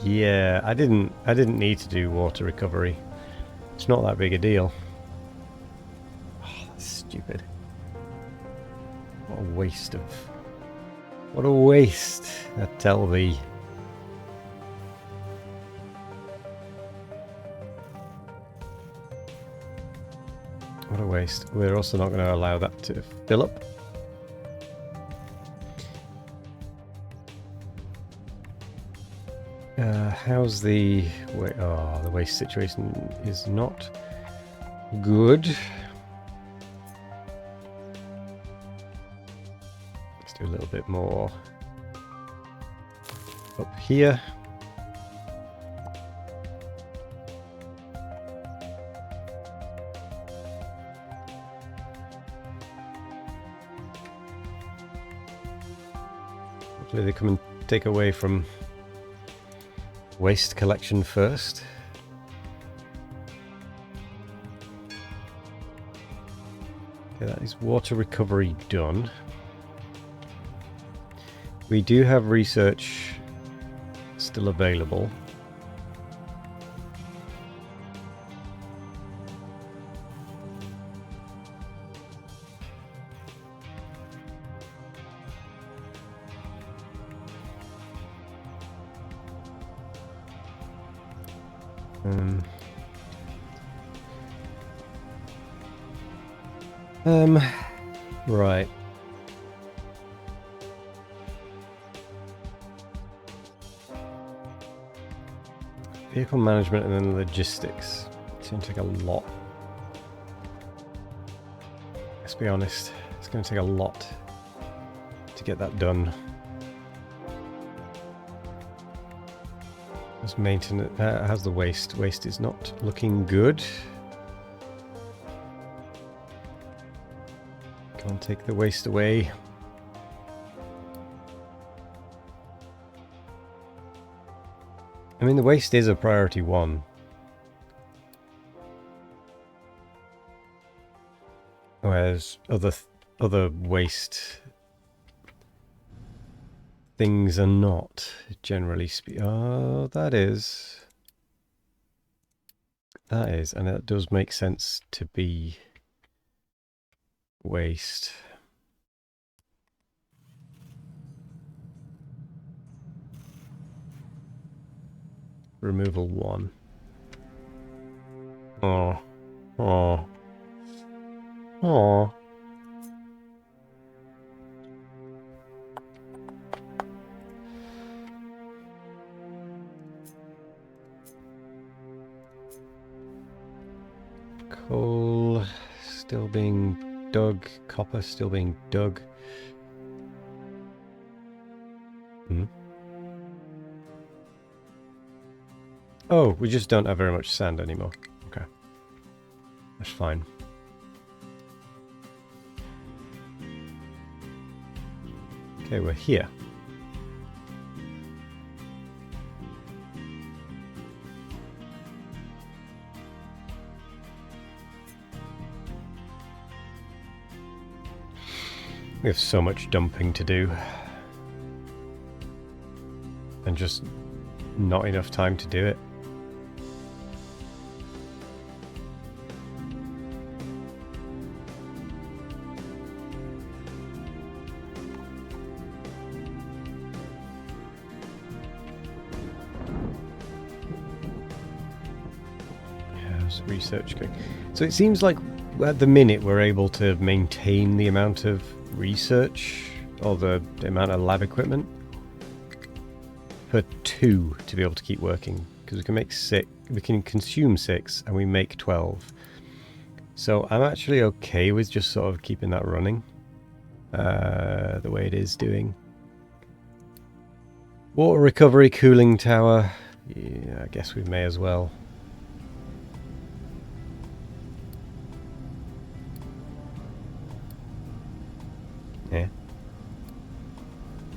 Yeah, I didn't need to do water recovery. It's not that big a deal. Oh, that's stupid. What a waste of... what a waste, I tell thee. What a waste. We're also not going to allow that to fill up. How's the... oh, the waste situation is not good. Let's do a little bit more up here. Hopefully they come and take away from waste collection first. Okay, that is water recovery done. We do have research still available. Right. Vehicle management and then logistics. It's going to take a lot. Let's be honest. It's going to take a lot to get that done. How's maintenance? How's the waste? Waste is not looking good. Can't take the waste away. I mean, the waste is a priority 1. Whereas other waste things are not, generally speaking. Oh, that is, and it does make sense to be waste. Removal 1. Oh. Oh. Oh. Coal still being dug. Copper still being dug. Oh, we just don't have very much sand anymore. Okay. That's fine. Okay, we're here. We have so much dumping to do. And just not enough time to do it. How's research going? So it seems like at the minute we're able to maintain the amount of research or the amount of lab equipment per 2 to be able to keep working, because we can make 6, we can consume 6 and we make 12. So I'm actually okay with just sort of keeping that running the way it is doing. Water recovery cooling tower. Yeah, I guess we may as well. Yeah.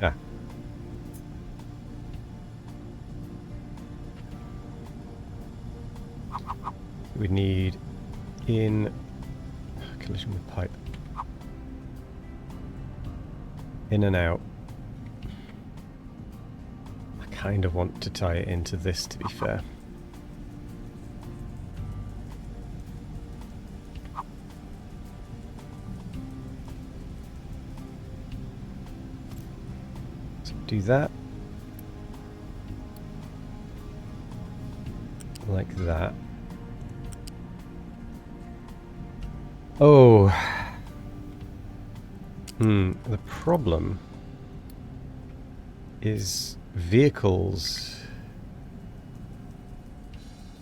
Ah. We need in collision with pipe. In and out. I kind of want to tie it into this, to be fair. So do that. Like that. Oh. The problem is vehicles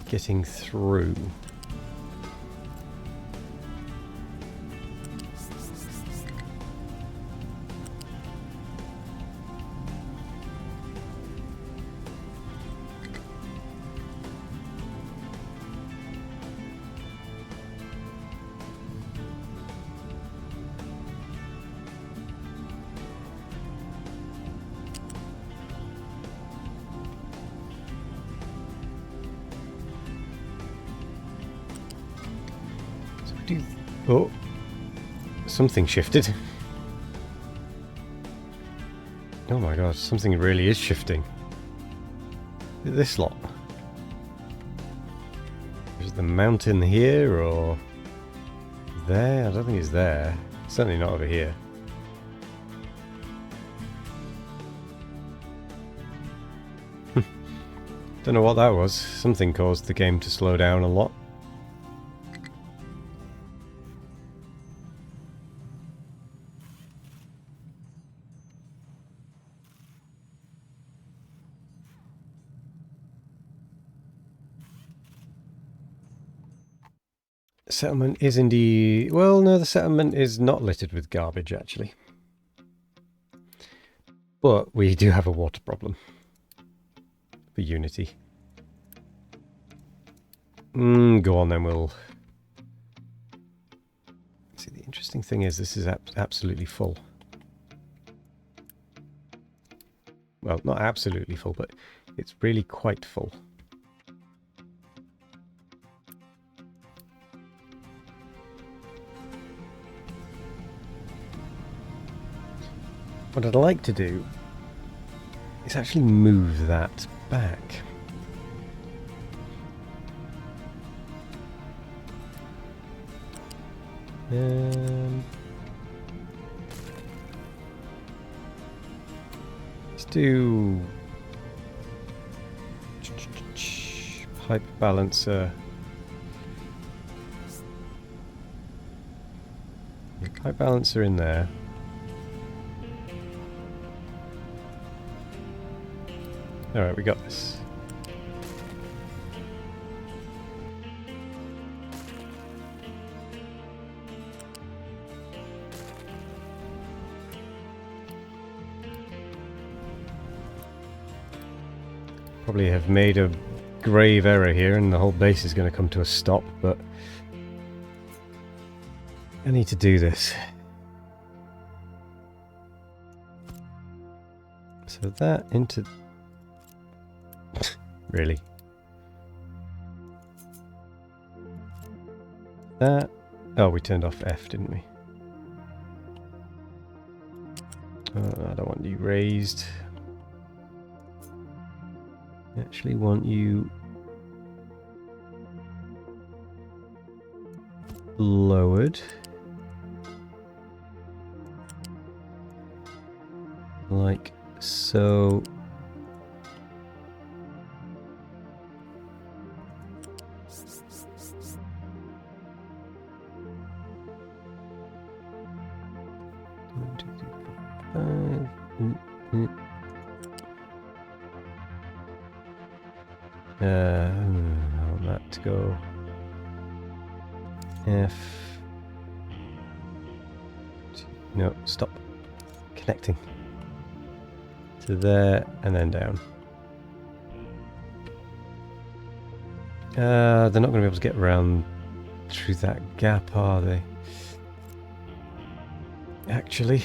getting through. Oh, something shifted. Oh my god, something really is shifting. This lot. Is the mountain here or there? I don't think it's there. Certainly not over here. Don't know what that was. Something caused the game to slow down a lot. Settlement is indeed... Well, no, the settlement is not littered with garbage, actually. But we do have a water problem. For Unity. Go on then, we'll... See, the interesting thing is this is absolutely full. Well, not absolutely full, but it's really quite full. What I'd like to do is actually move that back. Let's do pipe balancer. Pipe balancer in there. Alright, we got this. Probably have made a grave error here and the whole base is going to come to a stop, but I need to do this. So that into... Really? That... Oh, we turned off F, didn't we? I don't want you raised. I actually want you lowered. Like so. One, two, three, four, five. I want that to go F. No, stop. Connecting. To there and then down. They're not going to be able to get around through that gap, are they? Actually.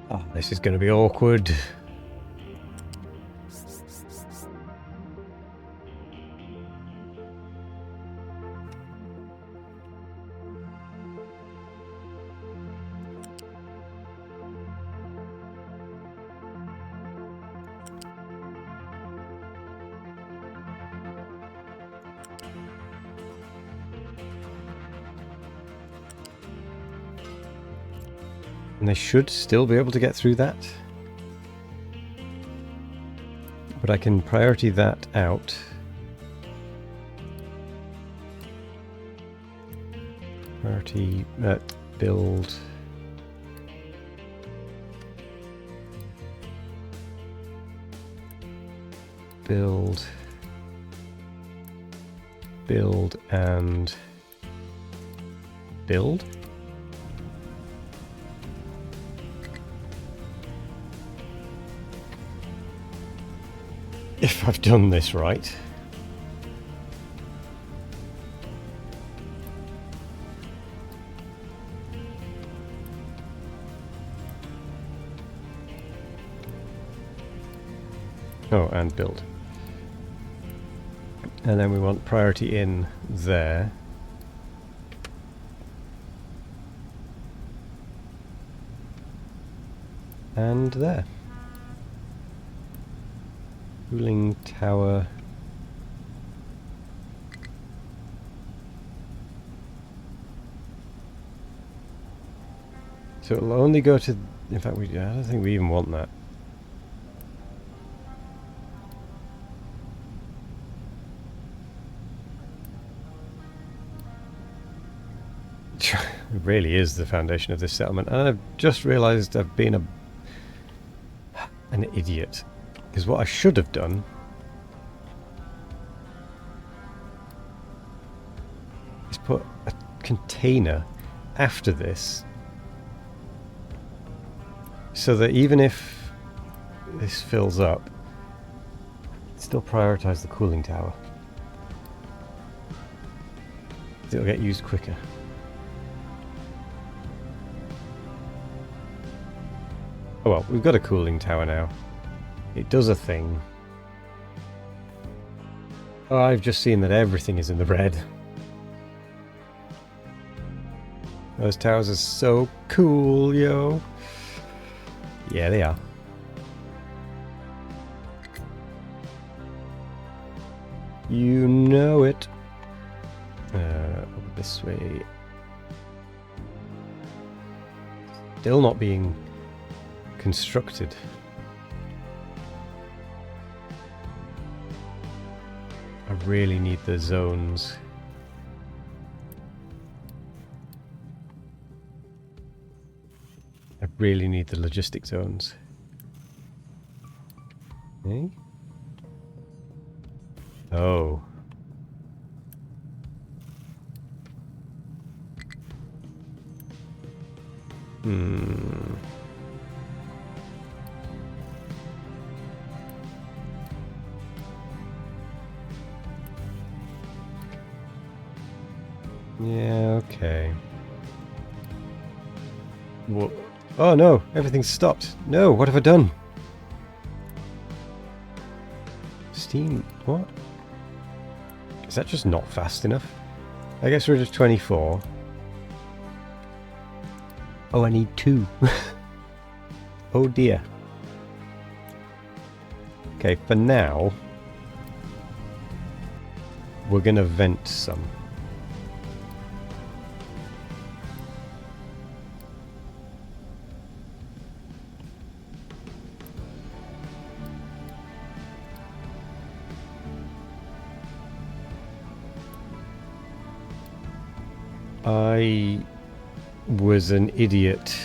Oh, this is going to be awkward. And they should still be able to get through that. But I can priority that out. Priority build. Build. Build and build. If I've done this right. Oh, and build. And then we want priority in there. And there. Cooling tower. So it'll only go to... In fact, I don't think we even want that. It really is the foundation of this settlement. And I've just realised I've been an idiot. Because what I should have done is put a container after this so that even if this fills up, still prioritise the cooling tower. It'll get used quicker. Oh well, we've got a cooling tower now. It does a thing. Oh, I've just seen that everything is in the red. Those towers are so cool, yo. Yeah, they are. You know it. Over this way. Still not being constructed. I really need the zones. I really need the logistic zones. Okay. Oh. Yeah, okay. What? Oh no, everything's stopped. No, what have I done? Steam, what? Is that just not fast enough? I guess rid of 24. Oh, I need 2. Oh dear. Okay, for now, we're gonna vent some. I was an idiot.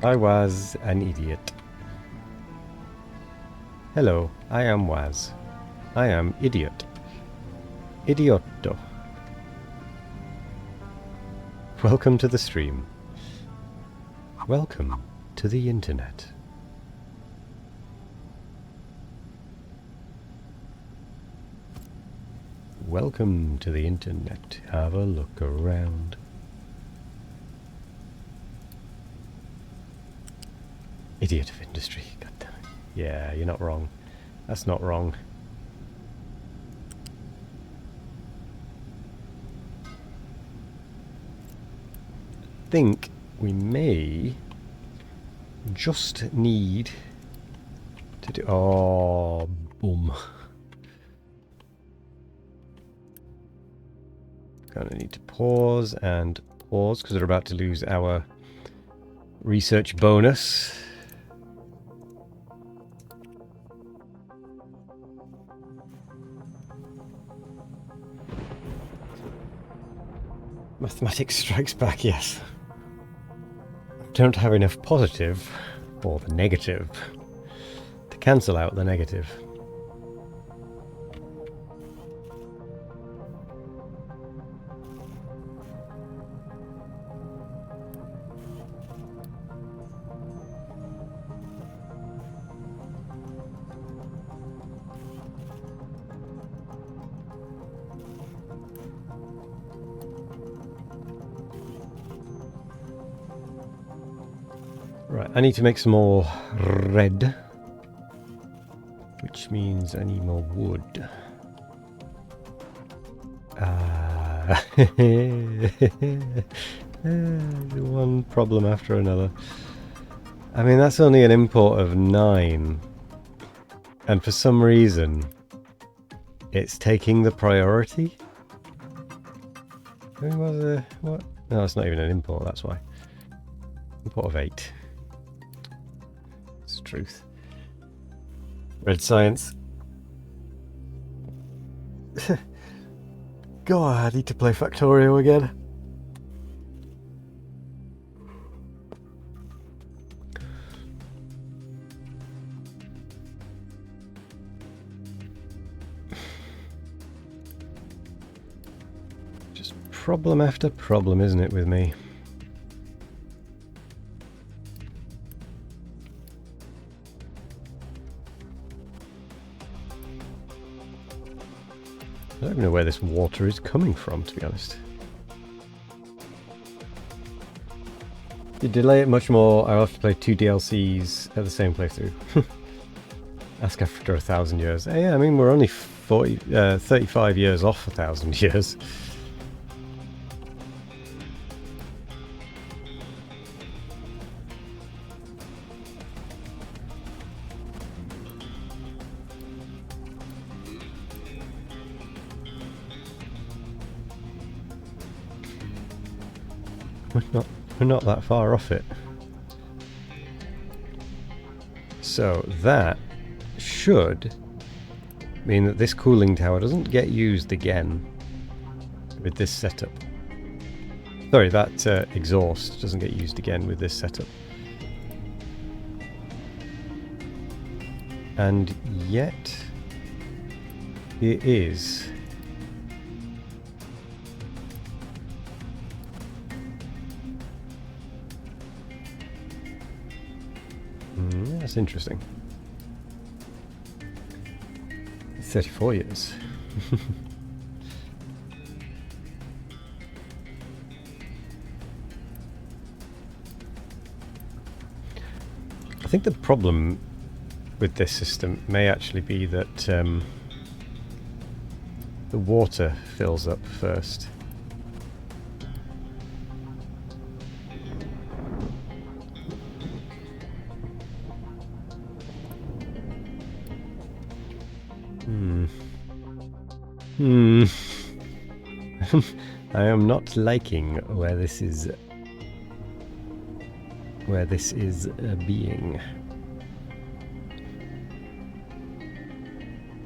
I was an idiot. Hello, I am Waz. I am idiot. Idiotto. Welcome to the stream. Welcome to the internet. Welcome to the internet. Have a look around. Idiot of industry. God damn it. Yeah, you're not wrong. That's not wrong. I think we may just need to do... Oh, boom. Gonna need to pause and pause because we're about to lose our research bonus. Mathematics strikes back, yes. I don't have enough positive, or the negative, to cancel out the negative. Right, I need to make some more red, which means I need more wood. One problem after another. I mean, that's only an import of 9. And for some reason, it's taking the priority. I mean, what? No, it's not even an import, that's why. Import of 8. It's the truth. Red science. God, I need to play Factorio again. Just problem after problem, isn't it, with me? I don't even know where this water is coming from, to be honest. You delay it much more, I'll have to play 2 DLCs at the same playthrough. Ask after 1,000 years. Yeah, I mean, we're only 35 years off 1,000 years. We're not that far off it. So that should mean that this cooling tower doesn't get used again with this setup. Sorry, that exhaust doesn't get used again with this setup. And yet it is. That's interesting. 34 years. I think the problem with this system may actually be that the water fills up first. I am not liking where this is being.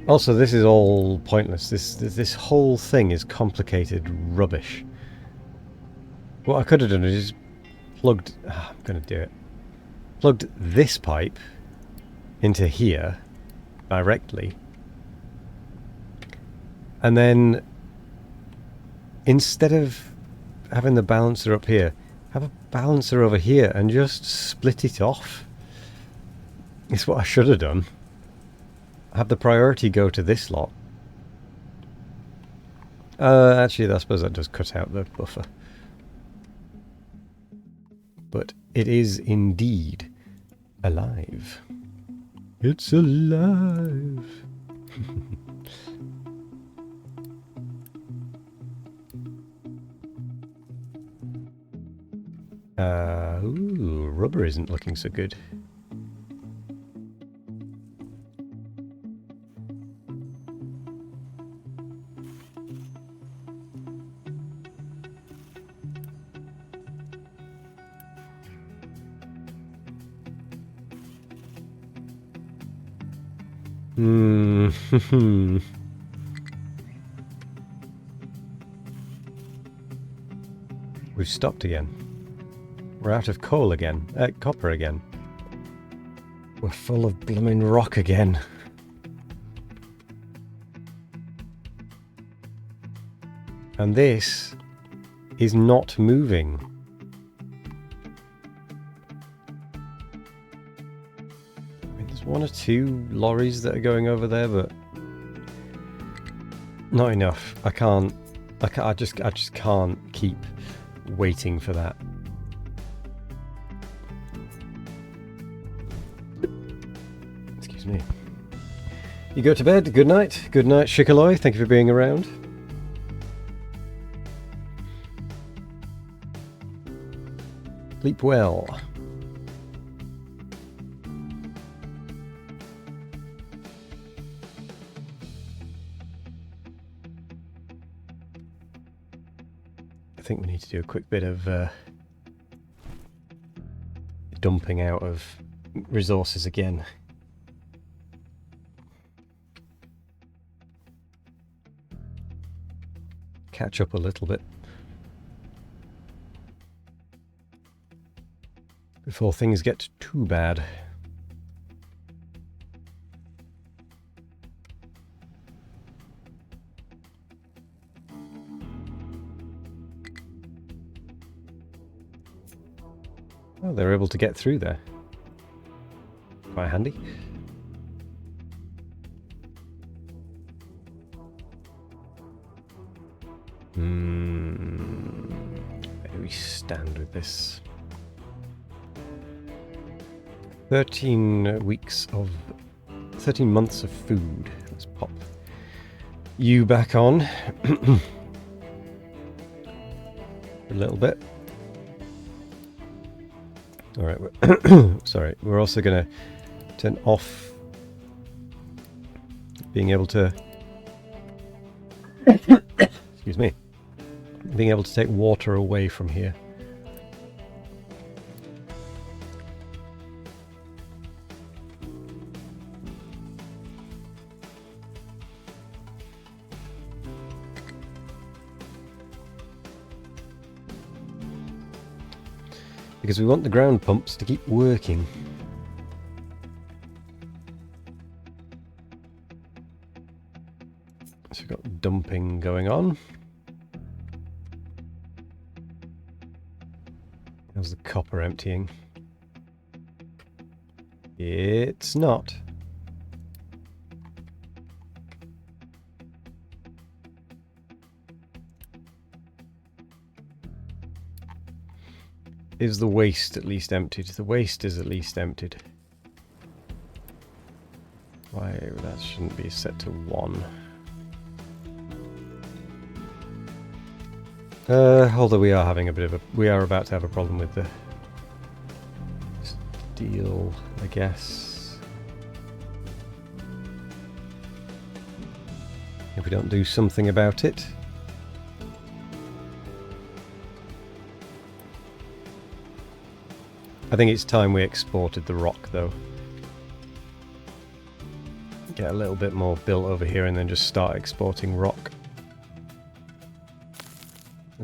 Also, this is all pointless. This whole thing is complicated rubbish. What I could have done is plugged. I'm going to do it. plugged this pipe into here directly, and then instead of having the balancer up here, have a balancer over here and just split it off. It's what I should have done. Have the priority go to this lot. Actually, I suppose that does cut out the buffer. But it is indeed alive. It's alive. Ooh, rubber isn't looking so good. We've stopped again. We're out of coal again. Copper again. We're full of blooming rock again. And this is not moving. I mean, there's one or two lorries that are going over there, but not enough. I just can't keep waiting for that. Excuse me. You go to bed. Good night. Good night, Shikaloi. Thank you for being around. Sleep well. I think we need to do a quick bit of dumping out of resources again. Catch up a little bit before things get too bad. Oh, they're able to get through there. Quite handy. Where do we stand with this? 13 months of food. Let's pop you back on a little bit. All right. Sorry. We're also going to turn off being able to excuse me, being able to take water away from here. Because we want the ground pumps to keep working. So we've got dumping going on. How's the copper emptying? It's not. Is the waste at least emptied? The waste is at least emptied. Why, that shouldn't be set to 1. Although we are having we are about to have a problem with the steel, I guess. If we don't do something about it. I think it's time we exported the rock, though. Get a little bit more built over here and then just start exporting rock.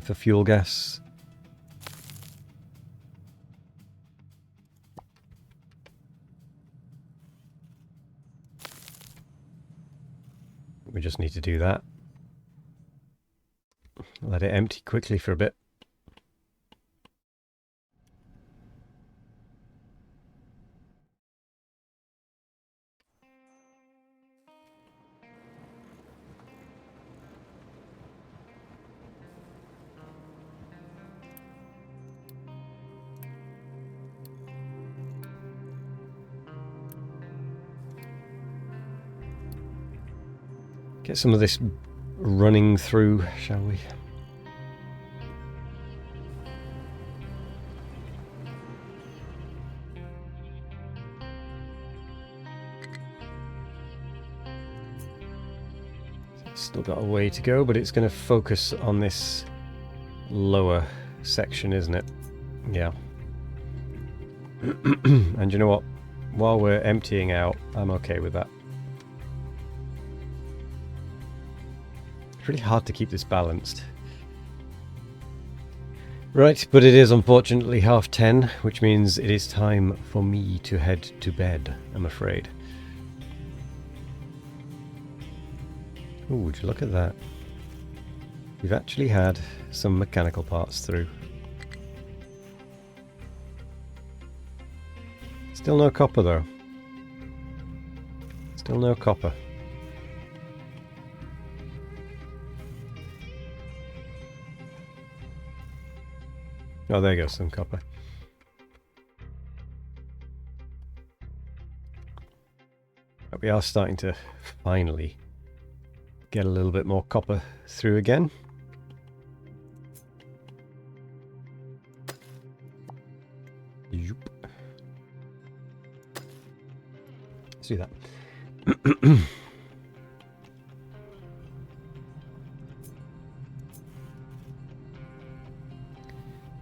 For fuel gas. we just need to do that. Let it empty quickly for a bit. Get some of this running through, shall we? Still got a way to go, but it's going to focus on this lower section, isn't it? Yeah. And you know what? While we're emptying out, I'm okay with that. It's really hard to keep this balanced. Right, but it is unfortunately 10:30, which means it is time for me to head to bed, I'm afraid. Ooh, would you look at that? We've actually had some mechanical parts through. Still no copper though. Still no copper. Oh, there goes some copper. But we are starting to finally get a little bit more copper through again. Yoop. Let's do that.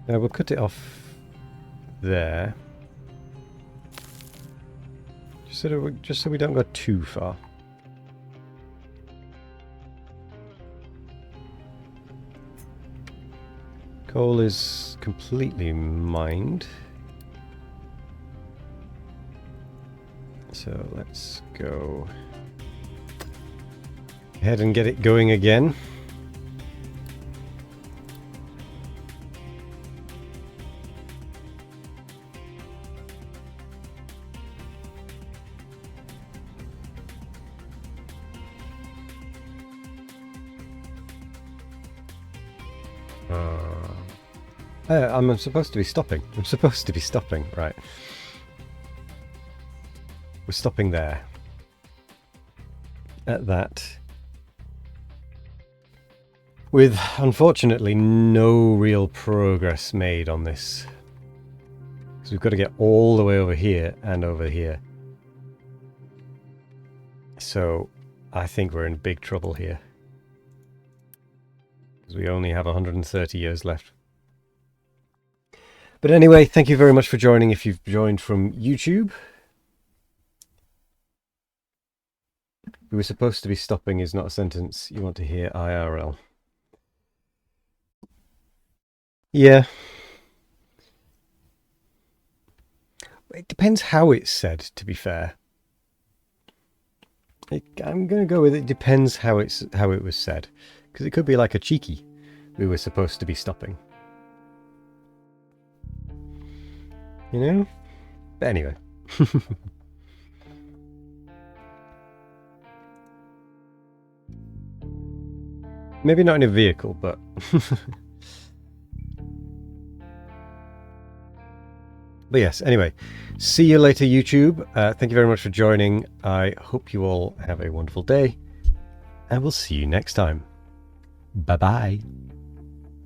Now we'll cut it off there, just so we don't go too far. Coal is completely mined, so let's go ahead and get it going again. I'm supposed to be stopping. I'm supposed to be stopping, right. We're stopping there. At that. With, unfortunately, no real progress made on this. Because we've got to get all the way over here and over here. So, I think we're in big trouble here. Because we only have 130 years left. But anyway, thank you very much for joining if you've joined from YouTube. We were supposed to be stopping is not a sentence you want to hear IRL. Yeah. It depends how it's said, to be fair. I'm going to go with it depends how it was said. Because it could be like a cheeky. We were supposed to be stopping. You know? But anyway. Maybe not in a vehicle, but... But yes, anyway. See you later, YouTube. Thank you very much for joining. I hope you all have a wonderful day. And we'll see you next time. Bye-bye.